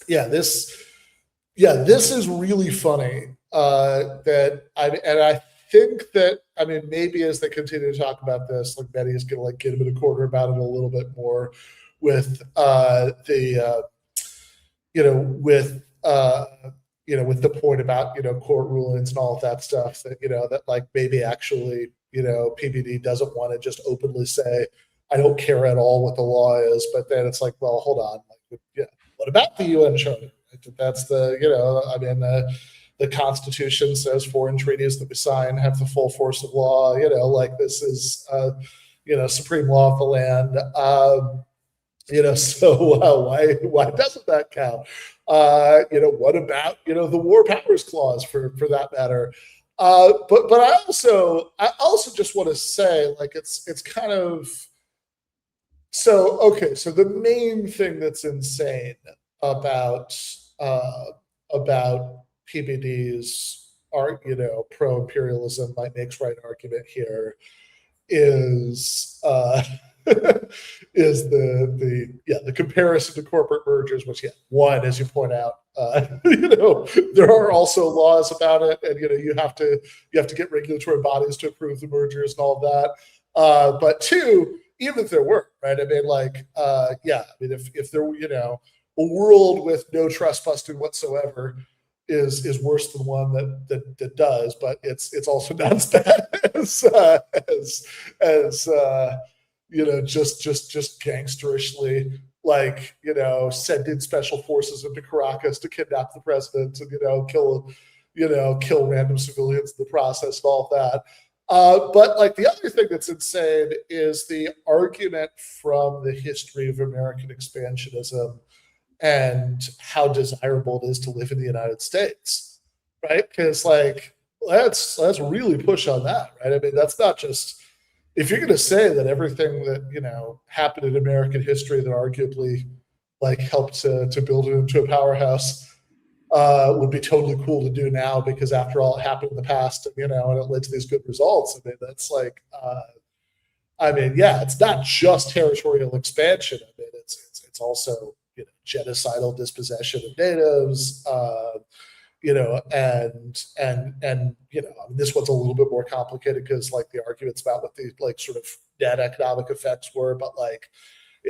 this is really funny. I think that, I mean, maybe as they continue to talk about this, like Medhi is going to get him in a corner about it a little bit more with with the point about court rulings and all of that stuff, that that like maybe actually PBD doesn't want to just openly say I don't care at all what the law is, but then it's like, well, hold on, what about the UN Charter? That's the Constitution says foreign treaties that we sign have the full force of law. Like this is supreme law of the land. So why doesn't that count? What about the War Powers Clause for that matter? But I also just want to say, like, it's kind of so the main thing that's insane about PBD's pro-imperialism might makes right argument here is is the comparison to corporate mergers, which one, as you point out, there are also laws about it, and you have to get regulatory bodies to approve the mergers and all of that. But two, even if there were, right? I mean, like, if there were, a world with no trust busting whatsoever is worse than one that does, but it's also not as bad as just gangsterishly, like, send in special forces into Caracas to kidnap the president and kill random civilians in the process and all of that. But like the other thing that's insane is the argument from the history of American expansionism and how desirable it is to live in the United States, right? Because like let's really push on that, right? I mean, that's not just, if you're going to say that everything that happened in American history that arguably like helped to build it into a powerhouse would be totally cool to do now, because after all, it happened in the past, and it led to these good results. I mean, that's like, it's not just territorial expansion. I mean, it's also genocidal dispossession of natives. This one's a little bit more complicated because like the arguments about what the like sort of net economic effects were, but like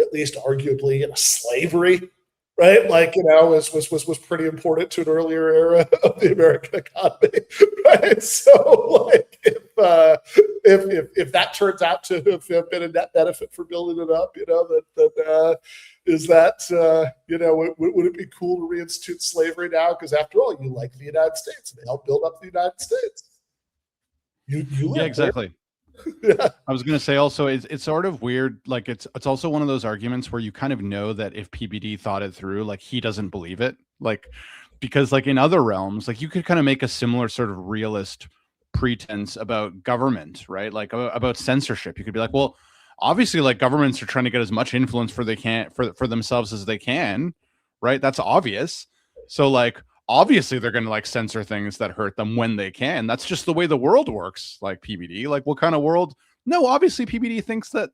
at least arguably slavery, right? Like, was pretty important to an earlier era of the American economy, right? So like if that turns out to have been a net benefit for building it up, is that, would it be cool to reinstitute slavery now? Because after all, you like the United States and they helped build up the United States. Yeah, exactly. Yeah. I was going to say also, it's sort of weird. Like it's also one of those arguments where you kind of know that if PBD thought it through, like he doesn't believe it. Like, because like in other realms, like you could kind of make a similar sort of realist pretense about government, right? Like about censorship. You could be like, well, obviously like governments are trying to get as much influence for themselves as they can, right? That's obvious. So like obviously they're going to like censor things that hurt them when they can. That's just the way the world works. Like PBD, like what kind of world? No, obviously PBD thinks that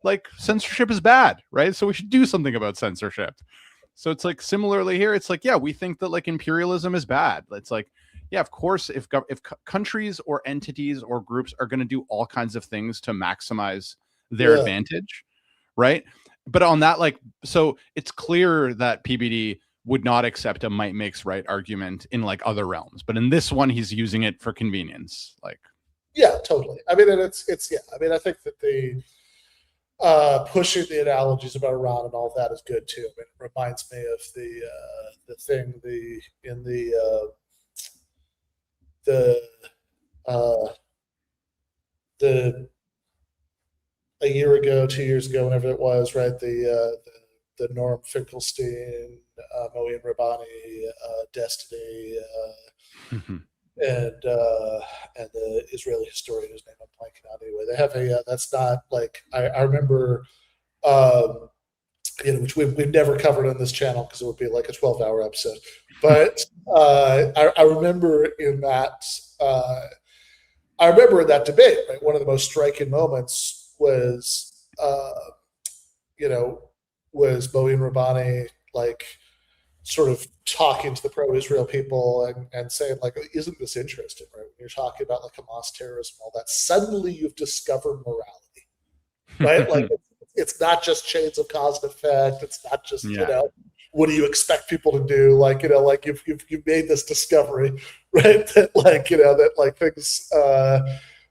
like censorship is bad, right? So we should do something about censorship. So it's like similarly here, it's like, yeah, we think that like imperialism is bad. It's like, yeah, of course, if countries or entities or groups are going to do all kinds of things to maximize their advantage, right? But on that, like, so it's clear that PBD would not accept a might makes right argument in like other realms, but in this one, he's using it for convenience. Like, yeah, totally. I mean, and it's yeah. I mean, I think that the pushing the analogies about Iran and all of that is good too. I mean, it reminds me of the thing a year ago, 2 years ago, whenever it was, right? The Norm Finkelstein, Moeen Rabbani, Destiny, and the Israeli historian whose name I'm blanking out anyway. They have a that's not like I remember, which we've never covered on this channel because it would be like a 12-hour episode. But I remember in that debate, right? One of the most striking moments was Moeen Rabbani like sort of talking to the pro-Israel people and saying like, isn't this interesting, right? When you're talking about like Hamas terrorism and all that, suddenly you've discovered morality, right? Like it's not just chains of cause and effect. It's not just, what do you expect people to do? Like, like you've made this discovery, right? That like, that like things,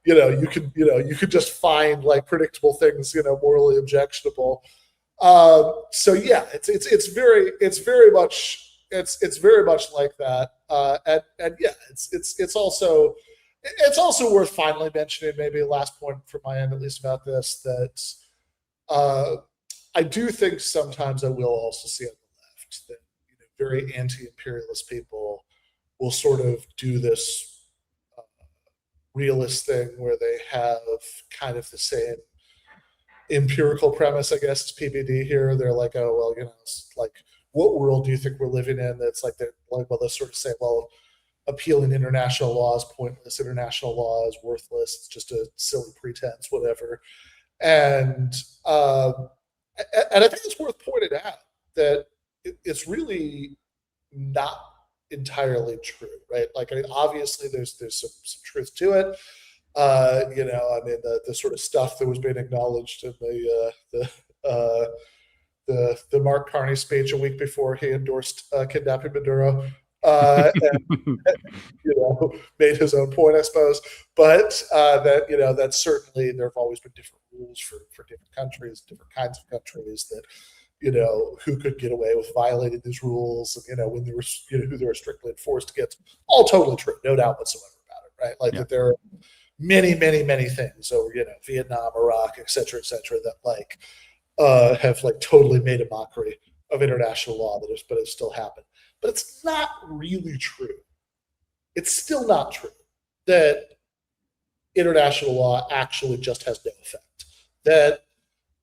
you could just find like predictable things, morally objectionable. So yeah, it's very much like that. And yeah, it's also worth finally mentioning, maybe last point from my end, at least about this, that I do think sometimes I will also see on the left that very anti-imperialist people will sort of do this realist thing where they have kind of the same empirical premise, I guess, as PBD here. They're like, oh, well, it's like, what world do you think we're living in? That's like, they're like, well, they sort of say, well, appealing international law is pointless. International law is worthless. It's just a silly pretense, whatever. And I think it's worth pointing out that it's really not entirely true, right? Like, I mean, obviously there's some truth to it. I mean, the sort of stuff that was being acknowledged in the Mark Carney speech a week before he endorsed kidnapping Maduro, and made his own point, I suppose. But that certainly there have always been different rules for different countries, different kinds of countries, that who could get away with violating these rules, and when they were who they were strictly enforced against. All totally true, no doubt whatsoever about it, right? Like that there are many things over Vietnam, Iraq, et cetera, that like have like totally made a mockery of international law, but it's still happened. But it's not really true. It's still not true that international law actually just has no effect. That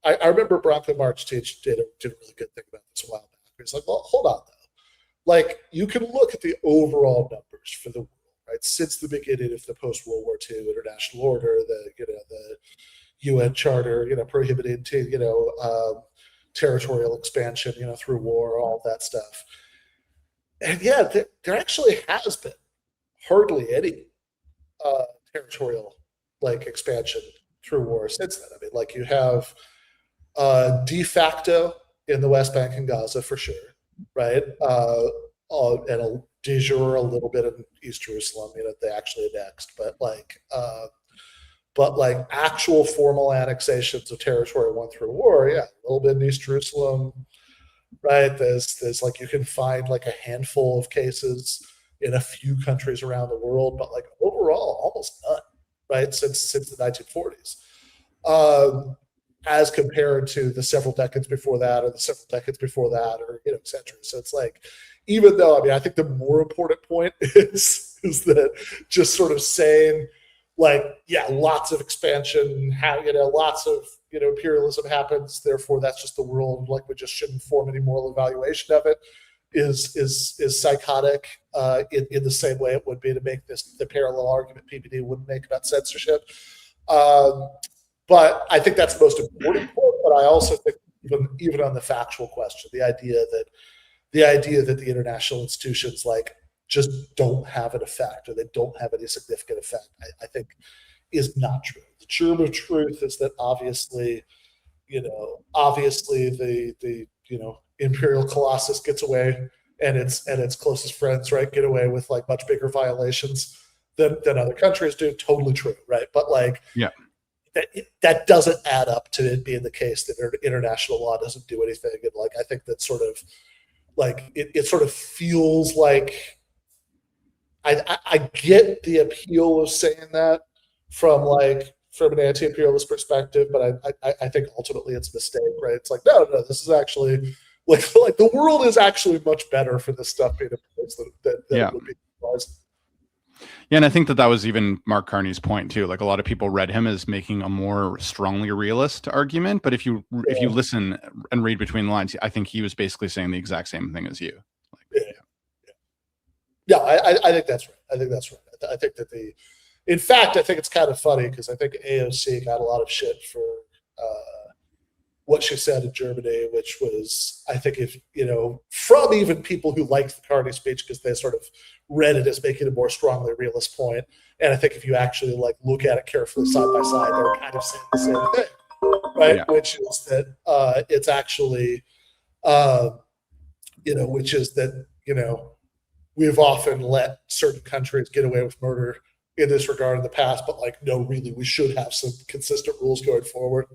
I remember Bronco March did a really good thing about this a while back. He's like, well, hold on though. Like, you can look at the overall numbers for the world, right? Since the beginning of the post-World War II international order, the UN Charter, prohibiting territorial expansion, through war, all that stuff. And yeah, there actually has been hardly any territorial like expansion through war since then. I mean, like, you have de facto in the West Bank and Gaza for sure, right? And a de jure a little bit in East Jerusalem, they actually annexed, but actual formal annexations of territory won through war, yeah, a little bit in East Jerusalem, right? There's like, you can find like a handful of cases in a few countries around the world, but like overall, almost none, right? Since the 1940s. As compared to the several decades before that, or the several decades before that, or et cetera. So it's like, even though, I mean, I think the more important point is that just sort of saying, like, yeah, lots of expansion, lots of imperialism happens, therefore that's just the world, like, we just shouldn't form any moral evaluation of it, is psychotic, in the same way it would be to make the parallel argument PBD wouldn't make about censorship. But I think that's the most important point. But I also think even on the factual question, the idea that the international institutions like just don't have an effect, or they don't have any significant effect, I think is not true. The germ of truth is that obviously the imperial colossus gets away, and its closest friends, right, get away with like much bigger violations than other countries do. Totally true, right? But like, yeah. That doesn't add up to it being the case that international law doesn't do anything. And like, I think that sort of like, it sort of feels like I get the appeal of saying that from an anti-imperialist perspective, but I think ultimately it's a mistake, right? It's like, no, this is actually like the world is actually much better for this stuff being in place than it would be otherwise. Yeah, and I think that was even Mark Carney's point too. Like, a lot of people read him as making a more strongly realist argument, but if you listen and read between the lines, I think he was basically saying the exact same thing as you. I think that's right. I think that in fact, I think it's kind of funny because I think AOC got a lot of shit for what she said in Germany, which was, I think, if from even people who liked the Carney speech because they sort of read it as making a more strongly realist point. And I think if you actually look at it carefully side by side, they were kind of saying the same thing, right? Yeah. Which is that it's actually, which is that we've often let certain countries get away with murder in this regard in the past, but no, really, we should have some consistent rules going forward.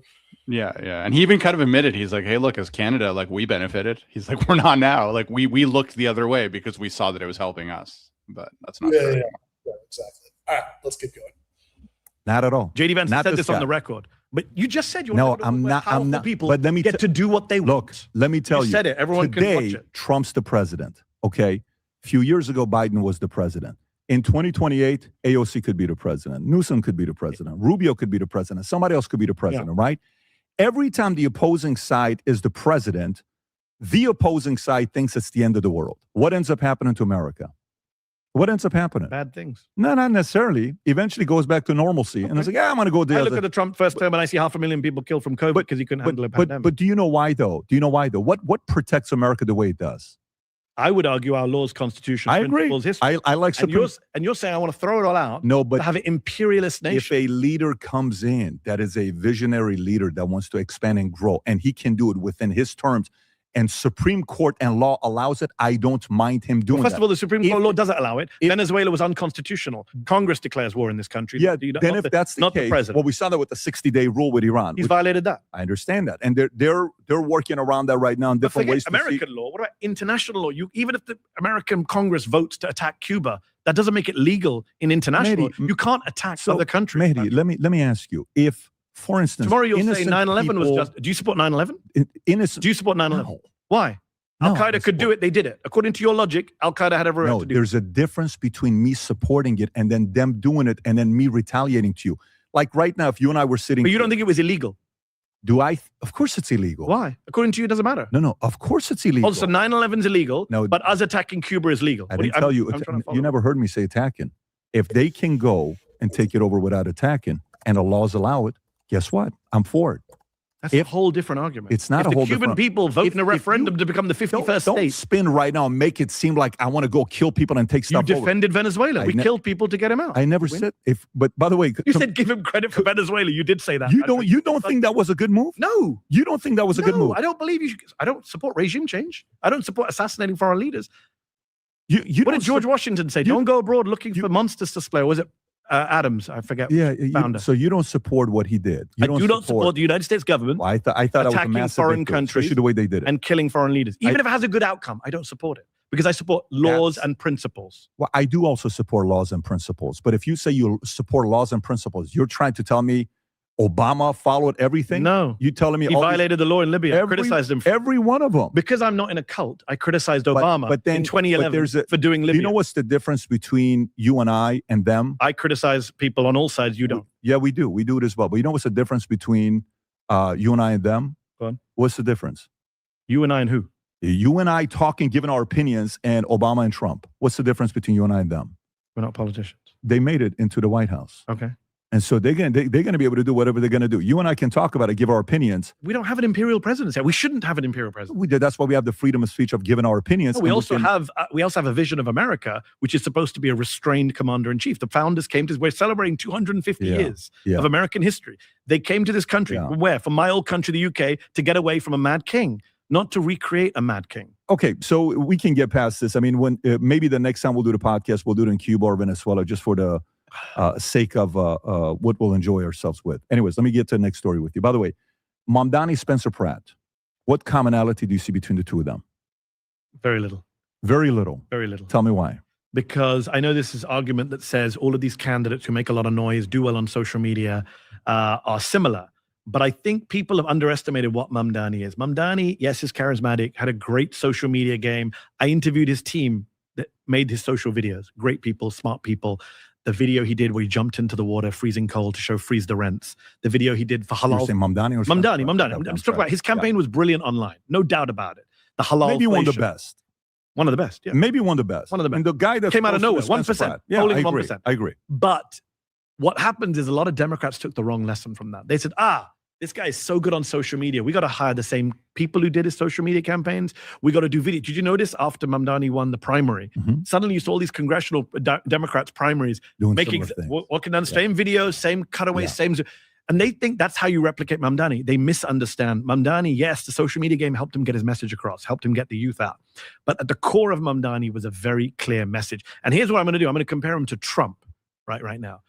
Yeah. And he even kind of admitted, he's like, hey, look, as Canada, we benefited. He's like, we're not now. We looked the other way because we saw that it was helping us. But that's not true. Yeah, exactly. All right, let's keep going. Not at all. JD Vance said this on the record. But you just said you want I'm not. People but let me get to do what they want. Let me tell you. You said it. Everyone today, can watch it. Trump's the president. Okay. A few years ago, Biden was the president. In 2028, AOC could be the president. Newsom could be the president. Rubio could be the president. Somebody else could be the president, right? Every time the opposing side is the president, the opposing side thinks it's the end of the world. What ends up happening to America? What ends up happening? Bad things. No, not necessarily. Eventually goes back to normalcy. And it's like, I'm going to go there. I look at the Trump first term and I see 500,000 people killed from COVID because he couldn't handle a pandemic. But do you know why, though? What protects America the way it does? I would argue our laws, constitution, I agree. History. I like Supreme. And you're saying I want to throw it all out. No, but to have an imperialist nation. If a leader comes in that is a visionary leader that wants to expand and grow, and he can do it within his terms, and Supreme Court and law allows it, I don't mind him doing First of all, the Supreme Court law doesn't allow it. Venezuela was unconstitutional. Congress declares war in this country. Yeah, then if that's the case, well, we saw that with the 60-day rule with Iran. He's violated that. I understand that. And they're working around that right now in different ways. American law. What about international law? Even if the American Congress votes to attack Cuba, that doesn't make it legal in international law. You can't attack other countries. Mehdi, let me ask you. If, for instance, tomorrow you'll say 9/11 was just. Do you support 9/11? Do you support 9/11? No. Why? Al Qaeda could do it. They did it. According to your logic, Al Qaeda had every right to do it. There's a difference between me supporting it and then them doing it and then me retaliating to you. Like right now, if you and I were sitting. But you don't think it was illegal? Do I? Of course it's illegal. Why? According to you, it doesn't matter. No. Of course it's illegal. Also, 9/11 is illegal. No, but us attacking Cuba is legal. I didn't tell you. You never heard me say attacking. If they can go and take it over without attacking, and the laws allow it, guess what? I'm for it. That's a whole different argument. It's not a whole different. If the Cuban people vote in a referendum to become the 51st state. Don't spin right now and make it seem like I want to go kill people and take stuff over. You defended Venezuela. We killed people to get him out. I never said if. But by the way, you said give him credit for Venezuela. You did say that. You don't think that was a good move? No. You don't think that was a good move? I don't believe you should. I don't support regime change. I don't support assassinating foreign leaders. What did George Washington say? Don't go abroad looking for monsters to slay. Or was it Adams? I forget. Yeah, so you don't support what he did. I do not support the United States government. Well, I thought it was a massive foreign countries, especially the way they did it, and killing foreign leaders. Even if it has a good outcome, I don't support it because I support laws and principles. Well, I do also support laws and principles. But if you say you support laws and principles, you're trying to tell me Obama followed everything? No. You telling me he violated the law in Libya. I criticized him. Every one of them. Because I'm not in a cult, I criticized Obama but then, in 2011 for doing Libya. You know what's the difference between you and I and them? I criticize people on all sides. You don't. Yeah, we do. We do it as well. But you know what's the difference between you and I and them? Go on. What's the difference? You and I and who? You and I talking, giving our opinions, and Obama and Trump. What's the difference between you and I and them? We're not politicians. They made it into the White House. Okay. And so they're going to be able to do whatever they're going to do. You and I can talk about it, give our opinions. We don't have an imperial presidency. We shouldn't have an imperial presidency. That's why we have the freedom of speech of giving our opinions. No, we also have a vision of America, which is supposed to be a restrained commander-in-chief. The founders came to. We're celebrating 250 years of American history. They came to this country from where? From my old country, the UK, to get away from a mad king, not to recreate a mad king. Okay, so we can get past this. I mean, when maybe the next time we'll do the podcast, we'll do it in Cuba or Venezuela, just for the sake of what we'll enjoy ourselves with. Anyways, let me get to the next story with you. By the way, Mamdani, Spencer Pratt, what commonality do you see between the two of them? Very little. Very little. Very little. Tell me why. Because I know this is argument that says all of these candidates who make a lot of noise, do well on social media, are similar. But I think people have underestimated what Mamdani is. Mamdani, yes, is charismatic, had a great social media game. I interviewed his team that made his social videos. Great people, smart people. The video he did where he jumped into the water, freezing cold, to show freeze the rents. The video he did for halal. You're saying Mamdani or Mamdani. I'm just talking about his campaign was brilliant online. No doubt about it. The halal. Maybe one of the best. One of the best, yeah. Maybe one of the best. One of the best. And the guy that came out of nowhere, 1%. Yeah, polling I agree. 1%. I agree. But what happens is a lot of Democrats took the wrong lesson from that. They said, This guy is so good on social media. We got to hire the same people who did his social media campaigns. We got to do video. Did you notice after Mamdani won the primary, suddenly you saw all these congressional Democrats primaries making walking down the same videos, same cutaways, same. And they think that's how you replicate Mamdani. They misunderstand. Mamdani, yes, the social media game helped him get his message across, helped him get the youth out. But at the core of Mamdani was a very clear message. And here's what I'm going to do. I'm going to compare him to Trump right now.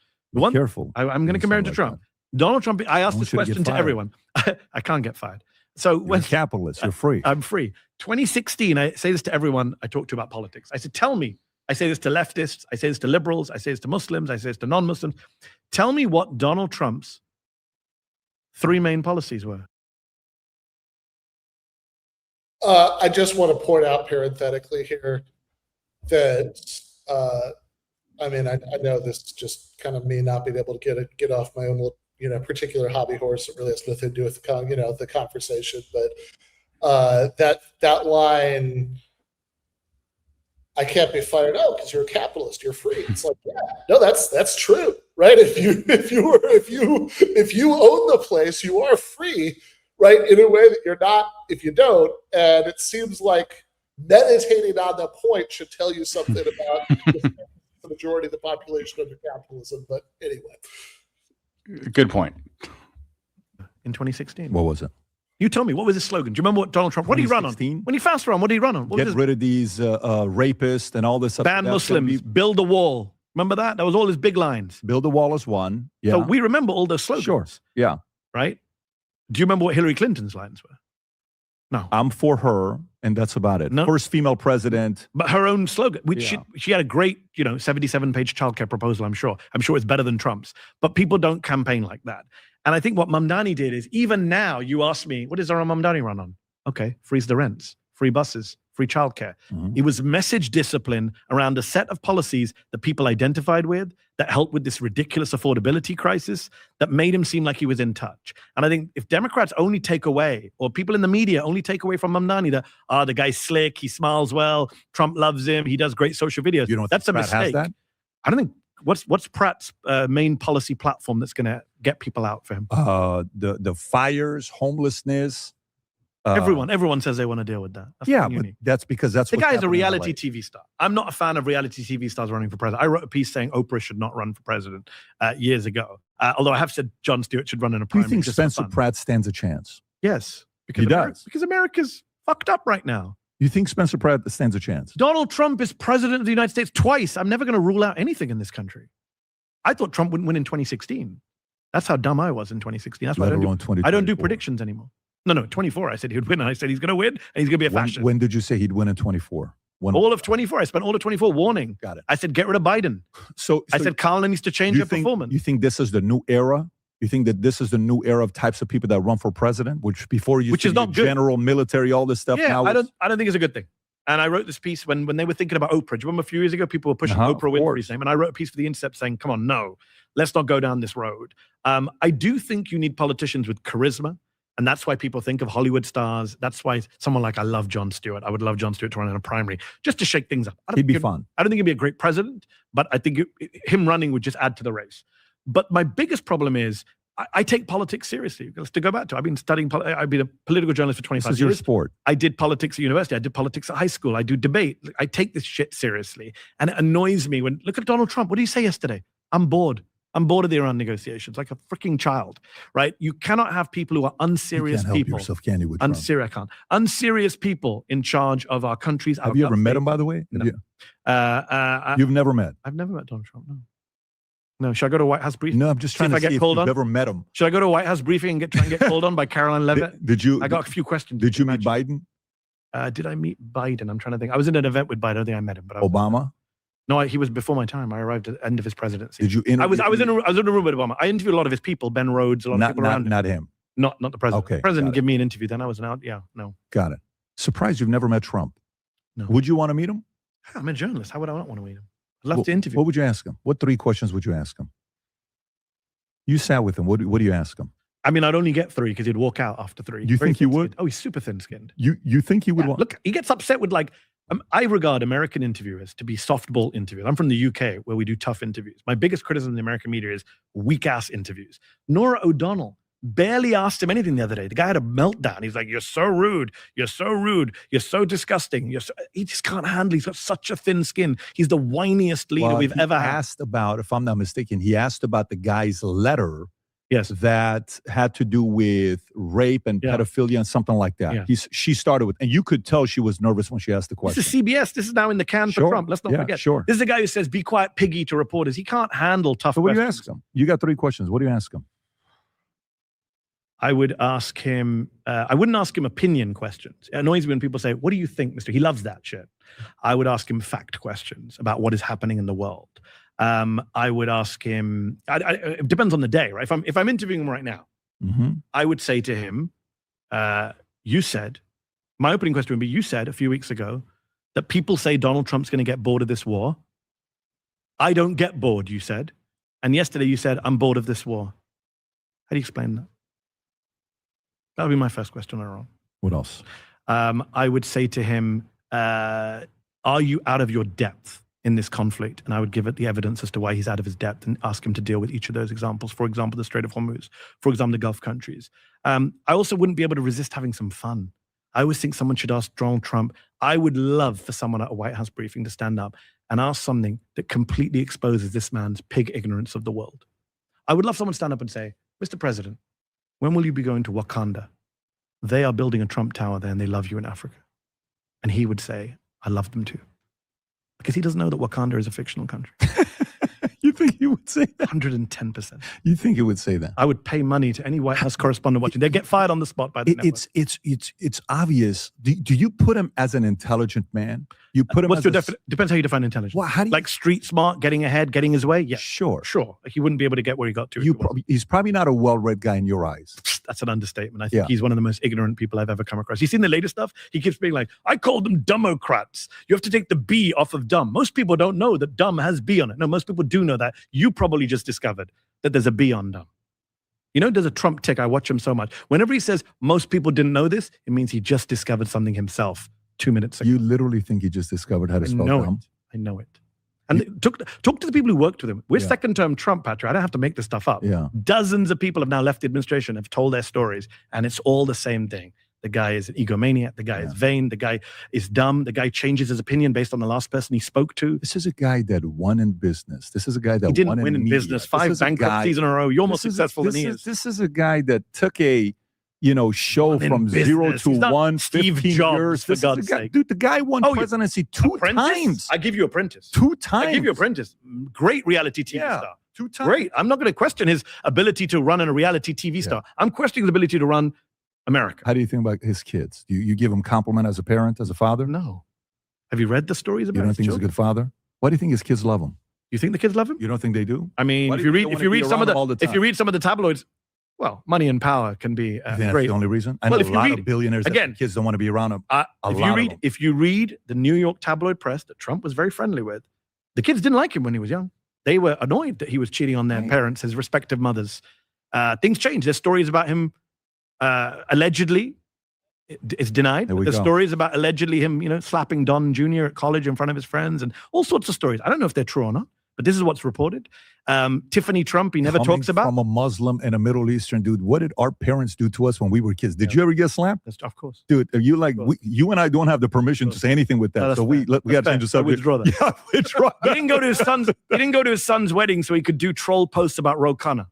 Careful. I'm going to compare him to Trump. Donald Trump, I asked this question to everyone. I can't get fired. So when capitalist, you're free. I'm free. 2016, I say this to everyone I talk to about politics. I said, tell me, I say this to leftists, I say this to liberals, I say this to Muslims, I say this to non-Muslims. Tell me what Donald Trump's 3 main policies were. I just want to point out parenthetically here that, I know this is just kind of me not being able to get off my own particular hobby horse. It really has nothing to do with the conversation, but that line, I can't be fired out because you're a capitalist, you're free. It's like, yeah, no, that's true, right? If you own the place, you are free, right? In a way that you're not if you don't. And it seems like meditating on that point should tell you something about the majority of the population under capitalism. But anyway. Good point. In 2016. What was it? You tell me, what was his slogan? Do you remember what Donald Trump, what did he run on? When he first ran, what did he run on? Get rid of these rapists and all this stuff. Ban Muslims, build a wall. Remember that? That was all his big lines. Build a wall is one. Yeah. So we remember all those slogans. Sure. Yeah. Right? Do you remember what Hillary Clinton's lines were? No. I'm for her, and that's about it. No. First female president. But her own slogan, which she had a great, 77-page childcare proposal, I'm sure. I'm sure it's better than Trump's. But people don't campaign like that. And I think what Mamdani did is, even now, you ask me, what does our Mamdani run on? Okay, freeze the rents, free buses, free childcare. It was message discipline around a set of policies that people identified with, that helped with this ridiculous affordability crisis, that made him seem like he was in touch. And I think if Democrats only take away, or people in the media only take away from Mamdani that, the guy's slick, he smiles well, Trump loves him, he does great social videos. You don't That's a Pratt mistake. has that? I don't think, what's Pratt's main policy platform that's going to get people out for him? The fires, homelessness. Everyone says they want to deal with that. That's but that's because that's the guy is a reality TV star. I'm not a fan of reality TV stars running for president. I wrote a piece saying Oprah should not run for president years ago. Although I have said Jon Stewart should run in a primary. Do you think Spencer Pratt stands a chance? Yes, he does. Because America's fucked up right now. You think Spencer Pratt stands a chance? Donald Trump is president of the United States twice. I'm never going to rule out anything in this country. I thought Trump wouldn't win in 2016. That's how dumb I was in 2016. That's why I don't do predictions anymore. No, 24. I said he would win, and I said he's going to win, and he's going to be a fascist. When did you say he'd win in 24? All of 24. I spent all of 24 warning. Got it. I said, get rid of Biden. So I said, Carlin needs to change her performance. You think this is the new era? You think that this is the new era of types of people that run for president, which before you is not good. General, military, all this stuff? Yeah, now I don't think it's a good thing. And I wrote this piece when they were thinking about Oprah. Do you remember a few years ago, people were pushing Oprah Winfrey's name? And I wrote a piece for The Intercept saying, come on, no, let's not go down this road. I do think you need politicians with charisma. And that's why people think of Hollywood stars. That's why someone like, I love Jon Stewart. I would love Jon Stewart to run in a primary just to shake things up. He'd be fun. I don't think he'd be a great president, but I think him running would just add to the race. But my biggest problem is I take politics seriously. Let's go back to, I've been studying, I've been a political journalist for 25 years. This is your sport. I did politics at university. I did politics at high school. I do debate. I take this shit seriously. And it annoys me when, look at Donald Trump. What did he say yesterday? I'm bored. I'm bored of the Iran negotiations, like a freaking child, right? You cannot have people who are unserious people. You can't help yourself, can you, with Trump? I can't. Unserious people in charge of our countries. Have you ever met him, by the way? No. You've never met? I've never met Donald Trump, no. No, should I go to a White House briefing? No, I'm just trying to see if you've ever met him. Should I go to a White House briefing and try and get called on by Caroline Levitt? Did you? I got a few questions. Did you meet Biden? Did I meet Biden? I'm trying to think. I was in an event with Biden. I don't think I met him. But Obama? No, he was before my time. I arrived at the end of his presidency. Did you interview? I was in a room with Obama. I interviewed a lot of his people, Ben Rhodes, a lot of people around him. Not him. Not the president. Okay, the president gave me an interview. Then I was out. Yeah, no. Got it. Surprised you've never met Trump. No. Would you want to meet him? I'm a journalist. How would I not want to meet him? I'd love to interview. What would you ask him? What 3 questions would you ask him? You sat with him. What do you ask him? I mean, I'd only get 3 because he'd walk out after 3. You think he would? Oh, he's super thin-skinned. You think he would want? Look, he gets upset with I regard American interviewers to be softball interviewers. I'm from the UK where we do tough interviews. My biggest criticism of the American media is weak-ass interviews. Norah O'Donnell barely asked him anything the other day. The guy had a meltdown. He's like, "You're so rude. You're so rude. You're so disgusting. He just can't handle. He's got such a thin skin. He's the whiniest leader we've ever had." Asked about, if I'm not mistaken, he asked about the guy's letter. Yes, that had to do with rape and pedophilia and something like that. Yeah. She started with, and you could tell she was nervous when she asked the question. This is CBS. This is now in the can for Trump. Let's not forget. Sure. This is a guy who says, "Be quiet, piggy," to reporters. He can't handle tough. So what questions. do you ask him? You got 3 questions. What do you ask him? I would ask him. I wouldn't ask him opinion questions. It annoys me when people say, "What do you think, Mister?" He loves that shit. I would ask him fact questions about what is happening in the world. I would ask him. It depends on the day, right? If I'm interviewing him right now, I would say to him, "You said." My opening question would be, "You said a few weeks ago that people say Donald Trump's going to get bored of this war. I don't get bored," you said, and yesterday you said, "I'm bored of this war." How do you explain that? That would be my first question. What else? I would say to him, "Are you out of your depth in this conflict?" And I would give it the evidence as to why he's out of his depth and ask him to deal with each of those examples. For example, the Strait of Hormuz. For example, the Gulf countries. I also wouldn't be able to resist having some fun. I always think someone should ask Donald Trump. I would love for someone at a White House briefing to stand up and ask something that completely exposes this man's pig ignorance of the world. I would love someone to stand up and say, "Mr. President, when will you be going to Wakanda? They are building a Trump Tower there and they love you in Africa." And he would say, "I love them too." Because he doesn't know that Wakanda is a fictional country. You think he would say that? 110%. You think he would say that? I would pay money to any White House correspondent watching. They get fired on the spot by the network. It's obvious. Do you put him as an intelligent man? You put him What's as your depends how you define intelligence. Well, how do you, like street smart, getting ahead, getting his way? Yeah. Sure. Like he wouldn't be able to get where he got to. He's probably not a well-read guy in your eyes. That's an understatement. I think he's one of the most ignorant people I've ever come across. You seen the latest stuff? He keeps being like, "I call them Democrats. You have to take the B off of dumb." Most people don't know that dumb has B on it. No, most people do know that. You probably just discovered that there's a B on dumb. You know, there's a Trump tick. I watch him so much. Whenever he says most people didn't know this, it means he just discovered something himself 2 minutes ago. You literally think he just discovered how to spell dumb? I know it. And talk to the people who worked with him. We're second-term Trump, Patrick. I don't have to make this stuff up. Yeah. Dozens of people have now left the administration, have told their stories, and it's all the same thing. The guy is an egomaniac. The guy is vain. The guy is dumb. The guy changes his opinion based on the last person he spoke to. This is a guy that won in business. This is a guy that he didn't won win in media. business. 5 bankruptcies in a row. You're more successful than he is. This is a guy that took a show from business. 0 to 1, Steve 15 Jobs, years. for God's sake. Dude, the guy won presidency 2 times. I give you Apprentice. 2 times. I give you Apprentice. Great reality TV star. 2 times. Great. I'm not going to question his ability to run a reality TV star. I'm questioning his ability to run America. How do you think about his kids? Do you give him compliment as a parent, as a father? No. Have you read the stories about You don't his think children? he's a good father? Why do you think his kids love him? You think the kids love him? You don't think they do? I mean, Why if do you you read think they wanna be around him all the if you time? read some of the tabloids, well, money and power can be You think great. that's the only reason? I know Well, a lot of billionaires that kids don't want to be around him. If you read the New York tabloid press that Trump was very friendly with, the kids didn't like him when he was young. They were annoyed that he was cheating on their parents, his respective mothers. Things changed. There's stories about him allegedly. It's denied. There's stories about allegedly him, slapping Don Jr. at college in front of his friends and all sorts of stories. I don't know if they're true or not, but this is what's reported. Tiffany Trump, he never talks about. From a Muslim and a Middle Eastern dude, what did our parents do to us when we were kids? Did you ever get slapped? Of course. Dude, are you like, you and I don't have the permission to say anything with that. No, so we got to change the subject. Withdraw that. Yeah, withdraw He didn't go to his son's wedding so he could do troll posts about Ro Khanna.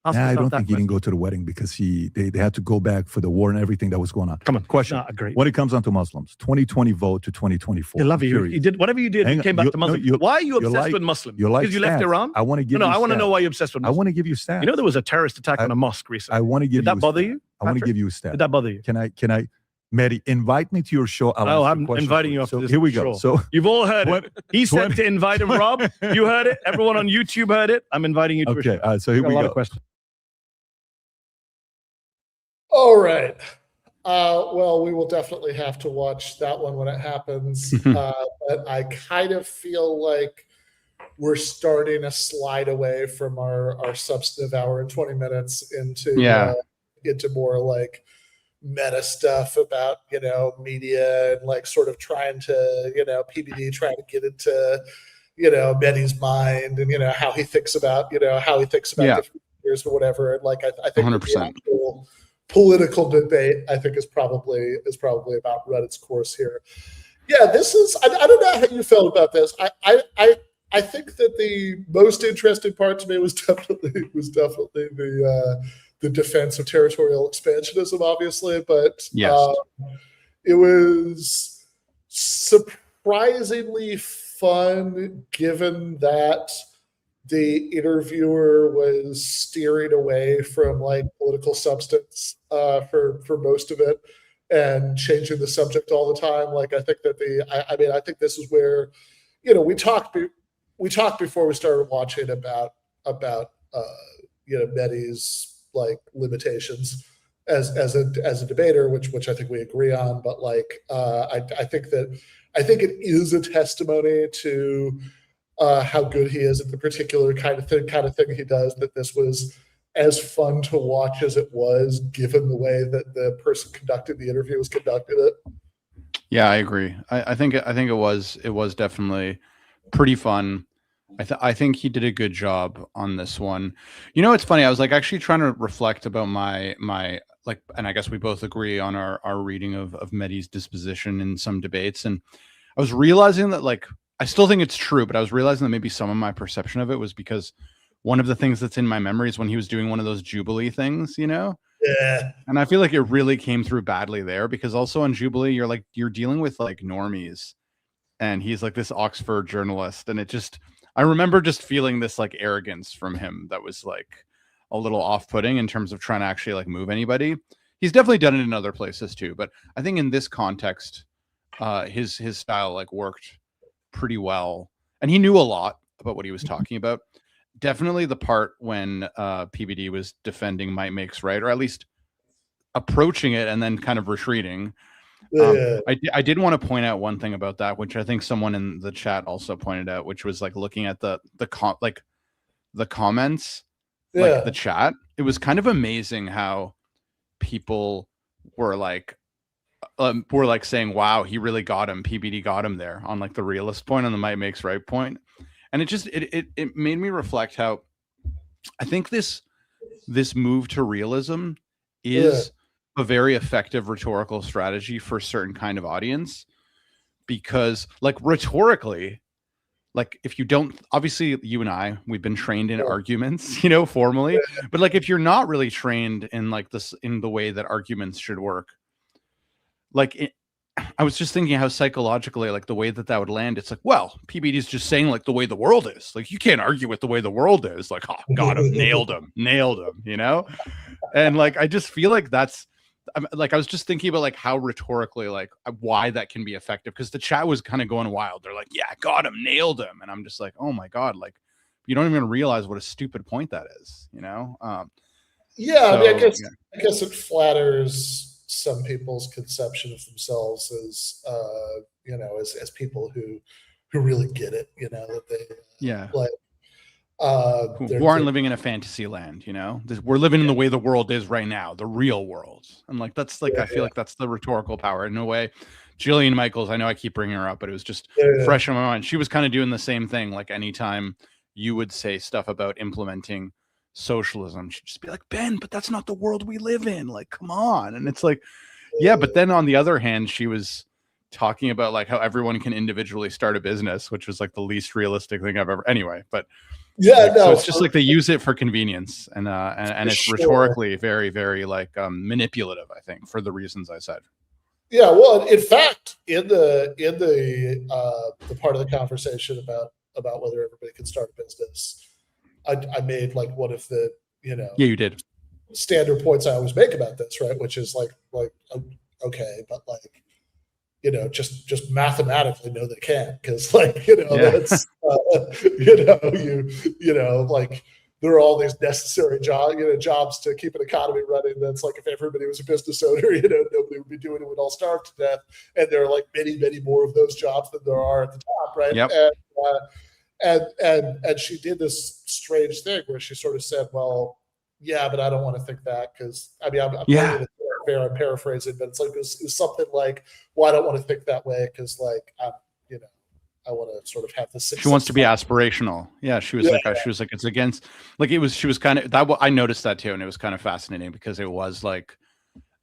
I don't think he didn't go to the wedding because they had to go back for the war and everything that was going on. Come on. Question. Great. When it comes down to Muslims, 2020 vote to 2024. I love you. You did whatever you did. You came back to Muslims. Why are you obsessed with Muslims? Because you left Iran? I want to give I want to know why you're obsessed with Muslims. I want to give you stats. You know there was a terrorist attack on a mosque recently. I want to give you. Did that bother you? I want to give you a stat. Did that bother you? Can I, Medhi, invite me to your show? I'm inviting you after this. Here we go. So you've all heard it. He said to invite him, Rob. You heard it. Everyone on YouTube heard it. I'm inviting you to a show. Okay, so here we go. A lot of questions. All right. Well, we will definitely have to watch that one when it happens. But I kind of feel like we're starting to slide away from our substantive hour and 20 minutes into more like meta stuff about, media and like sort of trying to, PBD trying to get into, Medhi's mind and, how he thinks about, different years or whatever. And like I think that 100%. the actual political debate, I think, is probably about run its course here. Yeah, this is. I don't know how you felt about this. I think that the most interesting part to me was definitely the defense of territorial expansionism, obviously, but Yes. it was surprisingly fun, given that the interviewer was steering away from like political substance for most of it and changing the subject all the time. Like I think that I think this is where, we talked before we started watching about Medhi's like limitations as a debater, which I think we agree on. But like I think it is a testimony to how good he is at the particular kind of thing he does, that this was as fun to watch as it was, given the way that the person conducting the interview was conducting it. Yeah, I agree. I think it was definitely pretty fun. I think he did a good job on this one. It's funny. I was like actually trying to reflect about my like, and I guess we both agree on our reading of Medhi's disposition in some debates. And I was realizing that, like, I still think it's true, but I was realizing that maybe some of my perception of it was because one of the things that's in my memory is when he was doing one of those Jubilee things, Yeah. And I feel like it really came through badly there, because also on Jubilee, you're dealing with like normies, and he's like this Oxford journalist. And I remember just feeling this like arrogance from him that was like a little off-putting in terms of trying to actually like move anybody. He's definitely done it in other places too, but I think in this context, his style like worked pretty well, and he knew a lot about what he was talking about. Definitely the part when PBD was defending might makes right, or at least approaching it and then kind of retreating. I did want to point out one thing about that, which I think someone in the chat also pointed out, which was like looking at the comments, like the chat. It was kind of amazing how people were like saying, wow, he really got him. PBD got him there on like the realist point, on the might makes right point. And it made me reflect how I think this move to realism is a very effective rhetorical strategy for a certain kind of audience, because like rhetorically, like if you don't, obviously you and we've been trained in arguments, formally, but like if you're not really trained in like this, in the way that arguments should work, like I was just thinking how psychologically, like the way that would land, it's like, well, PBD is just saying like the way the world is. Like you can't argue with the way the world is. Like, oh, got him, nailed him, And like I just feel like that's like I was just thinking about like how rhetorically, like why that can be effective, because the chat was kind of going wild. They're like, yeah, got him, nailed him, and I'm just like, oh my god, like you don't even realize what a stupid point that is, I guess it flatters some people's conception of themselves as as people who really get it, that they who aren't living in a fantasy land, we're living in the way the world is right now, the real world. And like that's like I feel like that's the rhetorical power in a way. Jillian Michaels, I know I keep bringing her up, but it was just fresh in my mind. She was kind of doing the same thing. Like anytime you would say stuff about implementing socialism, she'd just be like, Ben, but that's not the world we live in, like come on. And it's like, yeah, but then on the other hand, she was talking about like how everyone can individually start a business, which was like the least realistic thing I've ever, anyway, but so it's just like they use it for convenience, and it's rhetorically very, very like manipulative, I think, for the reasons I said. Yeah, well, in fact, in the part of the conversation about whether everybody can start a business, I made like one of the you did standard points I always make about this, right? Which is like okay, but like just mathematically, no, they can't, because like that's like there are all these necessary jobs to keep an economy running. That's like if everybody was a business owner, nobody would be doing it. We'd all starve to death. And there are like many, many more of those jobs than there are at the top, right? Yep. And she did this strange thing where she sort of said, well, yeah, but I don't want to think that, because I mean, I'm paraphrasing, but it's like it was something like, well, I don't want to think that way because like to sort of have this. She wants to be aspirational. Yeah, she was like it's against, like she was kind of that. I noticed that too, and it was kind of fascinating because it was like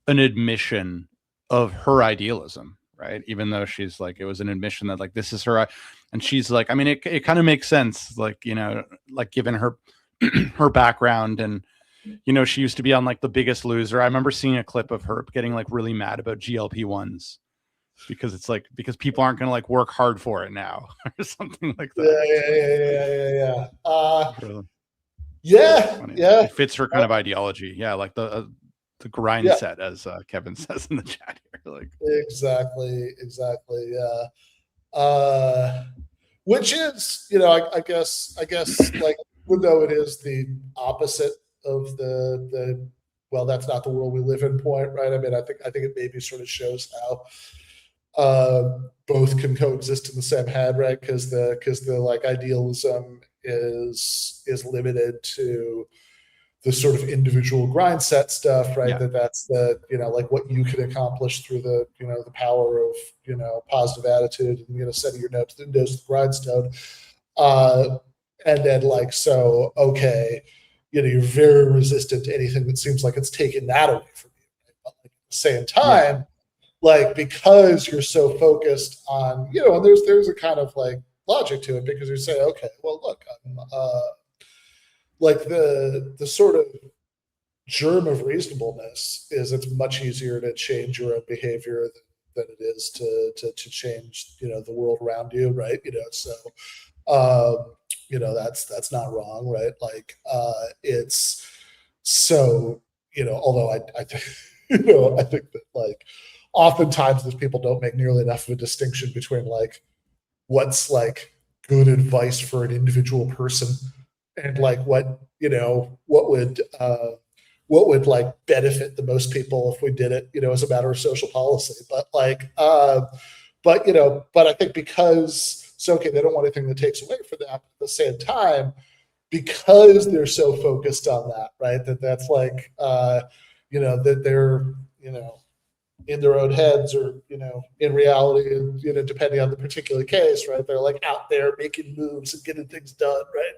an admission of her idealism, right? Even though she's like, it was an admission that like this is her, and she's like, I mean, it kind of makes sense, like, you know, like given her her background, and you know, she used to be on like The Biggest Loser. I remember seeing a clip of her getting like really mad about GLP-1s because it's like, because people aren't going to like work hard for it now or something like that. Yeah. It fits her kind of ideology. Yeah, like the grind set, as Kevin says in the chat here. Like exactly. Yeah. Which is, you know, I guess like, even though it is the opposite of the well, that's not the world we live in point, right? I mean, I think it maybe sort of shows how both can coexist in the same head, right? Because the like idealism is limited to the sort of individual grind set stuff, right? Yeah. That's the, you know, like what you can accomplish through the, you know, the power of, you know, positive attitude and, you know, setting your nose to the grindstone. And then like, so, okay, you know, you're very resistant to anything that seems like it's taking that away from you. Right? But like, at the same time, like, because you're so focused on, you know, and there's a kind of like logic to it, because you say, okay, well, look, like the sort of germ of reasonableness is it's much easier to change your own behavior than it is to change, you know, the world around you, right? You know, so you know, that's not wrong, right? Like it's so, you know, although I think, you know, I think that like oftentimes those people don't make nearly enough of a distinction between like what's like good advice for an individual person and like what, you know, what would like benefit the most people if we did it, you know, as a matter of social policy. But like but you know, but I think because okay, they don't want anything that takes away from that. At the same time, because they're so focused on that, right? That's like, you know, that they're, you know, in their own heads or, you know, in reality, you know, depending on the particular case, right? They're like out there making moves and getting things done, right?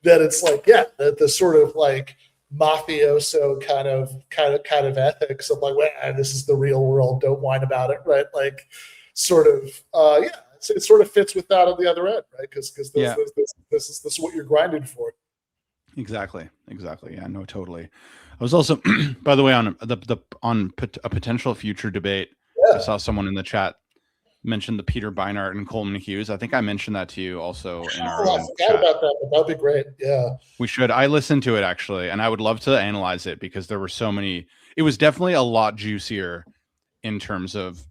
That it's like, yeah, the sort of like mafioso kind of ethics of like, well, this is the real world, don't whine about it, right? Like, sort of, yeah. It sort of fits with that on the other end, right? Because this is what you're grinding for. Exactly. Yeah, no, totally. I was also, by the way, on a potential future debate. I saw someone in the chat mention the Peter Beinart and Coleman Hughes. I think I mentioned that to you also in our I forgot about that, but that'd be great. Yeah, we should. I listened to it actually, and I would love to analyze it because there were so many. It was definitely a lot juicier in terms of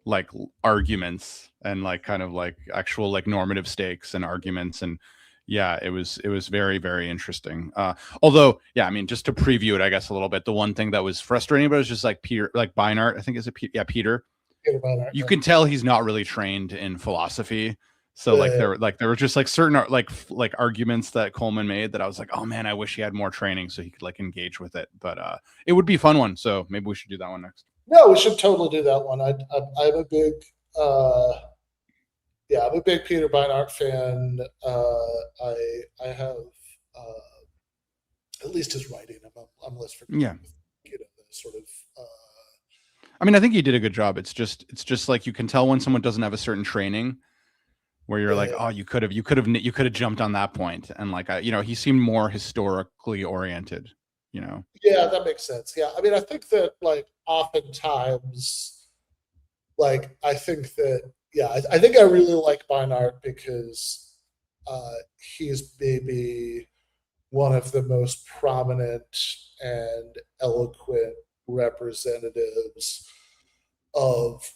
like arguments and like kind of like actual like normative stakes and arguments, and yeah, it was very, very interesting. Although, yeah, I mean, just to preview it, I guess a little bit, the one thing that was frustrating about it was just like Peter, like Beinart, I think is it Peter. Beinart, you can tell he's not really trained in philosophy, so there were just like certain like arguments that Coleman made that I was like, oh man, I wish he had more training so he could like engage with it. But it would be a fun one, so maybe we should do that one next. No, we should totally do that one. I'm a big I'm a big Peter Beinart fan. I have at least his writing. I'm less familiar with, you know, the sort of. I mean, I think he did a good job. It's just like you can tell when someone doesn't have a certain training, where you're like, oh, you could have jumped on that point, and like you know, he seemed more historically oriented. You know. Yeah, that makes sense. Yeah, I mean, I think that like oftentimes, like I think that. Yeah, I think I really like Beinart because he's maybe one of the most prominent and eloquent representatives of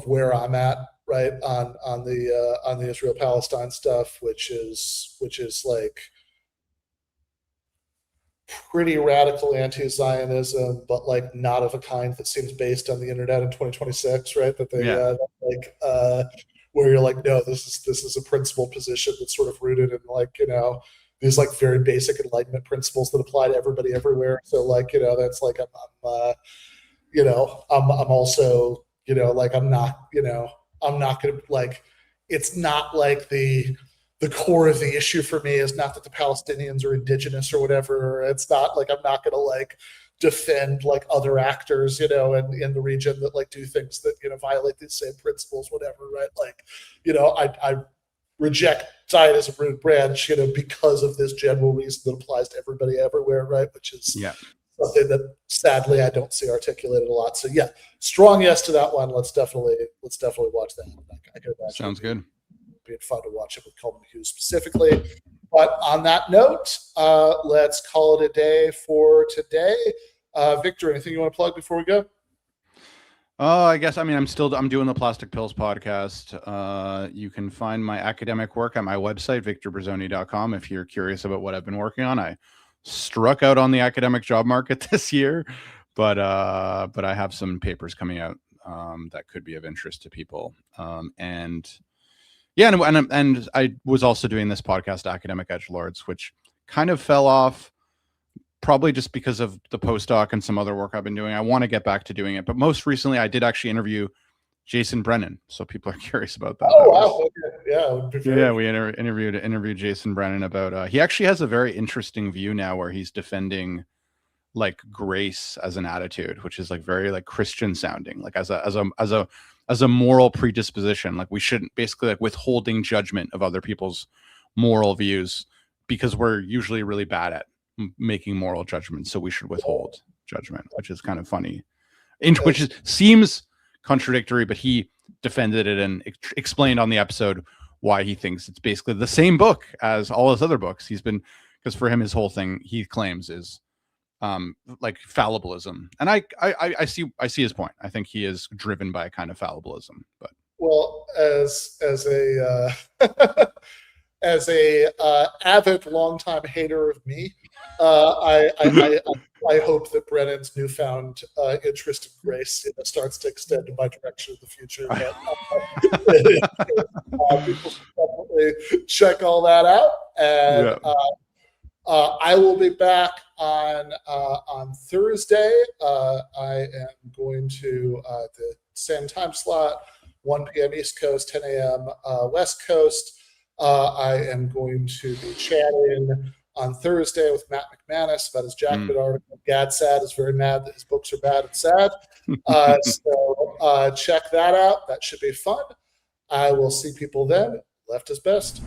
where I'm at, right, on the Israel-Palestine stuff, which is like pretty radical anti-Zionism, but like not of a kind that seems based on the internet in 2026, right? That they where you're like, no, this is a principled position that's sort of rooted in like, you know, these like very basic Enlightenment principles that apply to everybody everywhere. So like, you know, that's like I'm you know, I'm also, you know, like I'm not going to like it's not like the core of the issue for me is not that the Palestinians are indigenous or whatever. It's not like I'm not going to like defend like other actors, in the region that like do things that, violate these same principles, whatever, right? Like, I reject Zionism root branch, because of this general reason that applies to everybody everywhere, right? Which is something that sadly I don't see articulated a lot. So yeah, strong yes to that one. Let's definitely watch that. Sounds good. Being fun to watch it with Coleman Hughes specifically. But on that note, let's call it a day for today. Victor, anything you want to plug before we go? I guess, I'm doing the Plastic Pills podcast. You can find my academic work on my website, victorbruzzone.com. If you're curious about what I've been working on, I struck out on the academic job market this year, but I have some papers coming out that could be of interest to people. And I was also doing this podcast, Academic Edgelords, which kind of fell off probably just because of the postdoc and some other work I've been doing. I want to get back to doing it, but most recently I did actually interview Jason Brennan. So people are curious about that. Oh, wow. Okay. Yeah, we interviewed Jason Brennan about, he actually has a very interesting view now where he's defending like grace as an attitude, which is like very like Christian sounding, like as a moral predisposition. Like we shouldn't basically like withholding judgment of other people's moral views because we're usually really bad at making moral judgments. So we should withhold judgment, which is kind of funny, which seems contradictory, but he defended it and explained on the episode why he thinks it's basically the same book as all his other books. Because for him, his whole thing he claims is like fallibilism, and I see his point. I think he is driven by a kind of fallibilism. But as a as a avid longtime hater of me, I hope that Brennan's newfound interest in grace starts to extend in my direction in the future. People should definitely check all that out, and I will be back on Thursday. I am going to the same time slot, 1 p.m. East Coast, 10 a.m. West Coast. I am going to be chatting on Thursday with Matt McManus about his Jacobin article. Gadsad is very mad that his books are bad and sad. So check that out. That should be fun. I will see people then. Left is best.